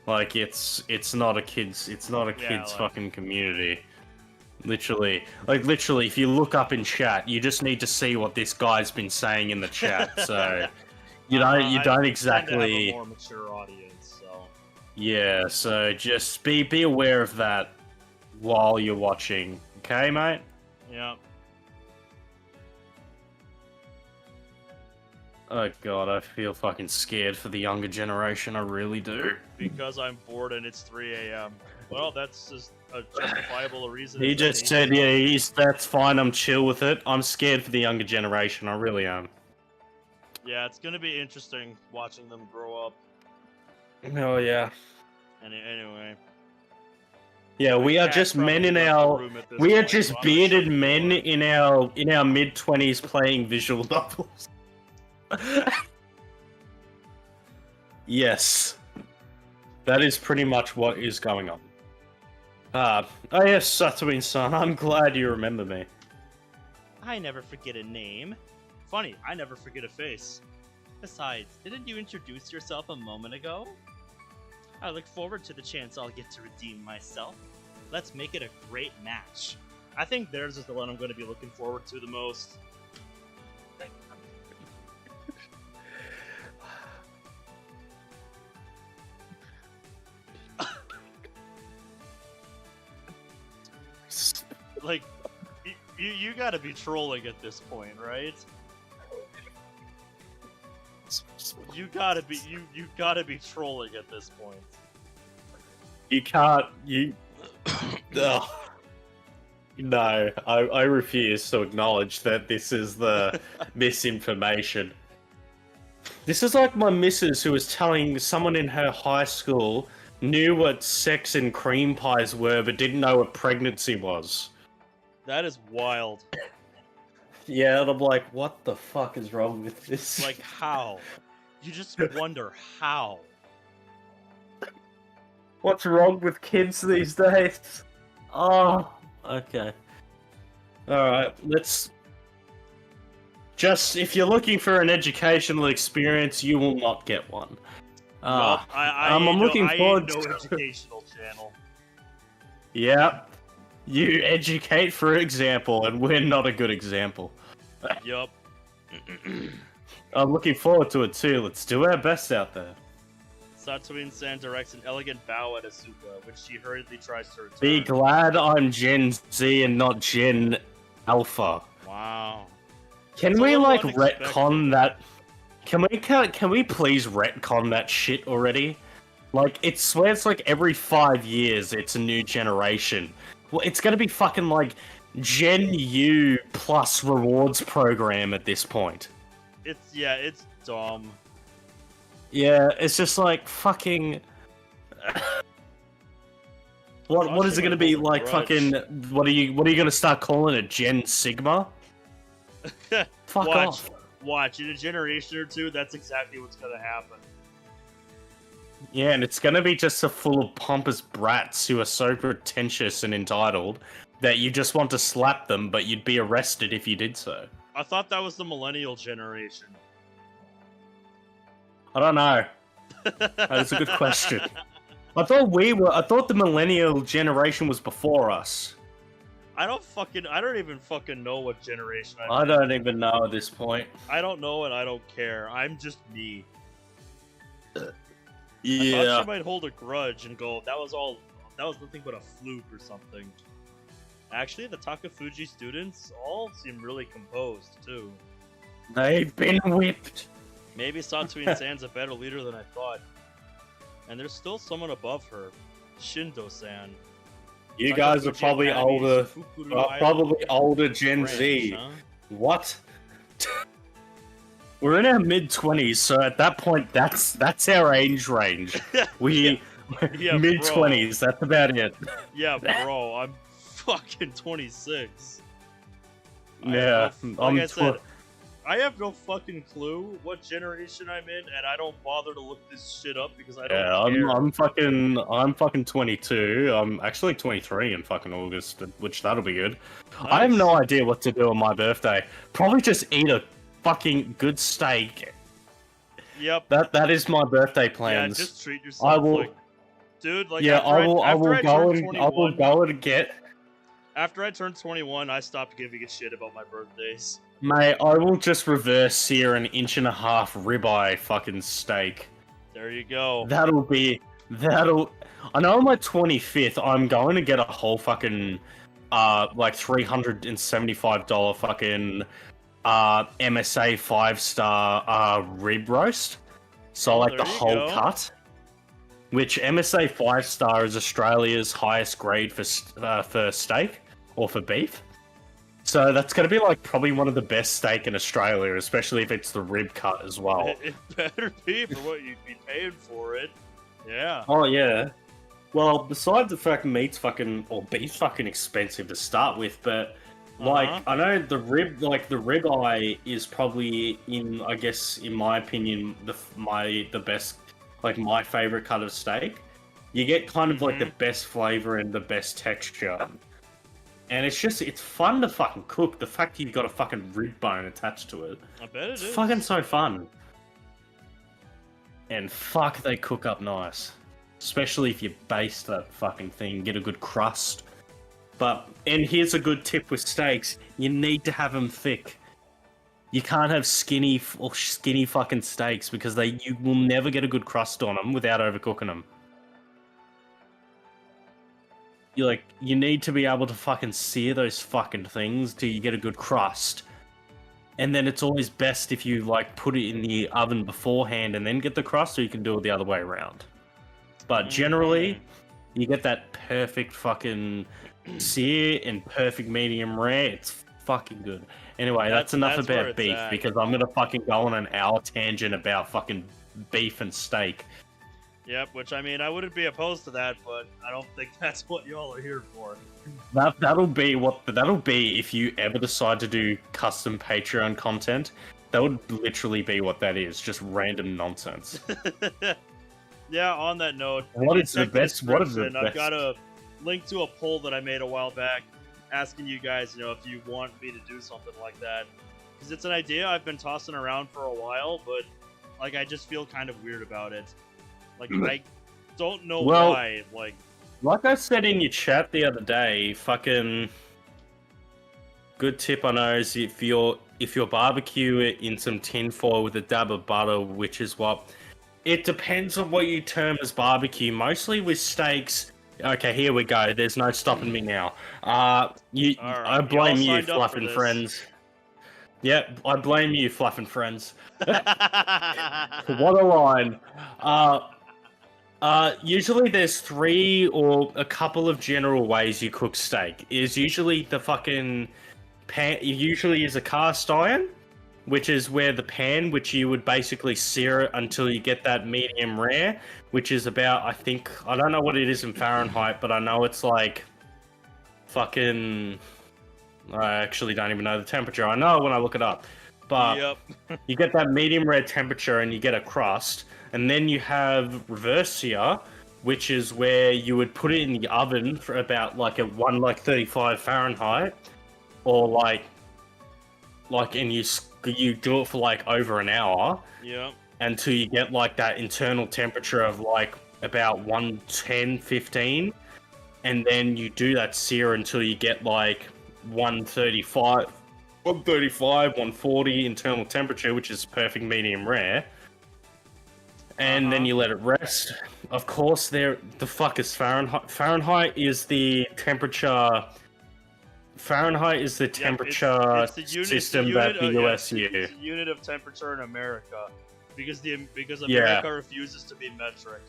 Like it's not a kids like- fucking community. Literally, if you look up in chat, you just need to see what this guy's been saying in the chat. So you don't I don't tend to exactly have a more mature audience, so yeah. So just be aware of that while you're watching. Okay, mate. yeah. Oh god, I feel fucking scared for the younger generation. I really do. Because I'm bored and it's 3 a.m. Well, that's just a justifiable reason. He as just any. said, yeah, that's fine, I'm chill with it. I'm scared for the younger generation, I really am. Yeah, it's gonna be interesting watching them grow up. Oh, yeah. Anyway. Yeah, we are Cat just men probably in left the our... room at this We are point, just so I'm gonna bearded shut the men door. in our mid-20s playing visual novels. Yes. That is pretty much what is going on. Oh yes, Satuin-san, I'm glad you remember me. I never forget a name. Funny, I never forget a face. Besides, didn't you introduce yourself a moment ago? I look forward to the chance I'll get to redeem myself. Let's make it a great match. I think theirs is the one I'm going to be looking forward to the most. Like, you gotta be trolling at this point, right? You gotta be you gotta be trolling at this point. You can't. You. Ugh. No, I refuse to acknowledge that this is the misinformation. This is like my missus who was telling someone in her high school knew what sex and cream pies were but didn't know what pregnancy was. That is wild. Yeah, and I'm like, what the fuck is wrong with this? Like, how? You just wonder how. What's wrong with kids these days? Oh, okay. Alright, let's... Just, if you're looking for an educational experience, you will not get one. Nope, I'm looking forward to to... educational channel. Yep. You educate for example, and we're not a good example. Yup. I'm looking forward to it too. Let's do our best out there. Satoin-san directs an elegant bow at Asuka, which she hurriedly tries to return. Be glad I'm Gen Z and not Gen Alpha. Wow. Can It's a we little like unexpected. retcon that? Can we please retcon that shit already? Like, it's swear it's like every 5 years it's a new generation. Well, it's gonna be fucking like Gen U plus rewards program at this point. It's dumb. Yeah, it's just like fucking. What is it gonna be like? Grudge. Fucking. What are you gonna start calling it? Gen Sigma? Fuck off. Watch. In a generation or two, that's exactly what's gonna happen. Yeah, and it's gonna be just a full of pompous brats who are so pretentious and entitled that you just want to slap them, but you'd be arrested if you did so. I thought that was the millennial generation. I don't know. That's a good question. I thought the millennial generation was before us. I don't even fucking know what generation I'm I in. don't even know at this point. I don't know and I don't care. I'm just me. I thought Yeah. she might hold a grudge and go, that was nothing but a fluke or something. Actually, the Takafuji students all seem really composed, too. They've been whipped. Maybe Satoin-san's a better leader than I thought. And there's still someone above her, Shindo-san. You guys are Takafuji probably Academy's older, Fukuru Island probably older Gen branch, Z. huh? What? We're in our mid-20s, so at that point, that's our age range. We Yeah, mid-20s. That's about it. Yeah, bro, I'm fucking 26. Yeah, Like I said, I have no fucking clue what generation I'm in, and I don't bother to look this shit up because I don't care. I'm fucking 22. I'm actually 23 in fucking August, which that'll be good. Nice. I have no idea what to do on my birthday. Probably just eat a fucking good steak. Yep. That is my birthday plans. Yeah, just treat yourself. I will. Like, dude, like Yeah, after I will I go turned and I will 21 go and get. After I turned 21, I stopped giving a shit about my birthdays. Mate, I will just reverse sear an 1.5-inch ribeye fucking steak. There you go. That'll. I know on my 25th, I'm going to get a whole fucking, like $375 fucking, MSA 5-star, rib roast. So like there the you whole go. cut. Which MSA 5-star is Australia's highest grade for steak or for beef. So that's going to be like probably one of the best steak in Australia, especially if it's the rib cut as well. It better be for what you'd be paying for it. Yeah. Oh yeah. Well, besides the fact meat's fucking or beef's fucking expensive to start with, but like Uh-huh. I know the rib eye is probably I guess in my opinion the best, like my favorite cut of steak. You get kind of like the best flavor and the best texture. And it's fun to fucking cook. The fact you've got a fucking rib bone attached to it. I bet it It's is. fucking so fun. And fuck, they cook up nice. Especially if you baste that fucking thing, get a good crust. And here's a good tip with steaks. You need to have them thick. You can't have skinny fucking steaks because you will never get a good crust on them without overcooking them. You need to be able to fucking sear those fucking things till you get a good crust. And then it's always best if you like put it in the oven beforehand and then get the crust, so you can do it the other way around. But generally, you get that perfect fucking sear and perfect medium rare. It's fucking good. Anyway, that's enough about beef because I'm gonna fucking go on an hour tangent about fucking beef and steak. Yep, which I mean, I wouldn't be opposed to that, but I don't think that's what y'all are here for. That'll be if you ever decide to do custom Patreon content. That would literally be what that is, just random nonsense. Yeah, on that note, what is the best? I've got a link to a poll that I made a while back, asking you guys, if you want me to do something like that, because it's an idea I've been tossing around for a while, but like I just feel kind of weird about it. Like I don't know why. Like I said in your chat the other day, fucking good tip I know is if you're barbecue it in some tin foil with a dab of butter, which is what it depends on what you term as barbecue. Mostly with steaks. Okay, here we go. There's no stopping me now. I blame you, Fluff and Friends. Yep, I blame you, Fluff and Friends. What a line. Usually there's 3 or a couple of general ways you cook steak. Is usually the fucking pan. Usually is a cast iron, which is where the pan, which you would basically sear it until you get that medium rare, which is about, I don't know what it is in Fahrenheit, but I know it's like fucking. I actually don't even know the temperature. I know when I look it up, but you get that medium rare temperature and you get a crust. And then you have reverse sear, which is where you would put it in the oven for about like 135 Fahrenheit, or and you do it for like over an hour. Yeah. Until you get like that internal temperature of like about 110, 15, and then you do that sear until you get like 135, 140 internal temperature, which is perfect medium rare. And then you let it rest. Of course, the fuck is Fahrenheit? Fahrenheit is the temperature. Fahrenheit is the temperature it's the unit, system that the US use. It's a unit of temperature in America, because America refuses to be metric.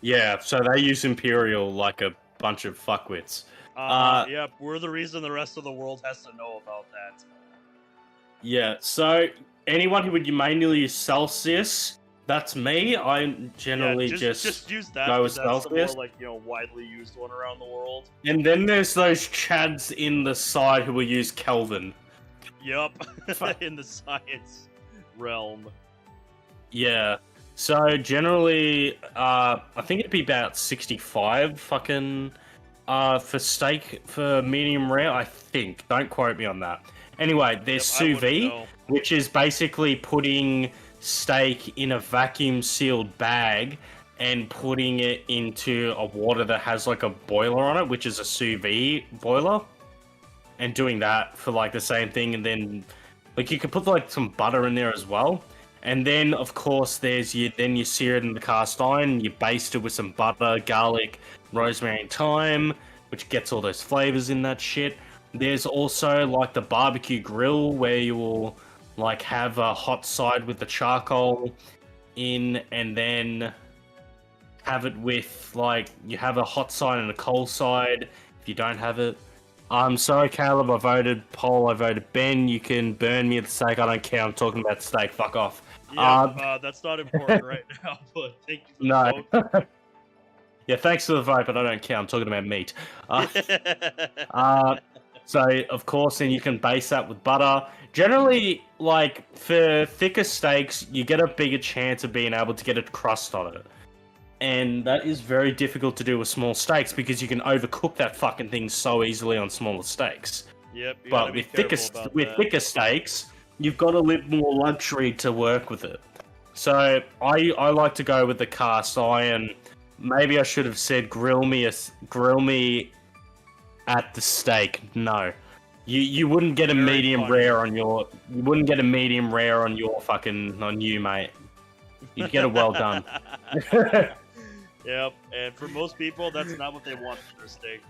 Yeah, so they use imperial like a bunch of fuckwits. Yeah, we're the reason the rest of the world has to know about that. Yeah, so anyone who would mainly use Celsius. That's me. I generally just use that. Go with that's Celsius. the more widely used one around the world. And then there's those chads in the side who will use Kelvin. Yup, in the science realm. Yeah. So generally, I think it'd be about 65 fucking for steak for medium rare. I think. Don't quote me on that. Anyway, there's sous vide, which is basically putting steak in a vacuum sealed bag and putting it into a water that has like a boiler on it, which is a sous vide boiler, and doing that for like the same thing. And then like you can put like some butter in there as well. And then of course there's you sear it in the cast iron, you baste it with some butter, garlic, rosemary and thyme, which gets all those flavors in that shit. There's also like the barbecue grill where you will like have a hot side with the charcoal in, and then have it with like you have a hot side and a cold side if you don't have it. I'm sorry, Caleb, I voted poll, I voted Ben. You can burn me at the steak, I don't care, I'm talking about steak, fuck off. Yeah, that's not important right now, but thank you for the vote. Yeah, thanks for the vote, but I don't care, I'm talking about meat. So, of course, then you can base that with butter. Generally, like, for thicker steaks, you get a bigger chance of being able to get a crust on it. And that is very difficult to do with small steaks because you can overcook that fucking thing so easily on smaller steaks. Yep, but with thicker steaks, you've got a little more luxury to work with it. So, I like to go with the cast iron. Maybe I should have said grill me at the steak. No, you wouldn't get a medium rare on your. You wouldn't get a medium rare on your fucking on you, mate. You'd get it well done. Yep, and for most people, that's not what they want for their steak.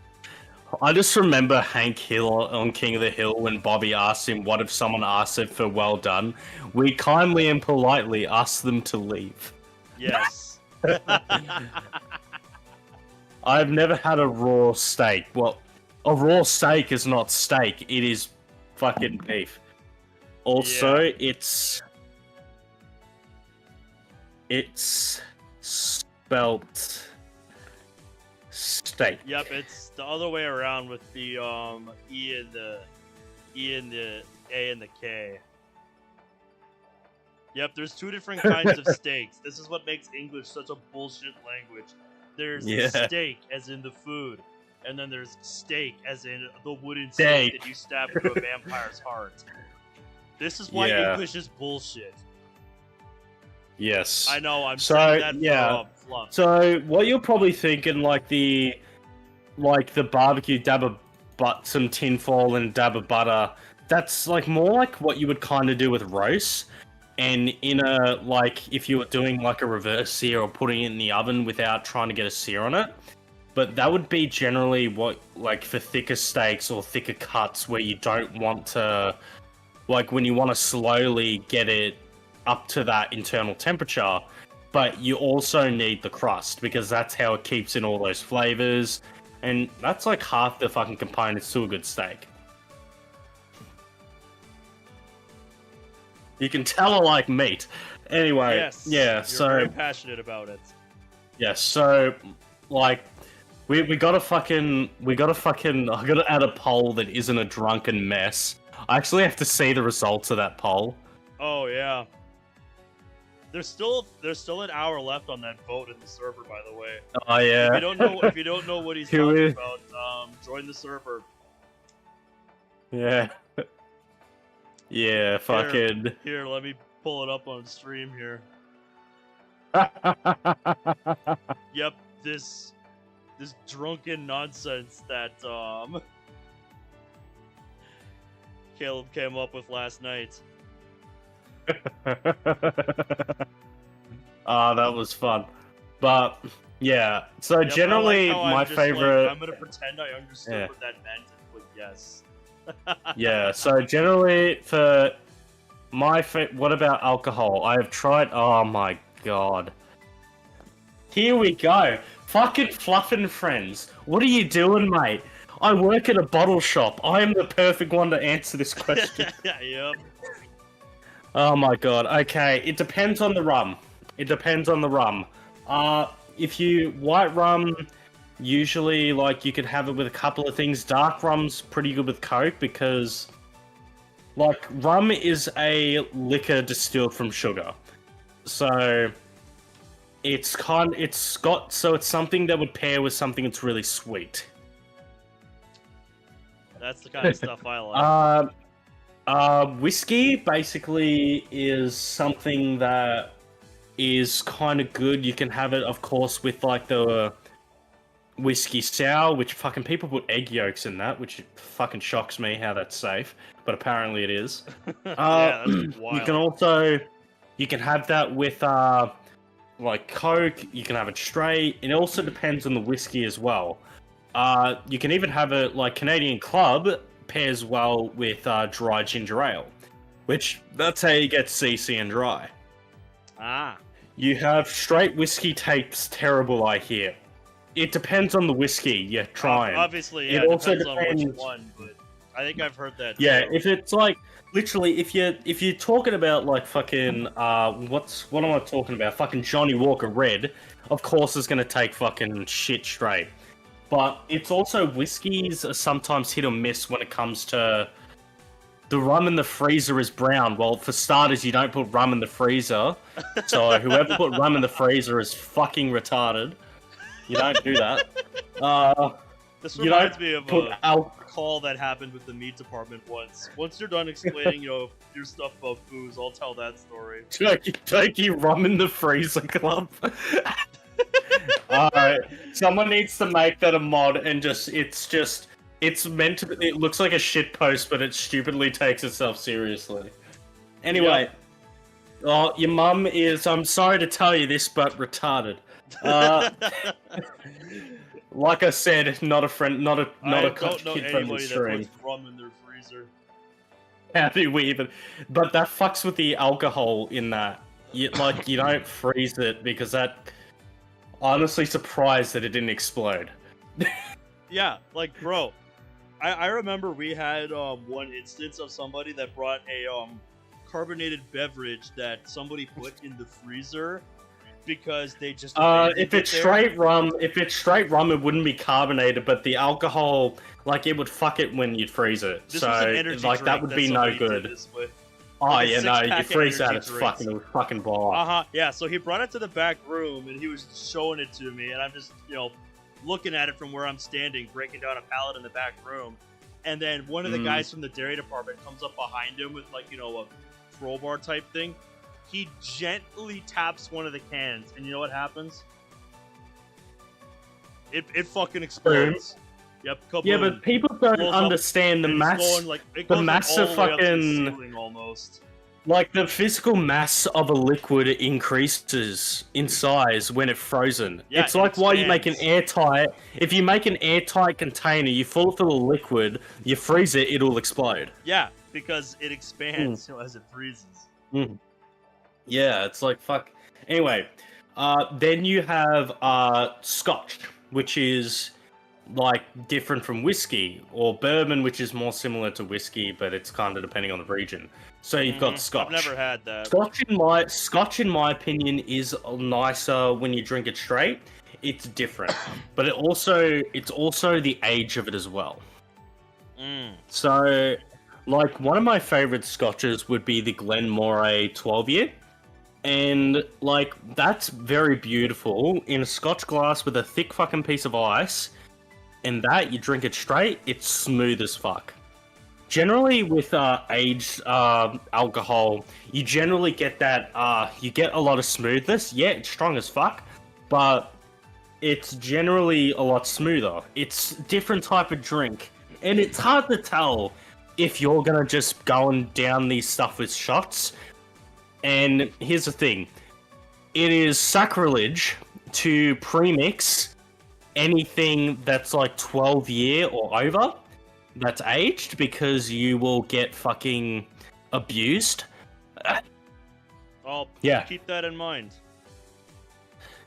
I just remember Hank Hill on King of the Hill when Bobby asked him, "What if someone asked it for well done?" We kindly and politely asked them to leave. Yes. I've never had a raw steak. Well, a raw steak is not steak. It is fucking beef. Also, it's spelt steak. Yep, it's the other way around with the E and the A and the K. Yep, there's two different kinds of steaks. This is what makes English such a bullshit language. There's steak, as in the food, and then there's steak, as in the wooden stake that you stab into a vampire's heart. This is why English is bullshit. Yes. I know, I'm saying that for fluff. So, what you're probably thinking, like the barbecue, dab of some tinfoil and dab of butter, that's like more like what you would kind of do with roast. And in a, like, if you were doing like a reverse sear or putting it in the oven without trying to get a sear on it. But that would be generally what, like, for thicker steaks or thicker cuts where you don't want to, like, when you want to slowly get it up to that internal temperature, but you also need the crust because that's how it keeps in all those flavors. And that's like half the fucking components to a good steak. You can tell I like meat. Anyway, yes, yeah, you're so very passionate about it. Yeah, so like we gotta fucking I gotta add a poll that isn't a drunken mess. I actually have to see the results of that poll. Oh yeah. There's still an hour left on that vote in the server, by the way. Oh yeah. If you don't know what he's talking about, join the server. Yeah. Yeah, fucking. Here, let me pull it up on stream here. Yep, this drunken nonsense that Caleb came up with last night. That was fun. But yeah, so Yep, generally I like my favorite. Like, I'm gonna pretend I understood what that meant and click yes. Yeah, so generally for my what about alcohol? I have tried. Oh my god. Here we go. Fucking Fluffin' Friends. What are you doing, mate? I work at a bottle shop. I am the perfect one to answer this question. Yep. Oh my god. Okay, it depends on the rum. It depends on the rum. If you white rum, usually like you could have it with a couple of things. Dark rum's pretty good with Coke because like rum is a liquor distilled from sugar. So it's something that would pair with something that's really sweet. That's the kind of stuff I like. Whiskey basically is something that is kind of good. You can have it, of course, with like the whiskey sour, which fucking people put egg yolks in that, which fucking shocks me how that's safe, but apparently it is. Yeah, that's wild. You can have that with like Coke. You can have it straight. It also depends on the whiskey as well. You can even have it like Canadian Club pairs well with dry ginger ale, which that's how you get CC and dry. You have straight whiskey tastes terrible, I hear. It depends on the whiskey you're trying. Obviously, yeah, it also depends on depends which one, but I think I've heard that. Yeah, too. if it's like literally, if you're talking about like fucking what am I talking about? Fucking Johnny Walker Red, of course is gonna take fucking shit straight. But it's also whiskeys are sometimes hit or miss when it comes to the rum in the freezer is brown. Well, for starters, you don't put rum in the freezer. So whoever put rum in the freezer is fucking retarded. You don't do that. This reminds me of a call that happened with the meat department once. Once you're done explaining, your stuff about booze, I'll tell that story. Turkey rum in the freezer club. Alright, someone needs to make that a mod and it's meant to be, it looks like a shit post, but it stupidly takes itself seriously. Anyway, your mum is, I'm sorry to tell you this, but retarded. like I said, not a friend, not a I kid don't know friendly anybody that stream. puts rum in their freezer. How do we even? But that fucks with the alcohol in that. You don't freeze it because that. Honestly, surprised that it didn't explode. Yeah, like bro, I remember we had one instance of somebody that brought a carbonated beverage that somebody put in the freezer because they just if it's straight rum, it wouldn't be carbonated, but the alcohol, like, it would fuck it when you'd freeze it. This so was an energy like that drink would be no somebody did good. this with. Oh Like a yeah, no, you six-pack of freeze that, energy it's drinks. fucking bar. Uh-huh, yeah, so he brought it to the back room, and he was showing it to me, and I'm just, looking at it from where I'm standing, breaking down a pallet in the back room, and then one of the guys from the dairy department comes up behind him with, like, a crowbar type thing. He gently taps one of the cans, and you know what happens? It fucking explodes. Yep, kaboom. Yeah, but people don't Blows up, understand the and it's mass. going, like, it goes, massive all the way up to the fucking- ceiling almost. Like, the physical mass of a liquid increases in size when it's frozen. Yeah, it's it like why you make an expands. airtight... If you make an airtight container, you fill it full of liquid, you freeze it, it'll explode. Yeah, because it expands as it freezes. Yeah, it's like, fuck. Anyway, then you have Scotch, which is, like, different from whiskey, or bourbon, which is more similar to whiskey, but it's kind of depending on the region. So you've got Scotch. I've never had that. Scotch, in my opinion, is nicer when you drink it straight. It's different, but it's also the age of it as well. So, like, one of my favorite Scotches would be the Glenmorangie 12-year, and like that's very beautiful in a Scotch glass with a thick fucking piece of ice. And that you drink it straight, it's smooth as fuck. Generally, with aged alcohol, you generally get that, you get a lot of smoothness. Yeah, it's strong as fuck, but it's generally a lot smoother. It's different type of drink, and it's hard to tell if you're gonna just go and down these stuff with shots. And here's the thing. It is sacrilege to premix anything that's like 12-year or over that's aged, because you will get fucking abused. I'll Yeah. keep that in mind.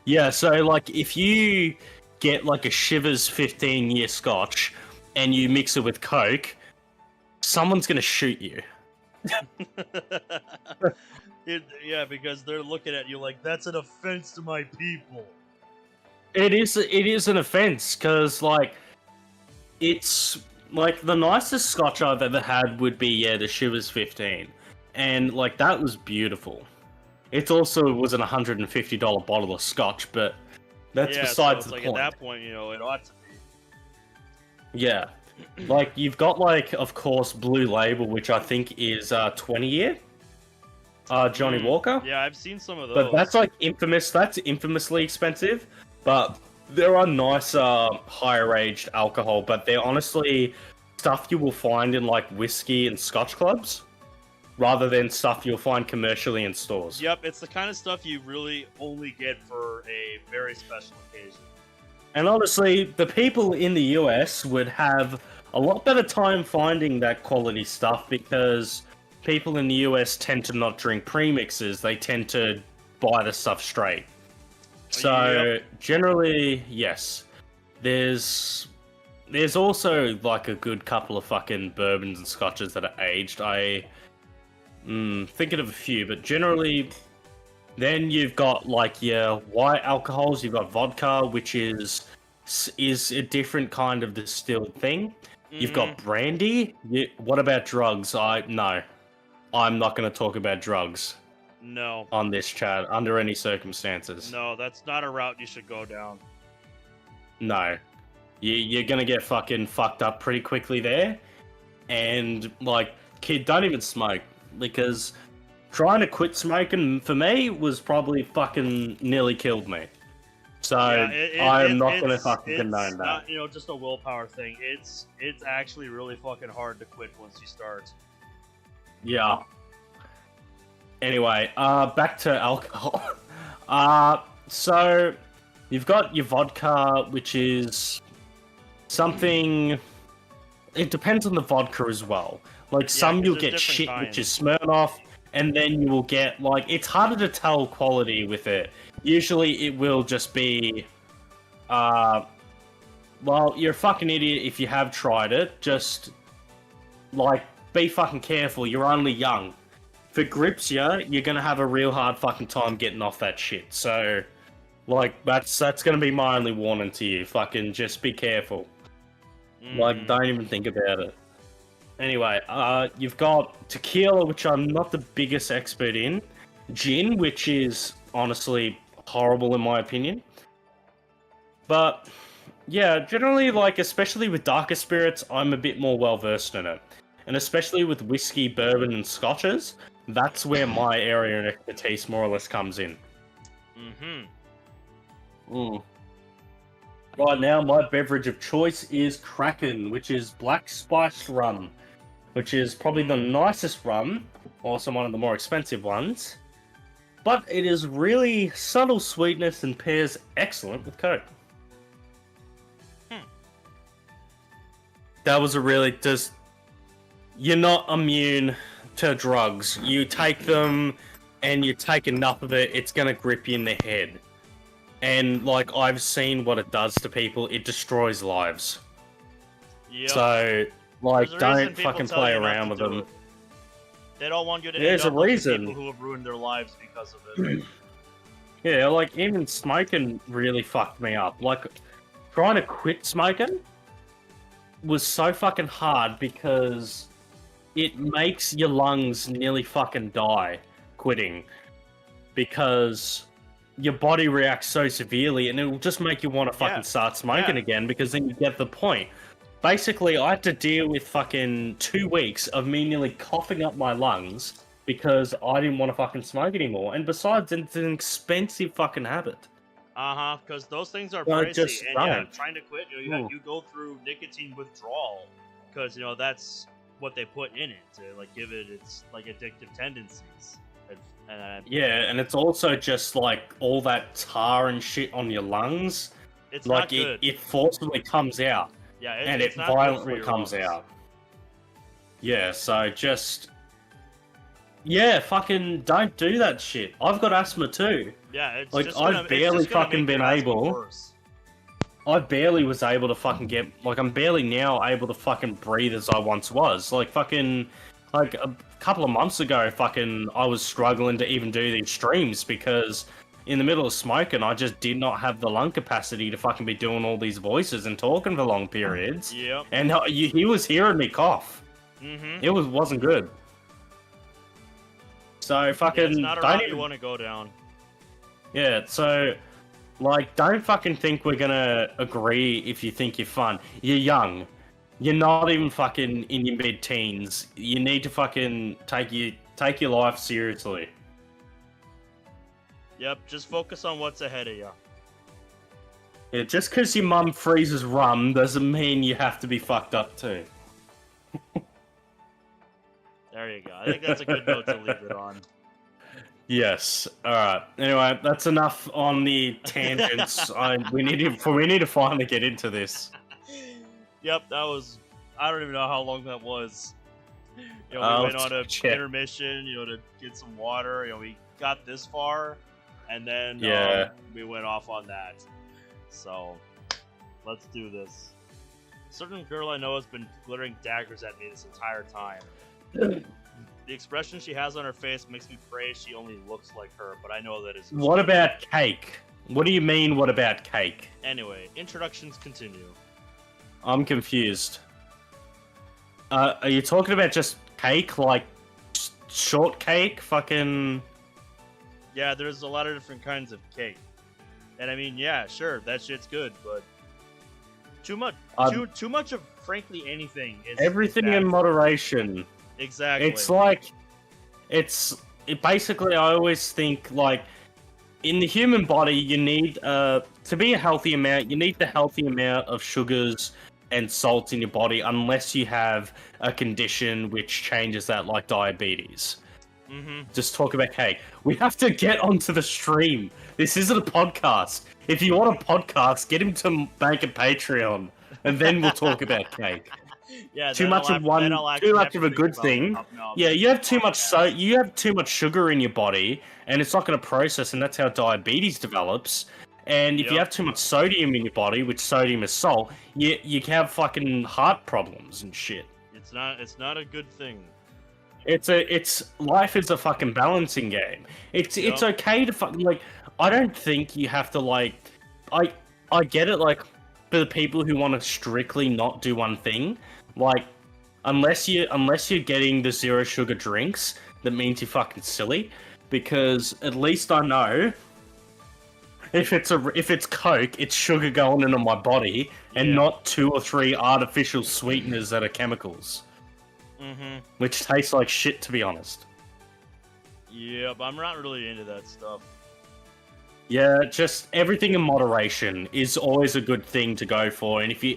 Yeah, so like if you get like a Shivers 15-year Scotch and you mix it with Coke, someone's gonna shoot you. Yeah, because they're looking at you like, that's an offense to my people. It is an offense, because like it's like the nicest Scotch I've ever had would be the Shivers 15, and like that was beautiful. It also was an $150 bottle of Scotch, but that's besides so the it's point. like at that point, it ought to be. Yeah, like you've got like of course Blue Label, which I think is 20-year. Johnny Walker. Yeah, I've seen some of those. But that's like infamous. That's infamously expensive. But there are nicer, higher aged alcohol. But they're honestly stuff you will find in like whiskey and Scotch clubs, rather than stuff you'll find commercially in stores. Yep, it's the kind of stuff you really only get for a very special occasion. And honestly, the people in the US would have a lot better time finding that quality stuff, because people in the US tend to not drink premixes. They tend to buy the stuff straight. So generally, yes. There's also like a good couple of fucking bourbons and scotches that are aged. I thinking of a few, but generally, then you've got like your white alcohols. You've got vodka, which is a different kind of distilled thing. You've got brandy. What about drugs? No, I'm not going to talk about drugs. No. On this chat, under any circumstances. No, that's not a route you should go down. No. You're gonna get fucking fucked up pretty quickly there. And, like, kid, don't even smoke. Because trying to quit smoking, for me, was probably fucking nearly killed me. So, I'm not gonna fucking condone that. It's not, just a willpower thing. It's actually really fucking hard to quit once you start. Yeah. Anyway, back to alcohol. So You've got your vodka, which is something. It depends on the vodka as well. Like some 'cause you'll there's get different shit, kinds. which is Smirnoff, and then you will get like it's harder to tell quality with it. Usually, it will just be, well, you're a fucking idiot if you have tried it. Just like be fucking careful. You're only young. If it grips you, you're gonna have a real hard fucking time getting off that shit. So, like that's gonna be my only warning to you. Fucking just be careful. Like, don't even think about it. Anyway, you've got tequila, which I'm not the biggest expert in. Gin, which is honestly horrible in my opinion. But, yeah, generally, like, especially with darker spirits, I'm a bit more well-versed in it. And especially with whiskey, bourbon, and scotches, that's where my area of expertise more or less comes in. Right now, my beverage of choice is Kraken, which is black spiced rum, which is probably the nicest rum, also one of the more expensive ones. But it is really subtle sweetness and pairs excellent with Coke. That was a really just. You're not immune to drugs. You take them, and you take enough of it, it's gonna grip you in the head. And, like, I've seen what it does to people. It destroys lives. Yep. So, like, There's a reason don't people fucking tell play you not around to with do them. it. They don't want you to There's end a up like the reason. people who have ruined their lives because of it. Yeah, like, even smoking really fucked me up. Like, trying to quit smoking was so fucking hard because it makes your lungs nearly fucking die quitting. Because your body reacts so severely, and it will just make you want to fucking start smoking again, because then you get the point. Basically, I had to deal with fucking 2 weeks of me nearly coughing up my lungs because I didn't want to fucking smoke anymore. And besides, it's an expensive fucking habit. Because those things are Well, pricey, just and don't. trying to quit, you go through nicotine withdrawal, because that's what they put in it to like give it its like addictive tendencies. Yeah, and it's also just like all that tar and shit on your lungs. It's Like not good. it forcibly comes out, Yeah, and it's it not good for violently your comes lungs. out. Yeah, so just fucking don't do that shit. I've got asthma too. Yeah, it's Like, just I've gonna, barely it's just gonna fucking make your been asthma able- worse. I barely was able to fucking get, like, I'm barely now able to fucking breathe as I once was. Like, fucking, like, a couple of months ago, fucking, I was struggling to even do these streams because in the middle of smoking, I just did not have the lung capacity to fucking be doing all these voices and talking for long periods. Yep. And he was hearing me cough. Mm-hmm. It wasn't good. So, fucking, It's not a don't route even... you want to go down. Yeah, so, like, don't fucking think we're gonna agree if you think you're fun. You're young. You're not even fucking in your mid-teens. You need to fucking take your life seriously. Yep, just focus on what's ahead of you. Yeah, just because your mum freezes rum doesn't mean you have to be fucked up too. There you go. I think that's a good note to leave it on. Yes. All right. Anyway, that's enough on the tangents. We need to finally get into this. Yep, that was... I don't even know how long that was. We went on a intermission, to get some water. We got this far, and then we went off on that. So, let's do this. A certain girl I know has been glittering daggers at me this entire time. The expression she has on her face makes me pray she only looks like her, but I know that is... What about cake? What do you mean, what about cake? Anyway, introductions continue. I'm confused. Are you talking about just cake? Like, shortcake? Fucking... Yeah, there's a lot of different kinds of cake. And I mean, yeah, sure, that shit's good, but... Too much of, frankly, anything is... Everything bad. in moderation. Exactly. It's like... Basically, I always think, like... In the human body, you need, to be a healthy amount, you need the healthy amount of sugars and salts in your body, unless you have a condition which changes that, like diabetes. Just talk about cake. We have to get onto the stream. This isn't a podcast. If you want a podcast, get him to make a Patreon, and then we'll talk about cake. Yeah, Too much of one, too much of a good thing. Yeah, you have too much you have too much sugar in your body, and it's not going to process, and that's how diabetes develops. And if you have too much sodium in your body, which sodium is salt, you can have fucking heart problems and shit. It's not a good thing. It's life is a fucking balancing game. It's okay to fucking like. I don't think you have to like. I get it, like, for the people who want to strictly not do one thing, like, unless you're getting the zero sugar drinks, that means you're fucking silly. Because at least I know if it's Coke, it's sugar going into my body, and not 2 or 3 artificial sweeteners that are chemicals. Which tastes like shit, to be honest. Yeah, but I'm not really into that stuff. Yeah, just everything in moderation is always a good thing to go for. And if you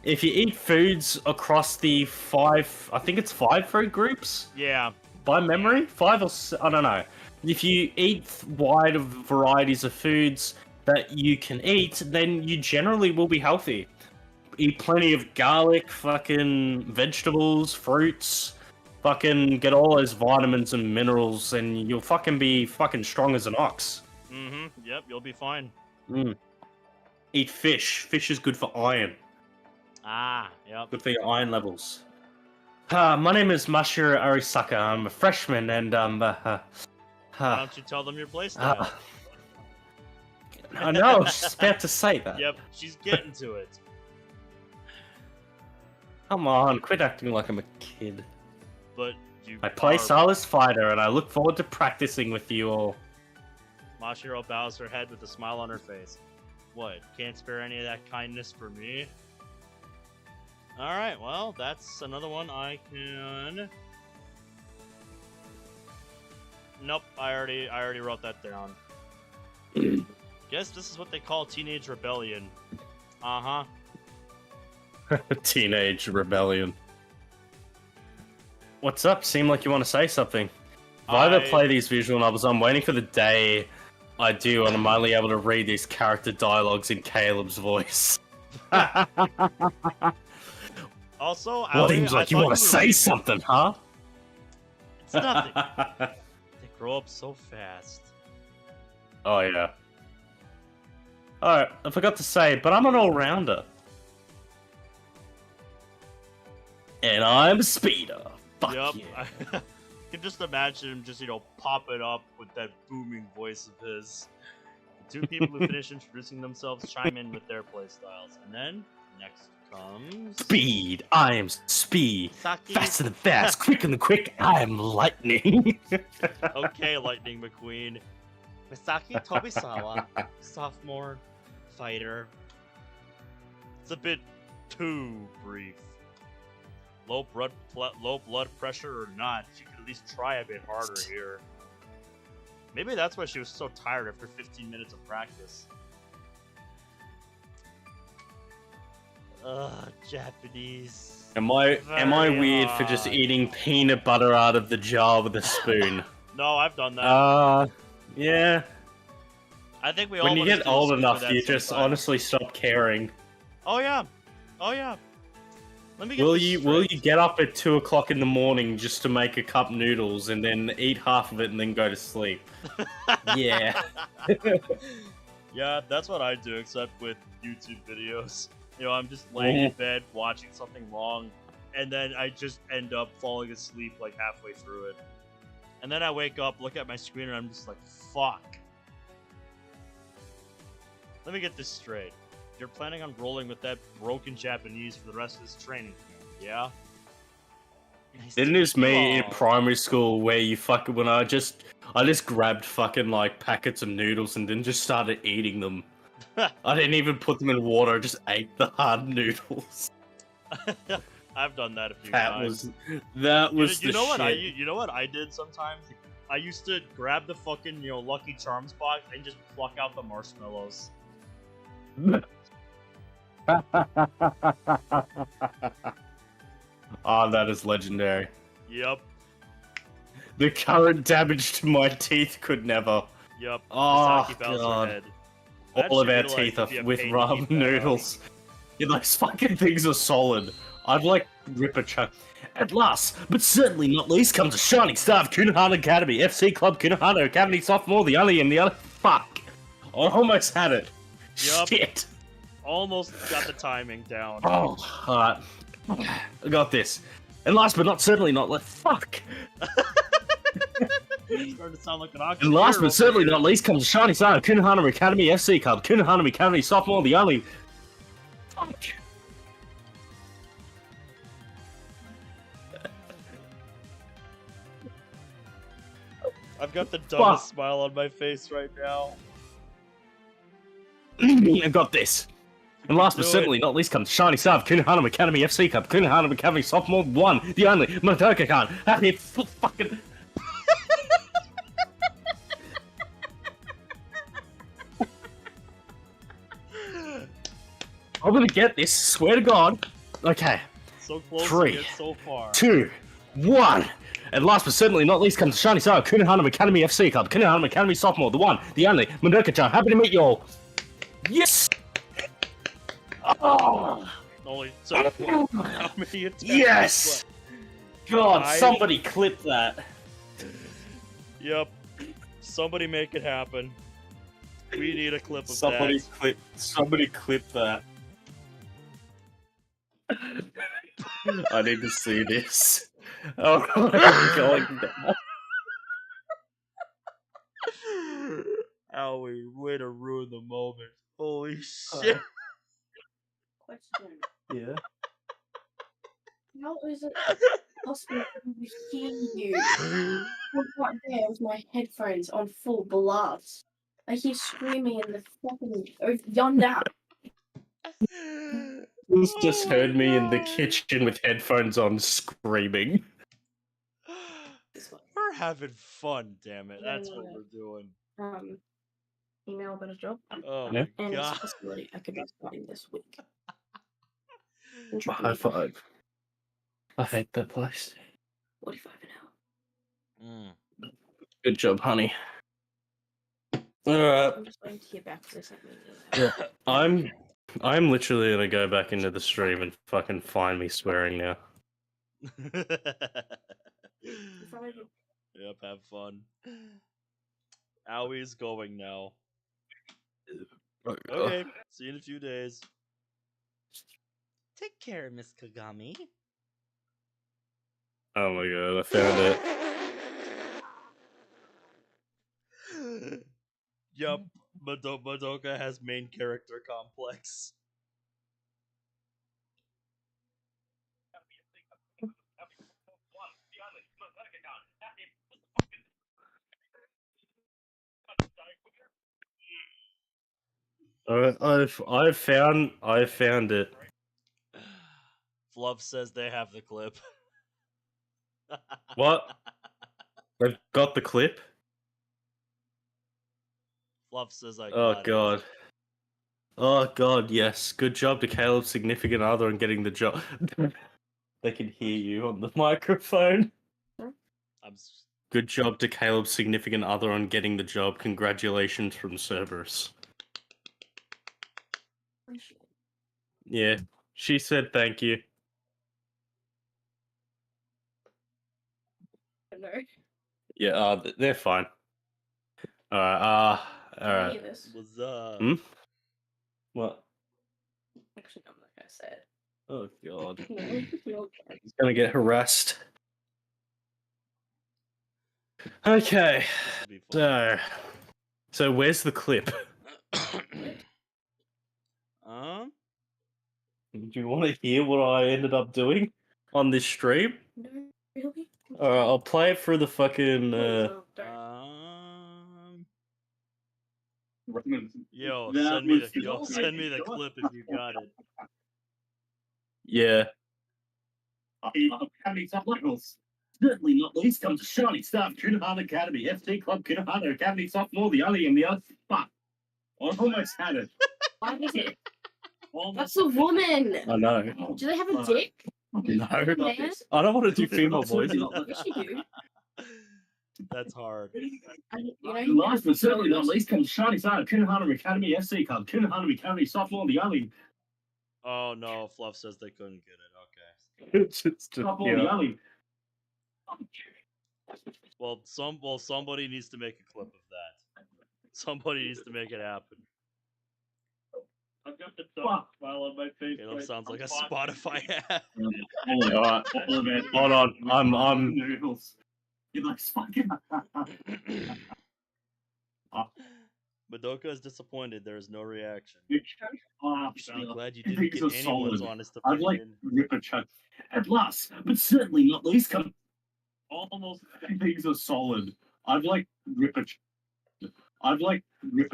eat foods across the 5, I think it's 5 food groups. Yeah. By memory, 5 or I don't know. If you eat wide varieties of foods that you can eat, then you generally will be healthy. Eat plenty of garlic, fucking vegetables, fruits, fucking get all those vitamins and minerals, and you'll fucking be fucking strong as an ox. Yep, you'll be fine. Eat fish. Fish is good for iron. Yep. Good for your iron levels. My name is Masahiro Arisaka. I'm a freshman, and Why don't you tell them your playstyle? I know, I was just about to say that. Yep, she's getting to it. Come on, quit acting like I'm a kid. But you I play Silas Fighter, and I look forward to practicing with you all. Masahiro bows her head with a smile on her face. What, can't spare any of that kindness for me? Alright, well, that's another one I can... Nope, I already wrote that down. Guess this is what they call teenage rebellion. Teenage rebellion. What's up? Seem like you want to say something. If I ever play these visual novels, I'm waiting for the day I do, and I'm only able to read these character dialogues in Caleb's voice. Also, what seems like you want to say something, huh? It's nothing. They grow up so fast. Oh, yeah. Alright, I forgot to say, but I'm an all-rounder. And I'm a speeder. Fuck yeah. I can just imagine him just, pop it up with that booming voice of his. The 2 people who finish introducing themselves chime in with their playstyles. And then, next comes... Speed! I am Speed! Saki. Faster than fast, quicker than quick, I am Lightning! Okay, Lightning McQueen. Misaki Tobisawa, sophomore fighter. It's a bit too brief. Low blood pressure or not, she could at least try a bit harder here. Maybe that's why she was so tired after 15 minutes of practice. Ugh, Japanese. Am I weird for just eating peanut butter out of the jar with a spoon? No, I've done that. Yeah. I think we all. When you get old enough, you just honestly stop caring. Oh yeah. Let me get Will you get up at 2 o'clock in the morning just to make a cup noodles and then eat half of it and then go to sleep? Yeah. Yeah, that's what I do, except with YouTube videos. I'm just laying in bed watching something long, and then I just end up falling asleep like halfway through it. And then I wake up, look at my screen, and I'm just like, fuck. Let me get this straight. You're planning on rolling with that broken Japanese for the rest of this training camp, yeah? Didn't it me in primary school where you fucking I just grabbed fucking like packets of noodles and then just started eating them. I didn't even put them in water, I just ate the hard noodles. I've done that a few times. That was you know what I did sometimes? I used to grab the fucking Lucky Charms box and just pluck out the marshmallows. Oh, that is legendary. Yep. The current damage to my teeth could never. Yup. Oh, Saki Bowser God. head. That All of should our be, like, teeth are be a with pain to ramen keep that up. noodles. Yeah, those fucking things are solid. I'd like rip a chunk. At last, but certainly not least, comes a shining star of Kunohana Academy, FC Club Kunohana Academy sophomore, the only and the other. Fuck. I almost had it. Yup. Shit. Almost got the timing down. Oh, alright. I got this. And last but not certainly not least, fuck. It's starting to sound like an And last oxymoron but certainly over not least comes a shining star of Kunohana Academy, FC Club Kunohana Academy sophomore, the only. Fuck. I've got the dumbest smile on my face right now. I got this. And last but Do certainly it. not least comes Shiny Star of Kunohana Academy FC Cup, Kunohana Academy Sophomore 1, the only, Madoka-kan. Happy fucking... I'm gonna get this, swear to God. Okay, So close 3, yet so far. 2, 1. And last but certainly not least comes Shiny Star of Kunohana Academy FC Cup, Kunohana Academy Sophomore, the one, the only, Madoka-chan. Happy to meet you all. Yes! Oh! Only so how many attempts? Yes! God, Five. somebody clip that. Yep. Somebody make it happen. We need a clip of Somebody clip that. I need to see this. Oh my God. that. Owie, way to ruin the moment. Holy shit. Question. Yeah. How is it possible to hear you? I'm right there with my headphones on full blast. I hear screaming in the fucking yonder. Who's just Oh heard my me in the God. kitchen with headphones on screaming. We're having fun, damn it. That's what Yeah. we're doing. Email about a job. Oh Yeah. my And it's a God. possibility I could be starting this week. High five. I hate that place. 45 an hour. Mm. Good job, honey. Alright. I'm just waiting to hear back because they sent me an email. I'm literally gonna go back into the stream and fucking find me swearing now. Yep, have fun. Owie's going now. Okay, see you in a few days. Take care, Miss Kagami. Oh my God, I found it. Yup, Madoka has main character complex. I've found it. Fluff says they have the clip. What? They've got the clip? Fluff says I Oh got it. God. Oh God, yes. Good job to Caleb's significant other on getting the job. They can hear you on the microphone. Good job to Caleb's significant other on getting the job. Congratulations from Cerberus. Yeah, she said thank you. No. Yeah, they're fine. Alright, alright. Hear this? What's up? Hmm? What? Actually, I'm not gonna say it. Oh God. No. He's gonna get harassed. Okay, This will be fun. so where's the clip? Do you want to hear what I ended up doing on this stream? No, really? Alright, I'll play it for the fucking, Yo, send me the clip if you got it. yeah. Academy top levels. Certainly not least comes a shiny star of Kunohana Academy, FC Club Kunohana Academy sophomore, the only and the other. Fuck. I almost had it. Why is it? That's a woman! I know. Do they have a dick? No. Man? I don't want to do female voices. Yes, you do. That's hard. Last but certainly not least comes Shiny Side of Kinohana Academy FC Club. Kinohana Academy sophomore, the only Oh no, Fluff says they couldn't get it. Okay. It's just, sophomore, the only. Well, somebody needs to make a clip of that. Somebody needs to make it happen. I've got the dog smile on my face. Caleb sounds like a Spotify ad. Alright, hold on. I'm noodles. You like fucking. Madoka is disappointed. There is no reaction. You You should be glad you didn't get anyone's honest I'd like opinion. Ripper Chuck. At last, but certainly not least, come. Almost things are solid. I'd like Ripper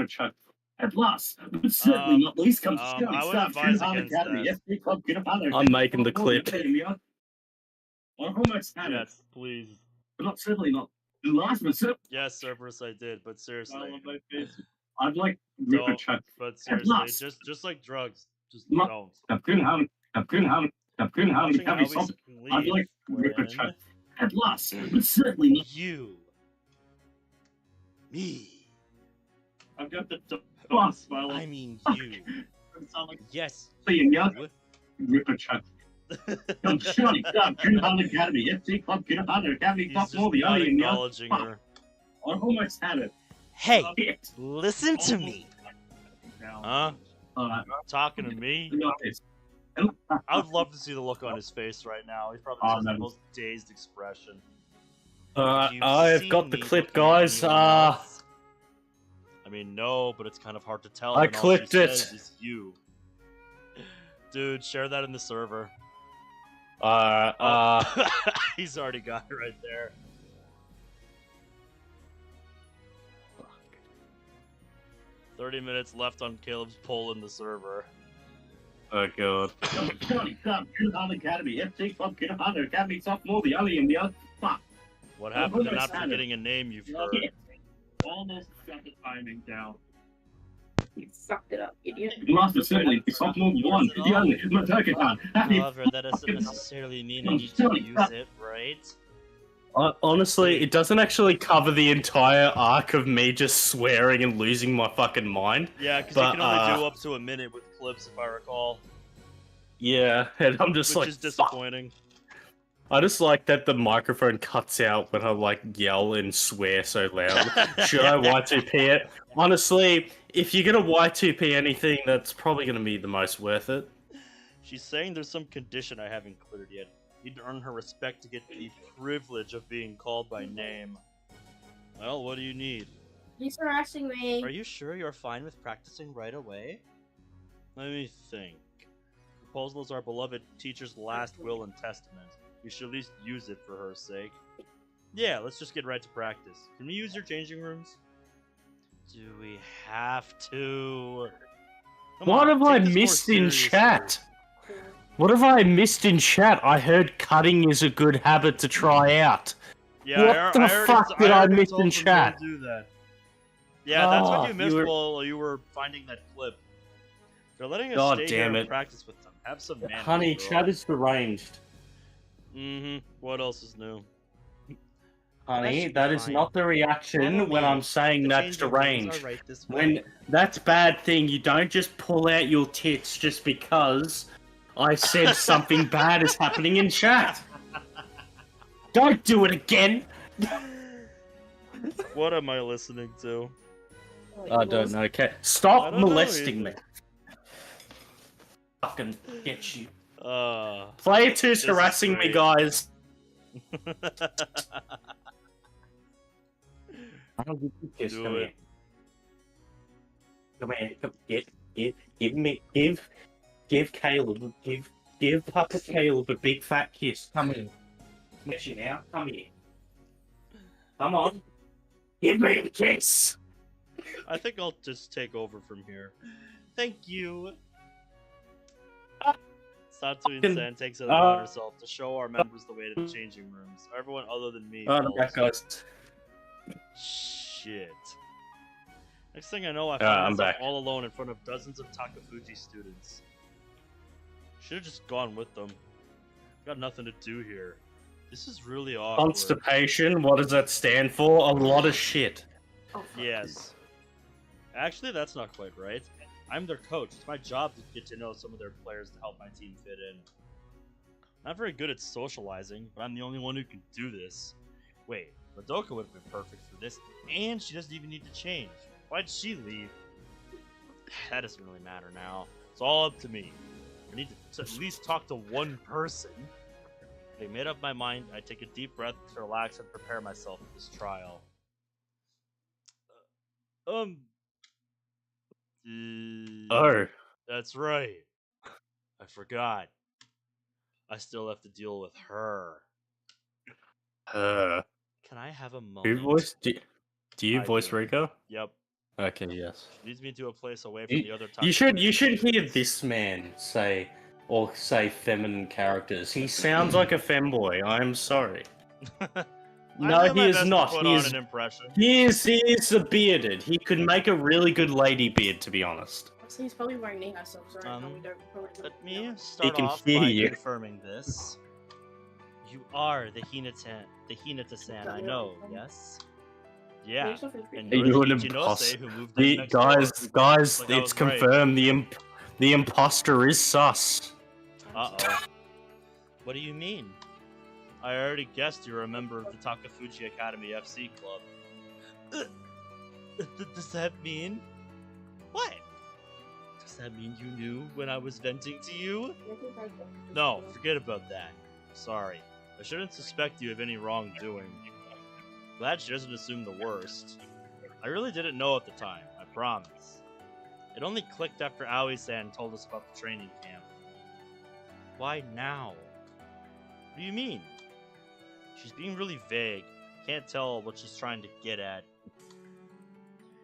Chuck. At last, but certainly not least, comes I would advise against that. I'm making the clip. I almost had it, Yes, please. but not certainly not. Last, but certainly. Yes, Cerberus, I did, but seriously. I'd like Ripper Don't. Chuck. But seriously, last. just like drugs, just Not- don't. Watching Watching Albies Albies I'd leave like Ripper when Chuck. At last, but certainly not. you, me, I've got the I mean you. Yes, Seeing ya. you. Ripper Chuck. I'm Shiny Club, Kinohana Academy, FC Club, Kinohana Academy, He's top just more the not only in the acknowledging her. I almost had it. Hey, Shit. listen to me. Huh? Alright, Talking to me? we got this. I would love to see the look on his face right now. He's probably Oh, just the no. most dazed expression. You've I've seen got the me clip, with guys. anyone else. I mean, no, but it's kind of hard to tell. I when all she clipped it. says is you. Dude, share that in the server. He's already got it right there. 30 minutes left on Caleb's poll in the server. Oh god. Shiny Club, Kinohana Academy, FC Club, Kinohana Academy, top more the only in the fuck. What happened to almost not had it. forgetting a name you've heard? Almost got the timing down. You fucked it up, idiot. Last but certainly, top more the one, the only, Madoka-tan. Happy. However, that doesn't necessarily mean I need to use it, right? Honestly, it doesn't actually cover the entire arc of me just swearing and losing my fucking mind. Yeah, because you But, can only do up to a minute with clips, if I recall. Yeah, and I'm just Which like, is fuck. disappointing. I just like that the microphone cuts out when I like yell and swear so loud. Should I Y2P it? Honestly, if you're gonna Y2P anything, that's probably gonna be the most worth it. She's saying there's some condition I haven't cleared yet. Need to earn her respect to get the privilege of being called by name. Well, what do you need? He's harassing me. Are you sure you're fine with practicing right away? Let me think. Proposal is our beloved teacher's last will and testament. We should at least use it for her sake. Yeah, let's just get right to practice. Can we use your changing rooms? Do we have to? Come What on, have I take this more missed in seriously. chat? What have I missed in chat? I heard cutting is a good habit to try out. Yeah, What the fuck did I already miss told in them chat? don't do that. Yeah, that's what Oh, you missed you were- while you were finding that clip. They're letting us God stay damn here it. and practice with them. Have some manners, Honey, bro. chat is deranged. What else is new? Honey, should be that is fine. not the reaction Follow when me. I'm saying The that's changing rooms are deranged. right this When way. that's bad thing, you don't just pull out your tits just because I said something bad is happening in chat. Don't do it again. What am I listening to? I don't know. Okay, I stop don't know molesting me. either. Fucking get you. This Player 2's is harassing me, great. guys. I'll give you a kiss. Do Come it. here. Come here. Come, give Caleb, give Papa Caleb a big fat kiss. Come here. Get you now. Come here. Come on. Give me a kiss. I think I'll just take over from here. Thank you. Satu Insan takes it upon herself to show our members the way to the changing rooms. Everyone other than me. Oh, follows. that goes. Shit. Next thing I know, I I'm find myself back. all alone in front of dozens of Takafuji students. Should have just gone with them. Got nothing to do here. This is really awkward. Constipation, what does that stand for? A lot of shit. Oh, fuck. Yes. Actually, that's not quite right. I'm their coach. It's my job to get to know some of their players to help my team fit in. Not very good at socializing, but I'm the only one who can do this. Wait, Madoka would have been perfect for this, and she doesn't even need to change. Why'd she leave? That doesn't really matter now. It's all up to me. I need to at least talk to one person. I made up my mind. I take a deep breath to relax and prepare myself for this trial. Oh, that's right. I forgot. I still have to deal with her. Can I have a moment? Do you I voice do. Rico? Yep. Okay, yes. Leads me to a place away from the other You should toxic hear this man say feminine characters. He sounds like a femboy. I'm sorry. No, he is not. Put on an impression. He is a bearded. He could make a really good lady beard, to be honest. So he's probably wearing knee-high socks, right? And we don't probably Let me know. start can off hear by you. confirming this. You are the Hinata-san I know, yes? Yeah. And You're you're an the Ichinose imposter. who moved in next Guys, Like I it's was right. confirmed. The imposter is sus. door. Uh-oh. What do you mean? I already guessed you're a member of the Takafuji Academy FC Club. Does that mean? What? Does that mean you knew when I was venting to you? No, forget about that. Sorry. I shouldn't suspect you of any wrongdoing. Glad she doesn't assume the worst. I really didn't know at the time, I promise. It only clicked after Aoi-san told us about the training camp. Why now? What do you mean? She's being really vague. Can't tell what she's trying to get at.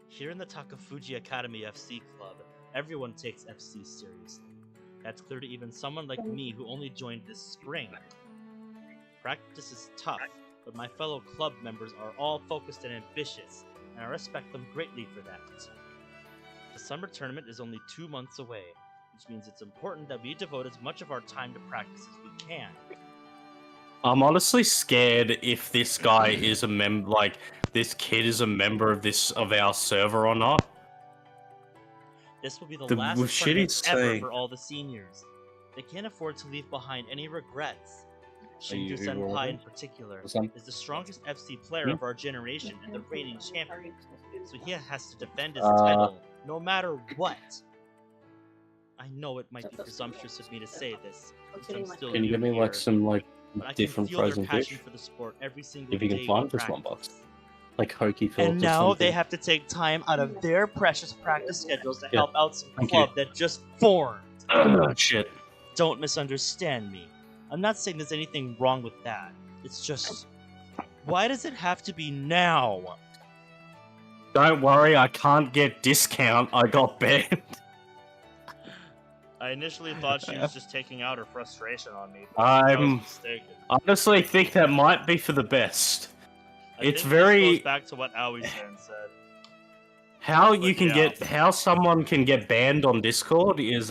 Here in the Takafuji Academy FC Club, everyone takes FC seriously. That's clear to even someone like me who only joined this spring. Practice is tough, but my fellow club members are all focused and ambitious, and I respect them greatly for that. The summer tournament is only 2 months away, which means it's important that we devote as much of our time to practice as we can. I'm honestly scared if this guy is this kid is a member of our server or not. This will be the The last shit he's tournament ever saying. for all the seniors. They can't afford to leave behind any regrets. you Shinju Senpai already? in particular Some- is the strongest FC player Hmm? of our generation and the reigning champion, so he has to defend his Uh, title no matter what. I know it might be presumptuous of me to say this, since I'm still Can you give new me here, some but I can different feel their frozen passion fish? for the sport every single If you can day find in just one practice. box. Like hokey Phillips And or now something. they have to take time out of their precious practice schedules to Yeah. help out some Thank club that just formed. Shit. Don't misunderstand me. I'm not saying there's anything wrong with that. It's just, why does it have to be now? Don't worry, I can't get discount. I got banned. I initially thought she was just taking out her frustration on me. But I was I'm mistaken. honestly think that might be for the best. I It's think very- This goes back to what Aoi-san said. How But you can yeah. how someone can get banned on Discord is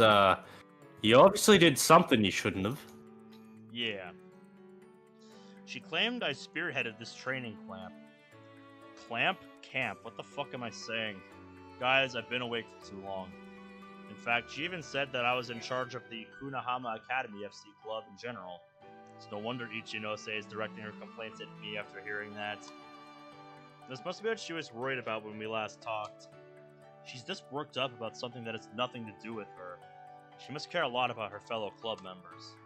you obviously did something you shouldn't have. Yeah. She claimed I spearheaded this training camp? What the fuck am I saying? Guys, I've been awake for too long. In fact, she even said that I was in charge of the Kunahama Academy FC Club in general. It's no wonder Ichinose is directing her complaints at me after hearing that. This must be what she was worried about when we last talked. She's just worked up about something that has nothing to do with her. She must care a lot about her fellow club members.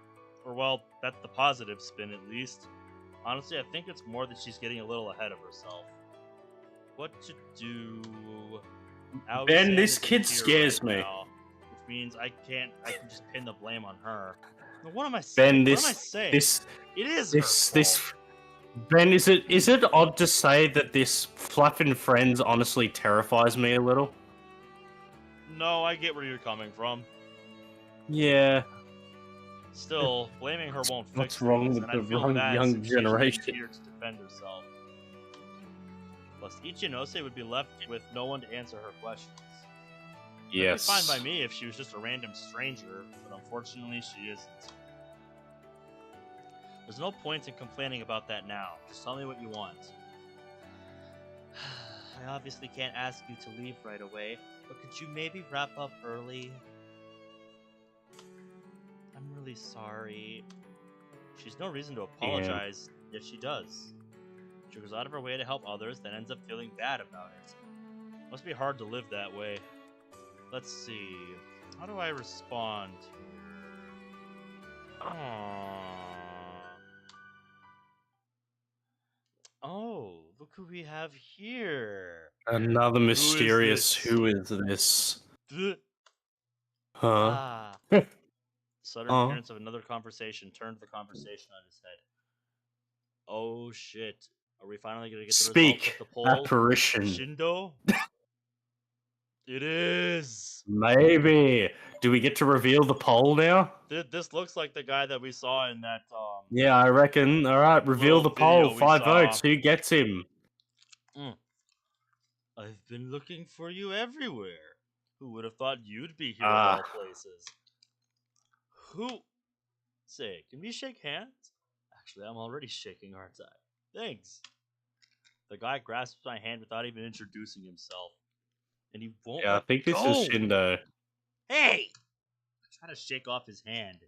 Or, well, that's the positive spin at least. Honestly, I think it's more that she's getting a little ahead of herself. What to do? Ben, this Isn't kid here scares me. now, which means I can just pin the blame on her. Now, what am I saying? Ben, What am I saying? this It is this her fault. Ben, is it odd to say that this fluffing friends honestly terrifies me a little? No, I get where you're coming from. Yeah. Still, blaming her won't fix What's wrong things, with and I the feel wrong bad young since she's only generation? here to defend herself. Plus, Ichinose would be left with no one to answer her questions. Yes. It'd be fine by me if she was just a random stranger, but unfortunately she isn't. There's no point in complaining about that now. Just tell me what you want. I obviously can't ask you to leave right away, but could you maybe wrap up early? I'm really sorry. She's no reason to apologize if she does. She goes out of her way to help others, then ends up feeling bad about it. Must be hard to live that way. Let's see. How do I respond here? Oh, look who we have here. Another mysterious this? who is this? Huh? Ah. Sudden appearance of another conversation turned the conversation on his head. Oh shit. Are we finally gonna get the results of the poll? Apparition. Shindo? It is! Maybe. Do we get to reveal the poll now? This looks like the guy that we saw in that, Yeah, I reckon. Alright, reveal little the poll. video we 5 saw. votes. Who gets him? I've been looking for you everywhere. Who would have thought you'd be here of all places? Who? Say, can we shake hands? Actually, I'm already shaking, aren't I? Thanks. The guy grasps my hand without even introducing himself. And he won't. Yeah, I think this is Shindo. Hey! I try to shake off his hand.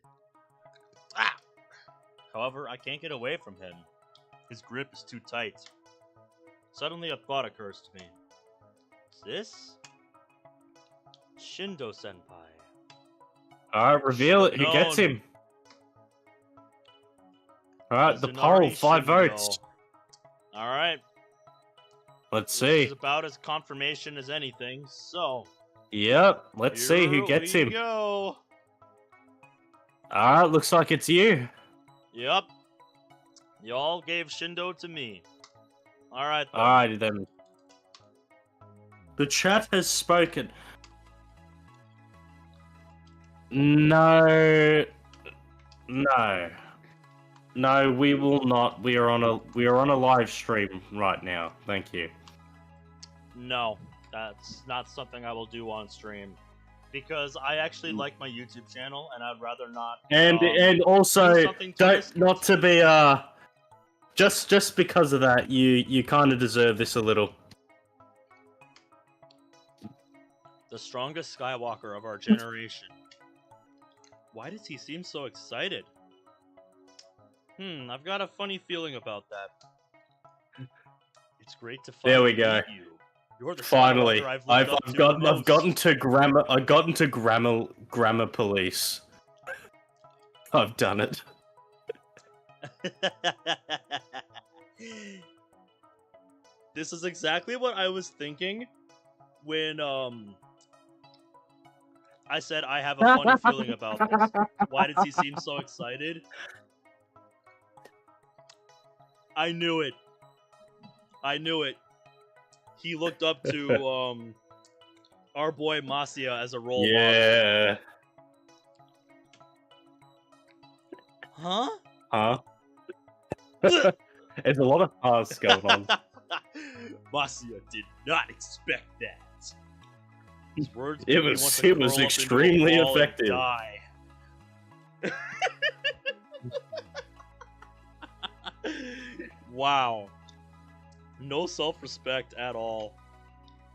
Ah! However, I can't get away from him. His grip is too tight. Suddenly a thought occurs to me. Is this? Shindo-senpai. Alright, reveal it. Who gets him? Alright, the poll. 5 votes. Alright. Let's This see. is about as confirmation as anything, so... Yep, let's see who gets him. Go. Alright, looks like it's you. Yep. Y'all gave Shindo to me. Alright then. Alrighty then. The chat has spoken. No. No. No, we will not. We are on a live stream right now. Thank you. No, that's not something I will do on stream. Because I actually like my YouTube channel and I'd rather not And also do something to this- not to be just because of that, you kind of deserve this a little. The strongest Skywalker of our generation. Why does he seem so excited? I've got a funny feeling about that. It's great to There finally we go. meet you. You're the Finally, Skywalker I've looked up to the most. gotten to grammar police. I've done it. This is exactly what I was thinking when I said I have a funny feeling about this. Why does he seem so excited? I knew it. I knew it. He looked up to our boy Masia as a role model. Yeah. Huh? Huh? There's a lot of huhs going on. Masia did not expect that. His words It made me was- want to it was curl up into a extremely ball and effective. die. Wow. No self-respect at all.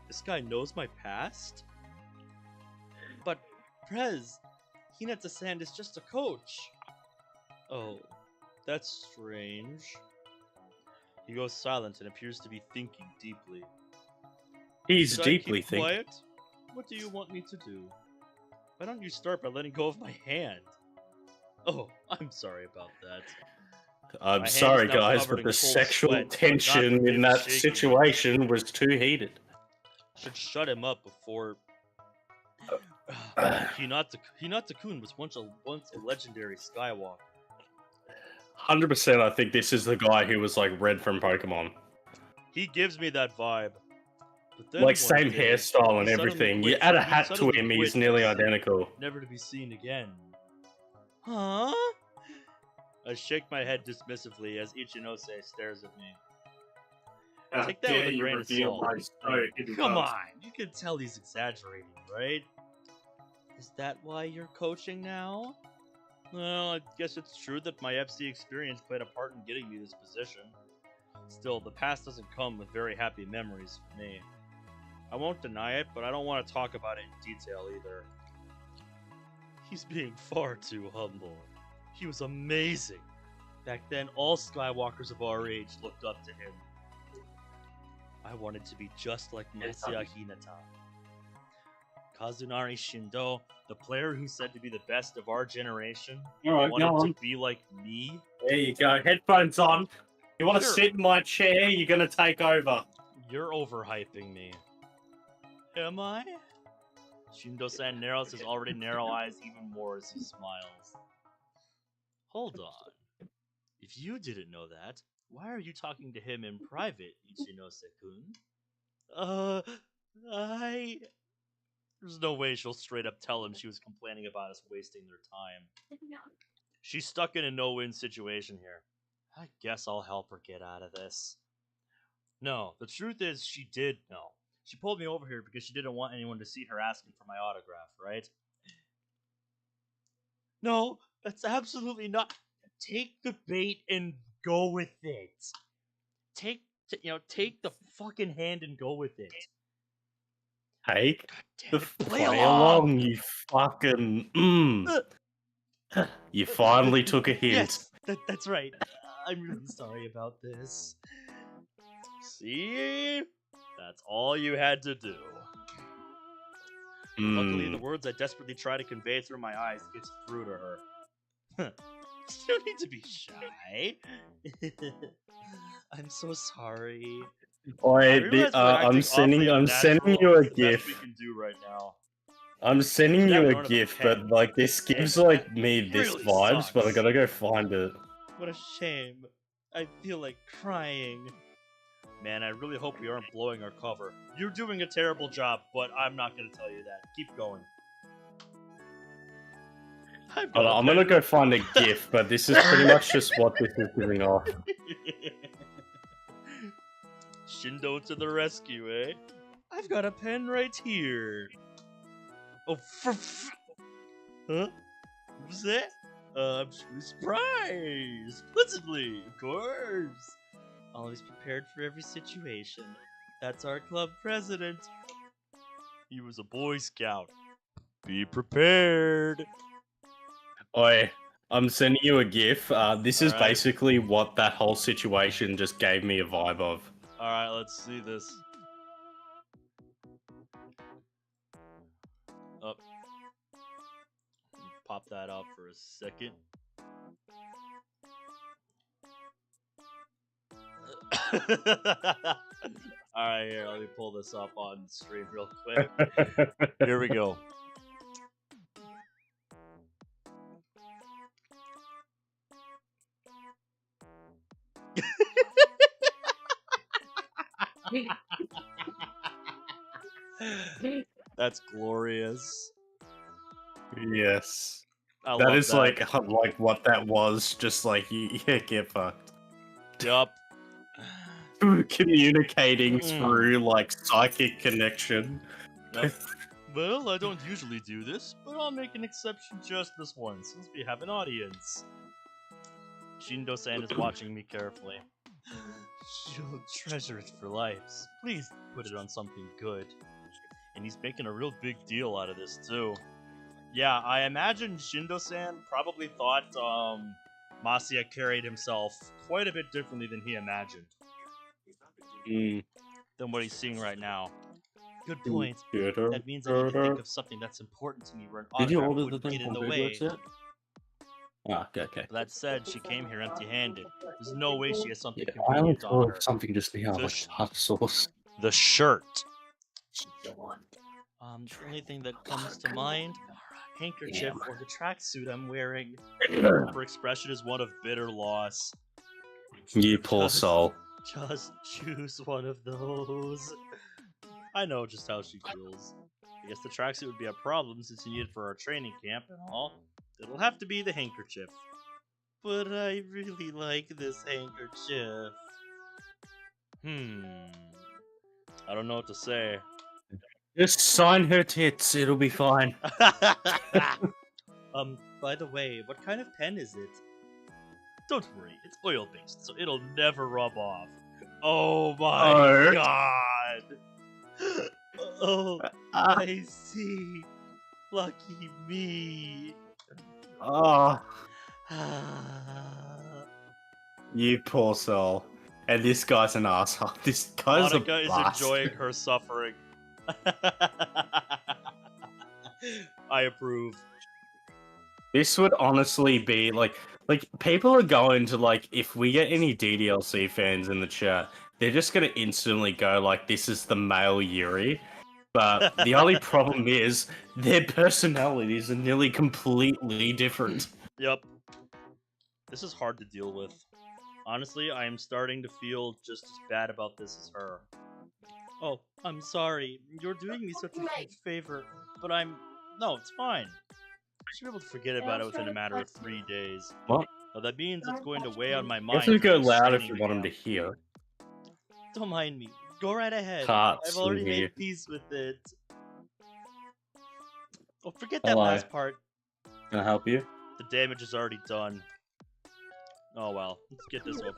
This guy knows my past? But, Prez, Hinata-san is just a coach. Oh, that's strange. He goes silent and appears to be thinking deeply. He's Should deeply I keep thinking. quiet? What do you want me to do? Why don't you start by letting go of my hand? Oh, I'm sorry about that. I'm My hand sorry, is now guys, covered but in the cold sweat sweat, tension not in that shaking. situation was too heated. Should shut him up before. Hinata-kun was once a legendary Skywalker. 100%, I think this is the guy who was like Red from Pokemon. He gives me that vibe. But then Like one same day, hairstyle and he suddenly everything. You quit- add a he hat to suddenly him, he's quit, nearly identical. never to be seen again. Huh? I shake my head dismissively as Ichinose stares at me. Take that with a grain of salt. Come on, you can tell he's exaggerating, right? Is that why you're coaching now? Well, I guess it's true that my FC experience played a part in getting me this position. Still, the past doesn't come with very happy memories for me. I won't deny it, but I don't want to talk about it in detail either. He's being far too humble. He was amazing. Back then, all Skywalkers of our age looked up to him. I wanted to be just like Matsuya Hinata. Kazunari Shindo, the player who's said to be the best of our generation, Alright, go wanted on. to be like me. There you go. Headphones on. You want to Sure. sit in my chair? You're gonna take over. You're overhyping me. Am I? Shindo-san narrows his already narrow eyes even more as he smiles. Hold on. If you didn't know that, why are you talking to him in private, Ichinose-kun? There's no way she'll straight up tell him she was complaining about us wasting their time. She's stuck in a no-win situation here. I guess I'll help her get out of this. No, the truth is she did know. She pulled me over here because she didn't want anyone to see her asking for my autograph, right? No, that's absolutely not. Take the bait and go with it. Take the fucking hand and go with it. Hey, Damn it, play play along. along, you fucking. You finally took a hint. Yes, that's right. I'm really sorry about this. See? That's all you had to do. Luckily, the words I desperately try to convey through my eyes gets through to her. You don't need to be shy. I'm so sorry. I realize we're I'm acting sending awfully you a unnatural. It's the best GIF. we can do right now. I'm sending Should you have a known it GIF, was but Ken. like this gives like me this Really vibes, but I sucks. gotta go find it. What a shame. I feel like crying. Man, I really hope we aren't blowing our cover. You're doing a terrible job, but I'm not gonna tell you that. Keep going. Hold on, I'm gonna go find a GIF, but this is pretty much just what this is giving off. Shindo to the rescue, eh? I've got a pen right here. Oh, huh? What's that? I'm surprised. Pleasantly, of course. Always prepared for every situation. That's our club president. He was a Boy Scout. Be prepared. Oi, I'm sending you a GIF. This is Alright. basically what that whole situation just gave me a vibe of. Alright, let's see this. Up. Pop that up for a second. Alright, here, let me pull this up on stream real quick. Here we go. That's glorious. Yes. I That love is that. like what that was, just like you get fucked. Yup. Communicating through like psychic connection. Yup. Well, I don't usually do this, but I'll make an exception just this once, since we have an audience. Shindo-san is watching me carefully. She'll treasure it for life. Please put it on something good. And he's making a real big deal out of this, too. Yeah, I imagine Shindo-san probably thought Masaya carried himself quite a bit differently than he imagined. Than what he's seeing right now. Good point. That means I need to think of something that's important to me where an Did you autograph order the wouldn't thing get in from the Food way. Works yet? Ah, okay. But that said, she came here empty-handed. There's no way she has something Yeah, I only convenient on her. thought something just now, The like hot sauce. The shirt. The only thing that comes to mind, handkerchief or the tracksuit I'm wearing. Her expression is one of bitter loss. You poor soul. Just choose one of those. I know just how she feels. I guess the tracksuit would be a problem since you need it for our training camp and all. It'll have to be the handkerchief. But I really like this handkerchief. I don't know what to say. Just sign her tits, it'll be fine. By the way, what kind of pen is it? Don't worry, it's oil-based, so it'll never rub off. Oh my Oh. god! Oh, I see. Lucky me. Oh, you poor soul. And this guy's an asshole. This guy's Monica a is bastard. enjoying her suffering. I approve. This would honestly be like people are going to like, if we get any DDLC fans in the chat, they're just gonna instantly go like, this is the male Yuri. But the only problem is their personalities are nearly completely different. Yep. This is hard to deal with. Honestly, I am starting to feel just as bad about this as her. Oh, I'm sorry. You're doing me such a huge favor, but no, it's fine. I should be able to forget about it within a matter of 3 days. What? Now, that means it's going to weigh on my You mind. have to go for this loud if training you want him to camp. hear. Don't mind me. Go right ahead. Can't I've already see me. made peace with it. Oh, forget that Hello. last part. Can I help you? The damage is already done. Oh well, let's get this over with.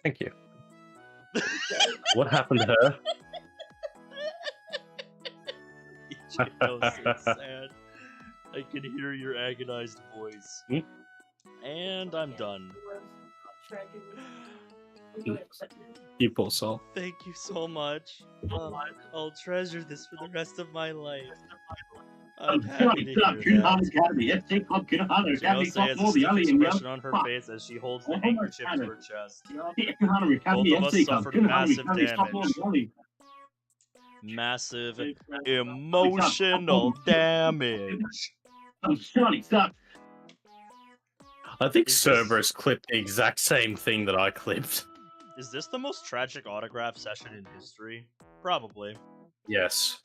Thank you. What happened to her? Ichigo, so sad. I can hear your agonized voice. Hmm? And I'm done. You poor soul. Thank you so much. I'll treasure this for the rest of my life. I'm happy to hear that. Ichigo has a stiff expression on her face as she holds the handkerchief to her chest. Both of us suffered massive damage. Massive emotional damage. I think Is this- Cerberus clipped the exact same thing that I clipped. Is this the most tragic autograph session in history? Probably. Yes.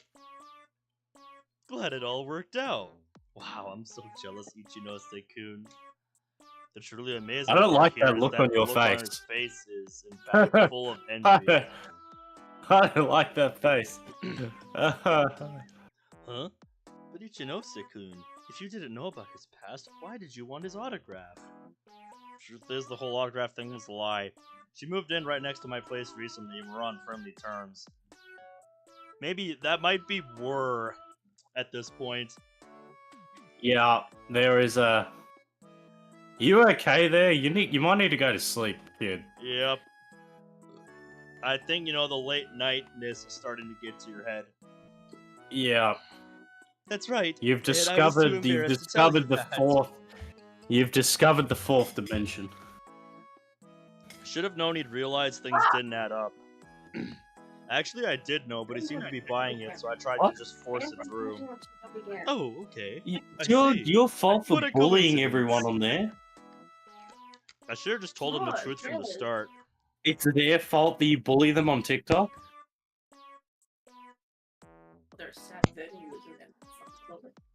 Glad it all worked out. Wow, I'm so jealous, Ichinose-kun. The truly amazing I don't part like here that is look that on the your look face. his face is, in fact, full of envy. I don't like that face. Huh? But Ichinose-kun, if you didn't know about his past, why did you want his autograph? Truth is, the whole autograph thing was a lie. She moved in right next to my place recently and we're on friendly terms. Maybe that might be were at this point. Yeah, there is a. You okay there? You might need to go to sleep, kid. Yep. I think, the late nightness is starting to get to your head. Yeah, That's right. you've and I was too discovered embarrassed to tell you the that. fourth. You've discovered the fourth dimension. Should have known he'd realize things didn't add up. Actually, I did know, but he seemed to be buying it, so I tried What? to just force it through. Oh, okay. I It's see. your fault for What a bullying coincidence. everyone on there. I should have just told him the What? truth from the Really? start. It's their fault that you bully them on TikTok. They're sad that he was in them.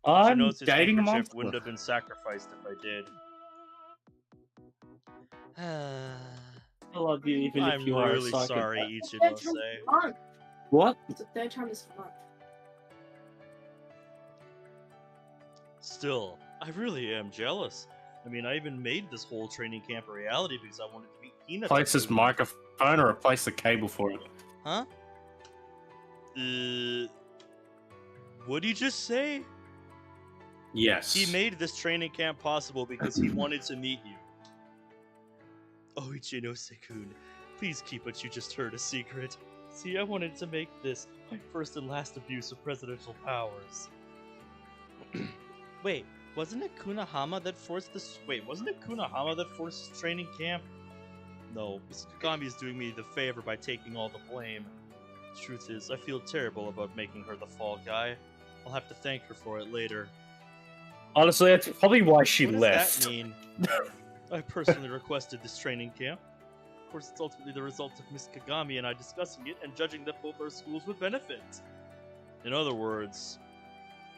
I'm Ichinose dating a handkerchief monster. wouldn't have been sacrificed if I did. I love you even I'm if you are really a psychic. sorry, It's the third Ichinose. time this month. What? It's the third time this month. Still, I really am jealous. I mean, I even made this whole training camp a reality because I wanted to meet Hina. Place this microphone or replace the cable for it. Huh? What'd you just say? Yes. He made this training camp possible because he wanted to meet you. Oh, Ichinose-kun, please keep what you just heard a secret. See, I wanted to make this my first and last abuse of presidential powers. Wait, wasn't it Kunahama that forced this? Wait, wasn't it Kunahama that forced this training camp? No, Mr. Kagami is doing me the favor by taking all the blame. Truth is, I feel terrible about making her the fall guy. I'll have to thank her for it later. Honestly, that's probably why she What does left. that mean? I personally requested this training camp. Of course, it's ultimately the result of Miss Kagami and I discussing it and judging that both our schools would benefit. In other words,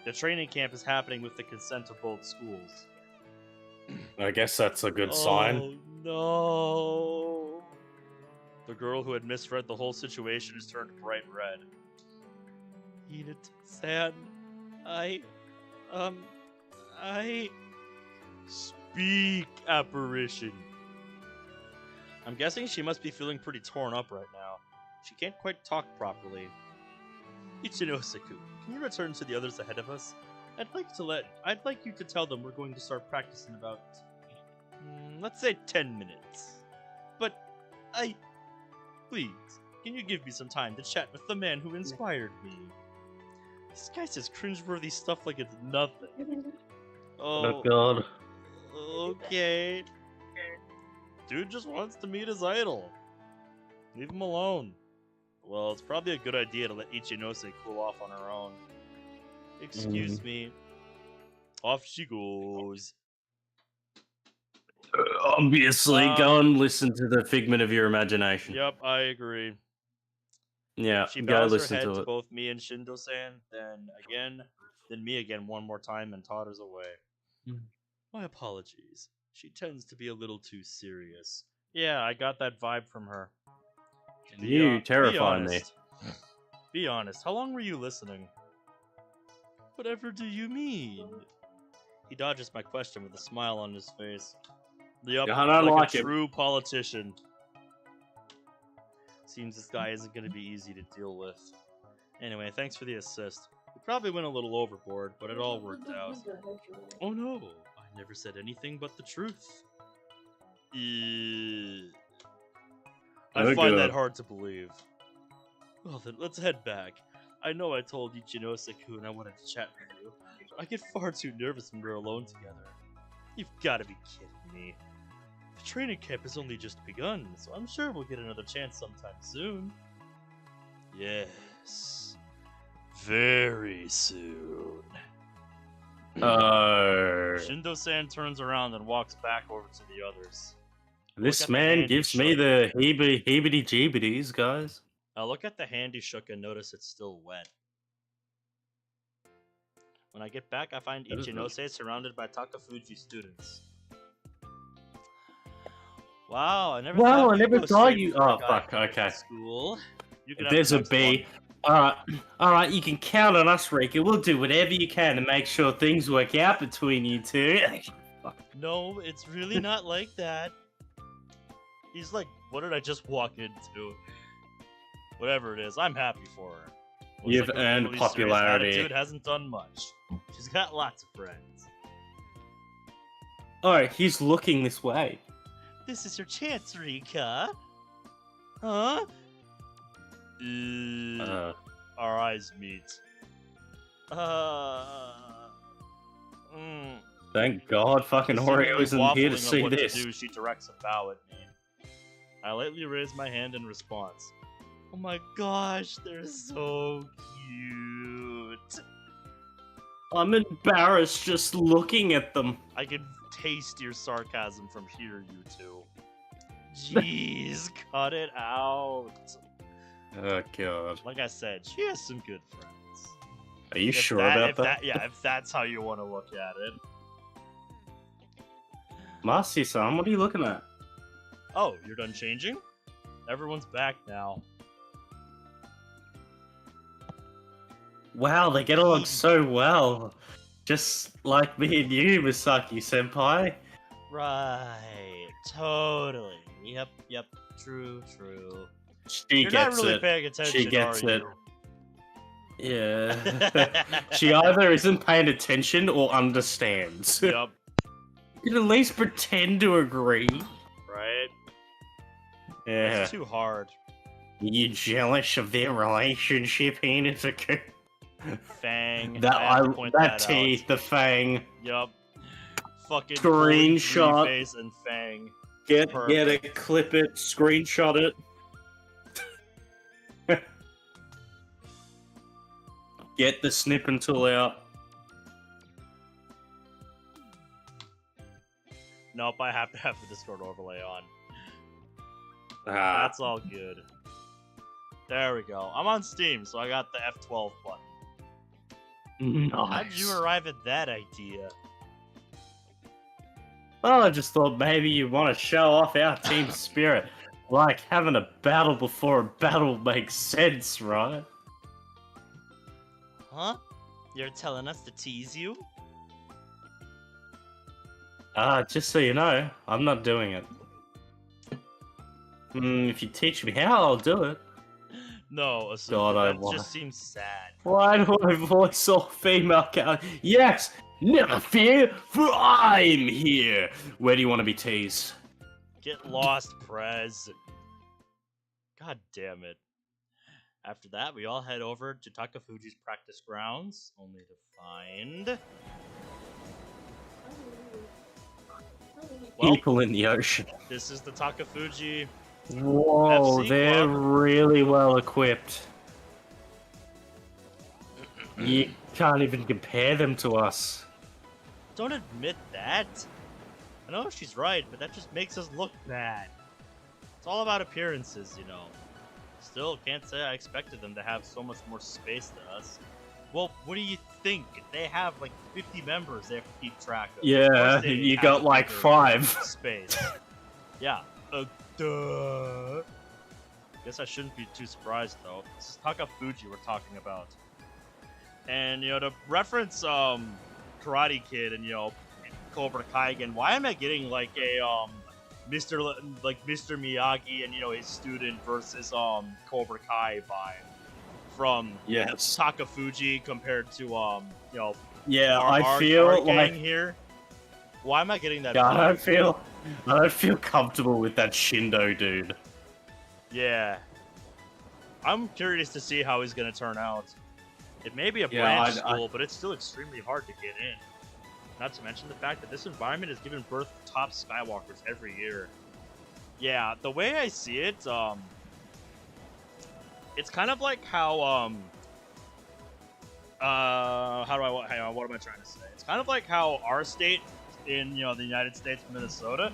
the training camp is happening with the consent of both schools. I guess that's a good sign. Oh no! The girl who had misread the whole situation has turned bright red. Eat it, San. I speak, apparition. I'm guessing she must be feeling pretty torn up right now. She can't quite talk properly. Ichinose-kun, can you return to the others ahead of us? I'd like you to tell them we're going to start practice in about, let's say 10 minutes. But, please, can you give me some time to chat with the man who inspired me? This guy says cringeworthy stuff like it's nothing. Oh god. Okay. Dude just wants to meet his idol. Leave him alone. Well, it's probably a good idea to let Ichinose cool off on her own. Excuse me. Off she goes. Obviously, go and listen to the figment of your imagination. Yep, I agree. Yeah, She go bows her listen head to to it. both me and Shindo-san, then me again one more time and totters away. My apologies. She tends to be a little too serious. Yeah, I got that vibe from her. You terrify me. Be honest, how long were you listening? Whatever do you mean? He dodges my question with a smile on his face. Yup, I don't like like a it. true politician. Seems this guy isn't going to be easy to deal with. Anyway, thanks for the assist. We probably went a little overboard, but it all worked out. Oh no, I never said anything but the truth. I find that hard to believe. Well then, let's head back. I know I told Ichinose-kun I wanted to chat with you, but I get far too nervous when we're alone together. You've got to be kidding me. The training camp has only just begun, so I'm sure we'll get another chance sometime soon. Yes. Very soon. Shindo-san turns around and walks back over to the others. This man gives me the heebity-jeebities, guys. I look at the hand he shook and notice it's still wet. When I get back, I find Ichinose surrounded by Takafuji students. Wow, I never thought you. Oh, fuck, okay. School. You can There's a B. Alright, you can count on us, Rika. We'll do whatever you can to make sure things work out between you two. No, it's really not like that. He's like, what did I just walk into? Whatever it is, I'm happy for her. Looks You've like her earned really serious popularity. attitude hasn't done much. She's got lots of friends. Alright, he's looking this way. This is your chance, Rika. Huh? Our eyes meet. Thank God fucking Oreo isn't here to see this. She directs a bow at me. I lightly raise my hand in response. Oh my gosh, they're so cute. I'm embarrassed just looking at them. I can taste your sarcasm from here, you two. Jeez, cut it out. Oh God. Like I said, she has some good friends. Are you sure about that? If that's how you want to look at it. Marcy-san, what are you looking at? Oh, you're done changing? Everyone's back now. Wow, they get along so well. Just like me and you, Misaki-senpai. Right, totally. Yep, true. She You're gets not really it. paying attention, She gets are it. you? Yeah. She either isn't paying attention or understands. Yep, You can at least pretend to agree. right? Yeah. It's too hard. You jealous of their relationship, Hinata? Fang. That I have to point that that teeth, out. the fang. Yup. Fucking Screenshot. Face and Fang. Get Perfect. it, clip it, screenshot it. Get the snipping tool out. Nope, I have to have the Discord overlay on. Ah, That's all good. There we go. I'm on Steam, so I got the F12 button. How did nice. you arrive at that idea? Well, I just thought maybe you want to show off our team spirit. Like having a battle before a battle makes sense, right? Huh? You're telling us to tease you? Just so you know, I'm not doing it. If you teach me how, I'll do it. No, God, I that want. just seems sad. Why do I voice all female characters? Yes! Never fear, for I'm here! Where do you want to be teased? Get lost, Prez. God damn it. After that, we all head over to Takafuji's practice grounds, only to find... Well, People in the ocean. this is the Takafuji. Whoa, FC they're club. really well equipped. You can't even compare them to us. Don't admit that. I know she's right, but that just makes us look bad. It's all about appearances, you know. Still, can't say I expected them to have so much more space than us. Well, what do you think? They have like 50 members they have to keep track of. Of Yeah, course they you have got a like bigger 5. space. Yeah. Duh. Guess I shouldn't be too surprised though. It's Takafuji we're talking about. And you know, to reference Karate Kid and you know Cobra Kai again, why am I getting like a Mr. Miyagi and you know his student versus Cobra Kai vibe from Yes. Takafuji compared to you know Yeah, our I feel gang like here. Why am I getting that? yeah, I vibe? don't feel comfortable with that Shindo dude. Yeah. I'm curious to see how he's gonna turn out. It may be a Yeah, branch I- school, but it's still extremely hard to get in. Not to mention the fact that this environment has given birth to top Skywalkers every year. Yeah, the way I see it, it's kind of like how what am I trying to say? It's kind of like how our state in, you know, the United States of Minnesota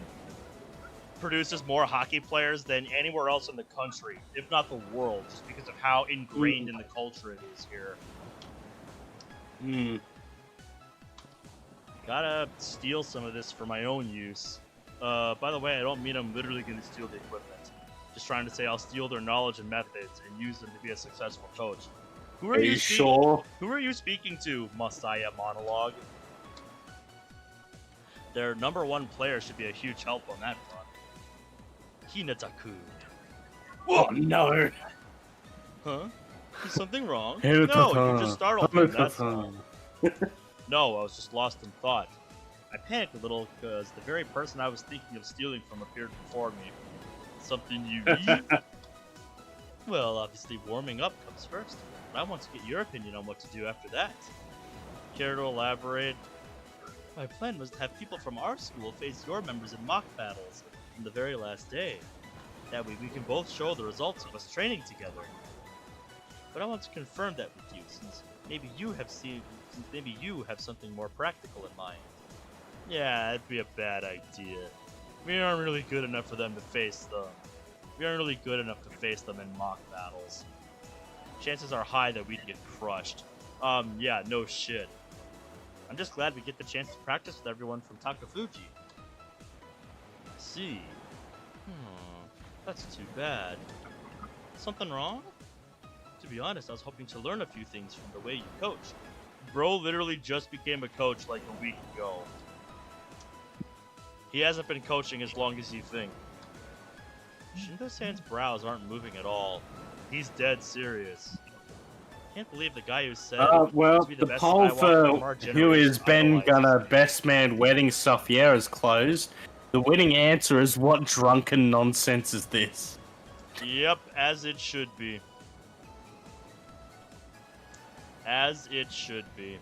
produces more hockey players than anywhere else in the country, if not the world, just because of how ingrained in the culture it is here. Gotta steal some of this for my own use. By the way, I don't mean I'm literally gonna steal the equipment. Just trying to say I'll steal their knowledge and methods and use them to be a successful coach. Who Are you sure? Who are you speaking to, Masaya Monologue? Their number one player should be a huge help on that front. Hinata-kun. Oh no! Huh? Is something wrong? Hinata-kun. No, you just startled me, that's all. No, I was just lost in thought. I panicked a little because the very person I was thinking of stealing from appeared before me. Something you eat? Well, obviously warming up comes first. But I want to get your opinion on what to do after that. Care to elaborate? My plan was to have people from our school face your members in mock battles on the very last day. That way we can both show the results of us training together. But I want to confirm that with you, since maybe you have something more practical in mind. Yeah, that'd be a bad idea. We aren't really good enough for them to face them. We aren't really good enough to face them in mock battles. Chances are high that we'd get crushed. Yeah, no shit. I'm just glad we get the chance to practice with everyone from Takafuji. I see. That's too bad. Something wrong? To be honest, I was hoping to learn a few things from the way you coach. Bro literally just became a coach like a week ago. He hasn't been coaching as long as you think. Shindo-san's brows aren't moving at all. He's dead serious. Can't believe the guy who said Well, to be the best poll Skywalker for from our who is generation Ben idolizes Gunner me. Best Man Wedding Stuff Yeah is closed. The winning answer is what drunken nonsense is this? Yep, as it should be. As it should be.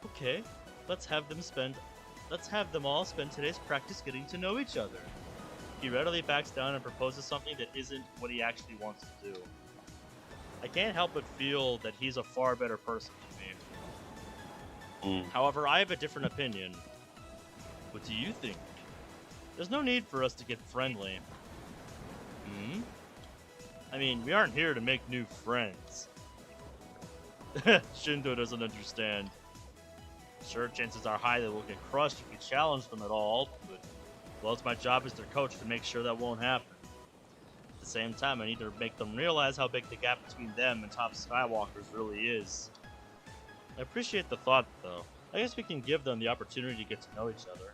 Okay, let's have them all spend today's practice getting to know each other. He readily backs down and proposes something that isn't what he actually wants to do. I can't help but feel that he's a far better person than me. However, I have a different opinion. What do you think? There's no need for us to get friendly. I mean, we aren't here to make new friends. Shindo doesn't understand. Sure, chances are high that we'll get crushed if we challenge them at all, but well, it's my job as their coach to make sure that won't happen. the same time, I need to make them realize how big the gap between them and top Skywalkers really is. I appreciate the thought, though. I guess we can give them the opportunity to get to know each other.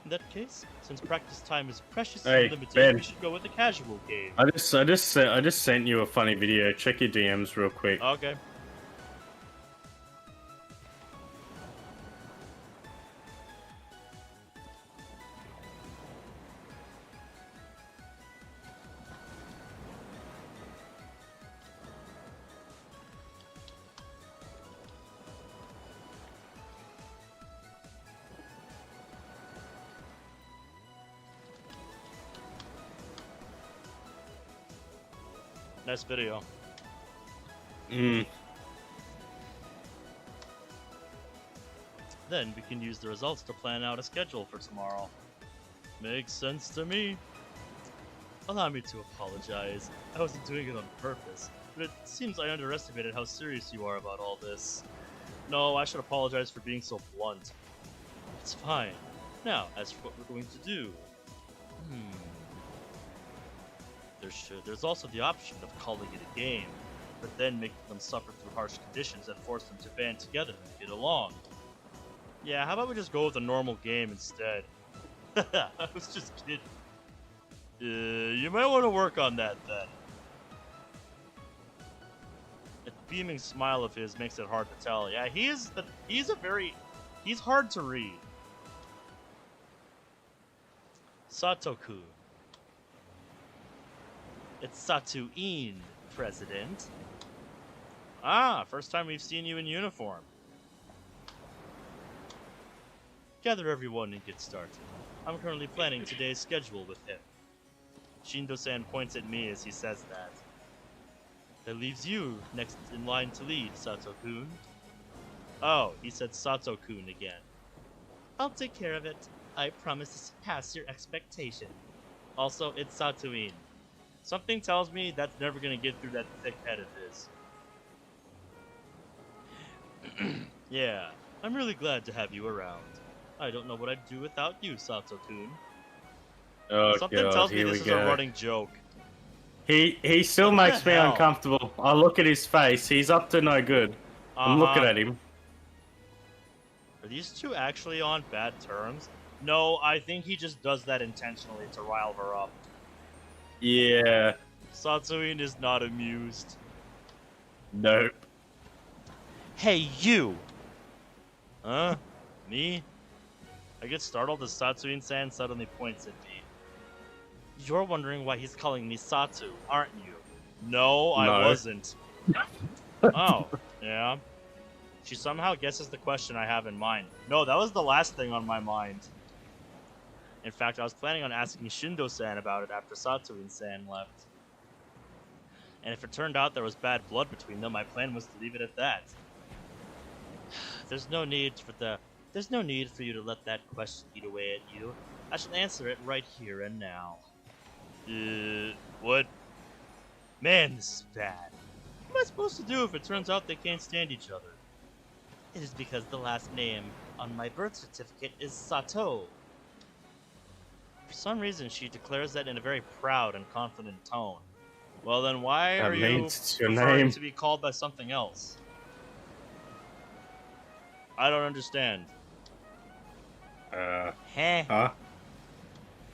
In that case, since practice time is precious Hey, and limited, Ben. we should go with a casual game. I just sent you a funny video. Check your DMs real quick. Okay. Nice video. Mm. Then we can use the results to plan out a schedule for tomorrow. Makes sense to me. Allow me to apologize. I wasn't doing it on purpose, but it seems I underestimated how serious you are about all this. No, I should apologize for being so blunt. It's fine. Now, as for what we're going to do. There's also the option of calling it a game, but then making them suffer through harsh conditions that force them to band together and get along. Yeah, how about we just go with a normal game instead? I was just kidding. You might want to work on that then. That beaming smile of his makes it hard to tell. Yeah, he's hard to read. Sato-kun. It's Satu-in, President. Ah, first time we've seen you in uniform. Gather everyone and get started. I'm currently planning today's schedule with him. Shindo-san points at me as he says that. That leaves you next in line to lead, Sato-kun. Oh, he said Sato-kun again. I'll take care of it. I promise to surpass your expectation. Also, it's Satu-in. Something tells me that's never gonna get through that thick head of his. Yeah, I'm really glad to have you around. I don't know what I'd do without you, Sato-kun. Oh, Something God, tells me here this we is go. a running joke. He still What makes the me hell? uncomfortable. I look at his face. He's up to no good. I'm looking at him. Are these two actually on bad terms? No, I think he just does that intentionally to rile her up. Yeah. Satu-in is not amused. Nope. Hey, you! Huh? Me? I get startled as Satu-in-san suddenly points at me. You're wondering why he's calling me Satu, aren't you? No, I No. wasn't. Oh, yeah? She somehow guesses the question I have in mind. No, that was the last thing on my mind. In fact, I was planning on asking Shindo-san about it after Satu-in-san left. And if it turned out there was bad blood between them, my plan was to leave it at that. There's no need for you to let that question eat away at you. I shall answer it right here and now. What? Man, this is bad. What am I supposed to do if it turns out they can't stand each other? It is because the last name on my birth certificate is Sato. For some reason, she declares that in a very proud and confident tone. Well, then why That are you means it's your preferring name. to be called by something else? I don't understand. Heh. Huh?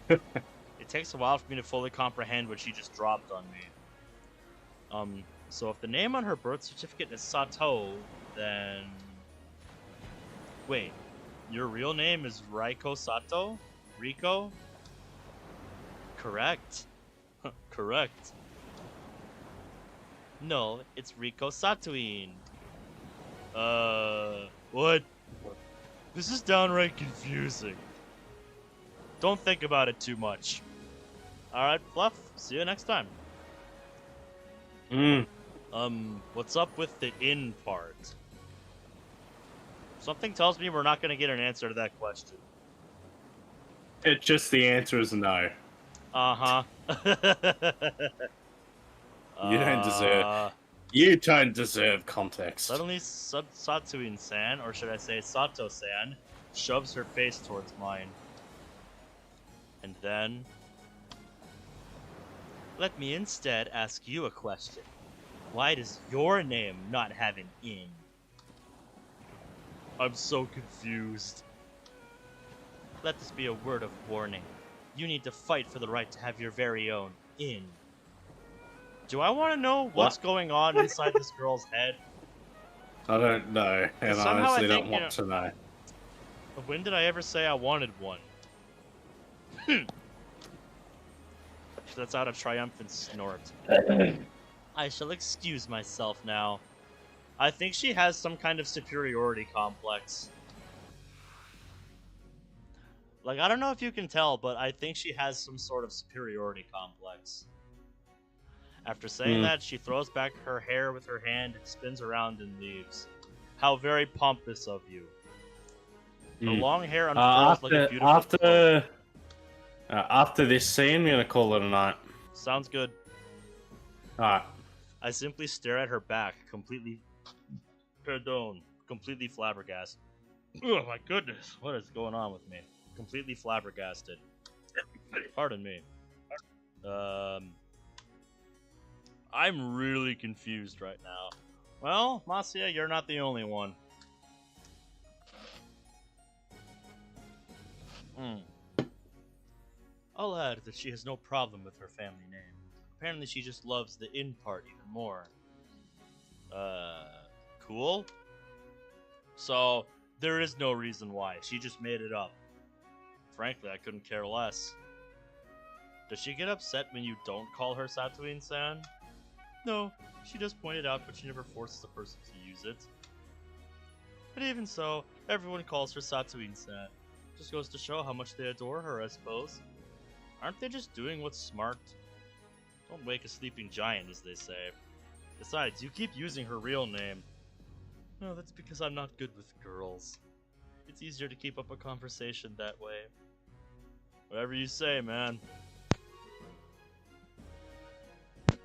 It takes a while for me to fully comprehend what she just dropped on me. So if the name on her birth certificate is Sato, then... Wait, your real name is Raiko Sato? Riko? Correct. Correct. No, it's Riko Satu-in. What? This is downright confusing. Don't think about it too much. Alright, Fluff, see you next time. What's up with the in part? Something tells me we're not gonna get an answer to that question. Just the answer is no. Uh-huh. You don't deserve context. Suddenly, Satu-in-san, or should I say Sato-san, shoves her face towards mine. And then... Let me instead ask you a question. Why does your name not have an in? I'm so confused. Let this be a word of warning. You need to fight for the right to have your very own in. Do I want to know what's going on inside this girl's head? I don't know, and I somehow I honestly think, don't want to know. When did I ever say I wanted one? She lets out a triumphant snort. I shall excuse myself now. I think she has some kind of superiority complex. Like, I don't know if you can tell, but I think she has some sort of superiority complex. After saying that, she throws back her hair with her hand and spins around and leaves. How very pompous of you. Her long hair unfurls like a beautiful cloak. After this scene, we're gonna call it a night. Sounds good. Alright. I simply stare at her back, completely flabbergasted. Oh my goodness, what is going on with me? Completely flabbergasted. Pardon me. I'm really confused right now. Well, Masia, you're not the only one. I'll add that she has no problem with her family name. Apparently she just loves the in part even more. Cool? So, there is no reason why. She just made it up. Frankly, I couldn't care less. Does she get upset when you don't call her Satuin-san? No, she just pointed out, but she never forces a person to use it. But even so, everyone calls her Satuin-san. Just goes to show how much they adore her, I suppose. Aren't they just doing what's smart? Don't wake a sleeping giant, as they say. Besides, you keep using her real name. No, that's because I'm not good with girls. It's easier to keep up a conversation that way. Whatever you say, man. You're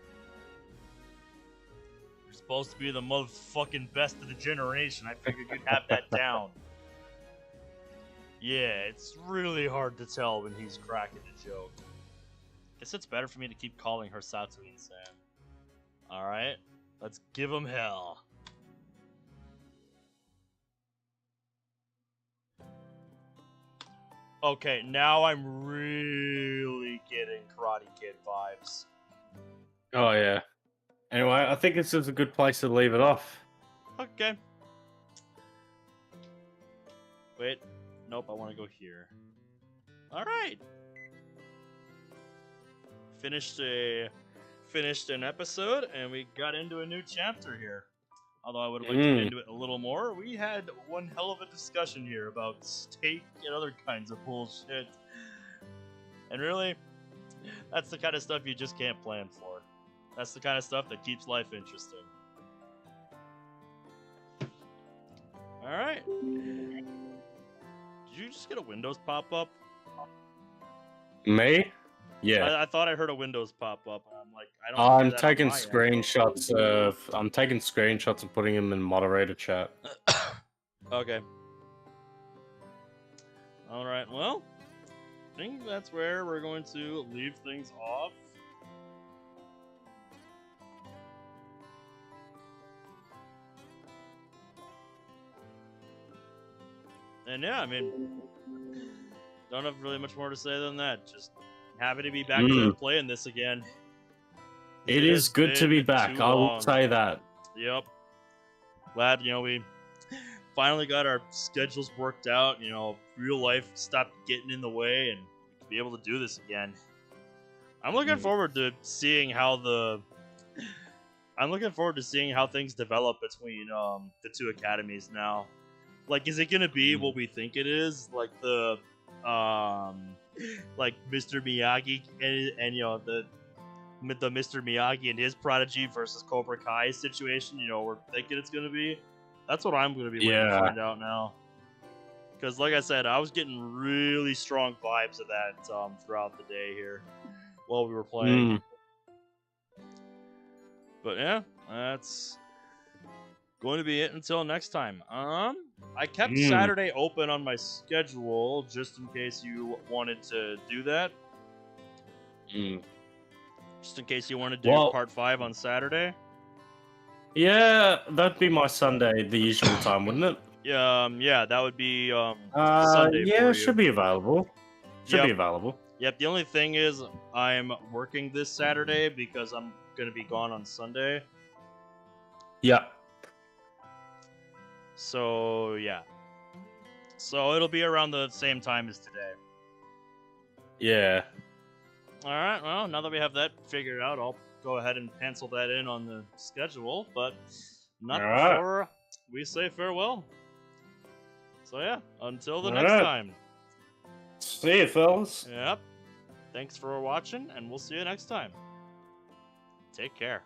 supposed to be the motherfucking best of the generation. I figured you'd have that down. Yeah, it's really hard to tell when he's cracking a joke. Guess it's better for me to keep calling her Satuin-san. Alright, let's give him hell. Okay, now I'm really getting Karate Kid vibes. Oh, yeah. Anyway, I think this is a good place to leave it off. Okay. Wait. Nope, I want to go here. Alright. Finished an episode, and we got into a new chapter here. Although I would have liked to get into it a little more. We had one hell of a discussion here about steak and other kinds of bullshit. And really, that's the kind of stuff you just can't plan for. That's the kind of stuff that keeps life interesting. Alright. Did you just get a Windows pop-up? Me? Yeah. I thought I heard a Windows pop-up. I'm like, I don't. I'm taking screenshots and putting them in moderator chat. Okay. All right. Well, I think that's where we're going to leave things off. And yeah, I mean, don't have really much more to say than that. Just happy to be back to playing this again. It is good to be back. I will say that. Yep. Glad, we finally got our schedules worked out. Real life stopped getting in the way, and we can be able to do this again. I'm looking forward to seeing how things develop between the two academies now. Like, is it gonna be what we think it is? Like the like Mr. Miyagi and the Mr. Miyagi and his prodigy versus Cobra Kai situation, we're thinking it's going to be. That's what I'm going to be waiting to find out now. Because, like I said, I was getting really strong vibes of that throughout the day here while we were playing. But yeah, that's going to be it until next time. I kept Saturday open on my schedule just in case you wanted to do that. Just in case you want to do Well- part 5 on Saturday. Yeah, that'd be my Sunday, the usual time, wouldn't it? Yeah, that would be Sunday for yeah, you. should be available. Should be Yep. available. Yep, the only thing is I'm working this Saturday because I'm gonna be gone on Sunday. Yeah. So yeah. So it'll be around the same time as today. Yeah. Alright, well, now that we have that figured out, I'll go ahead and pencil that in on the schedule, but not Alright. before we say farewell. So yeah, until the Alright. next time. See you, fellas. Yep. Thanks for watching, and we'll see you next time. Take care.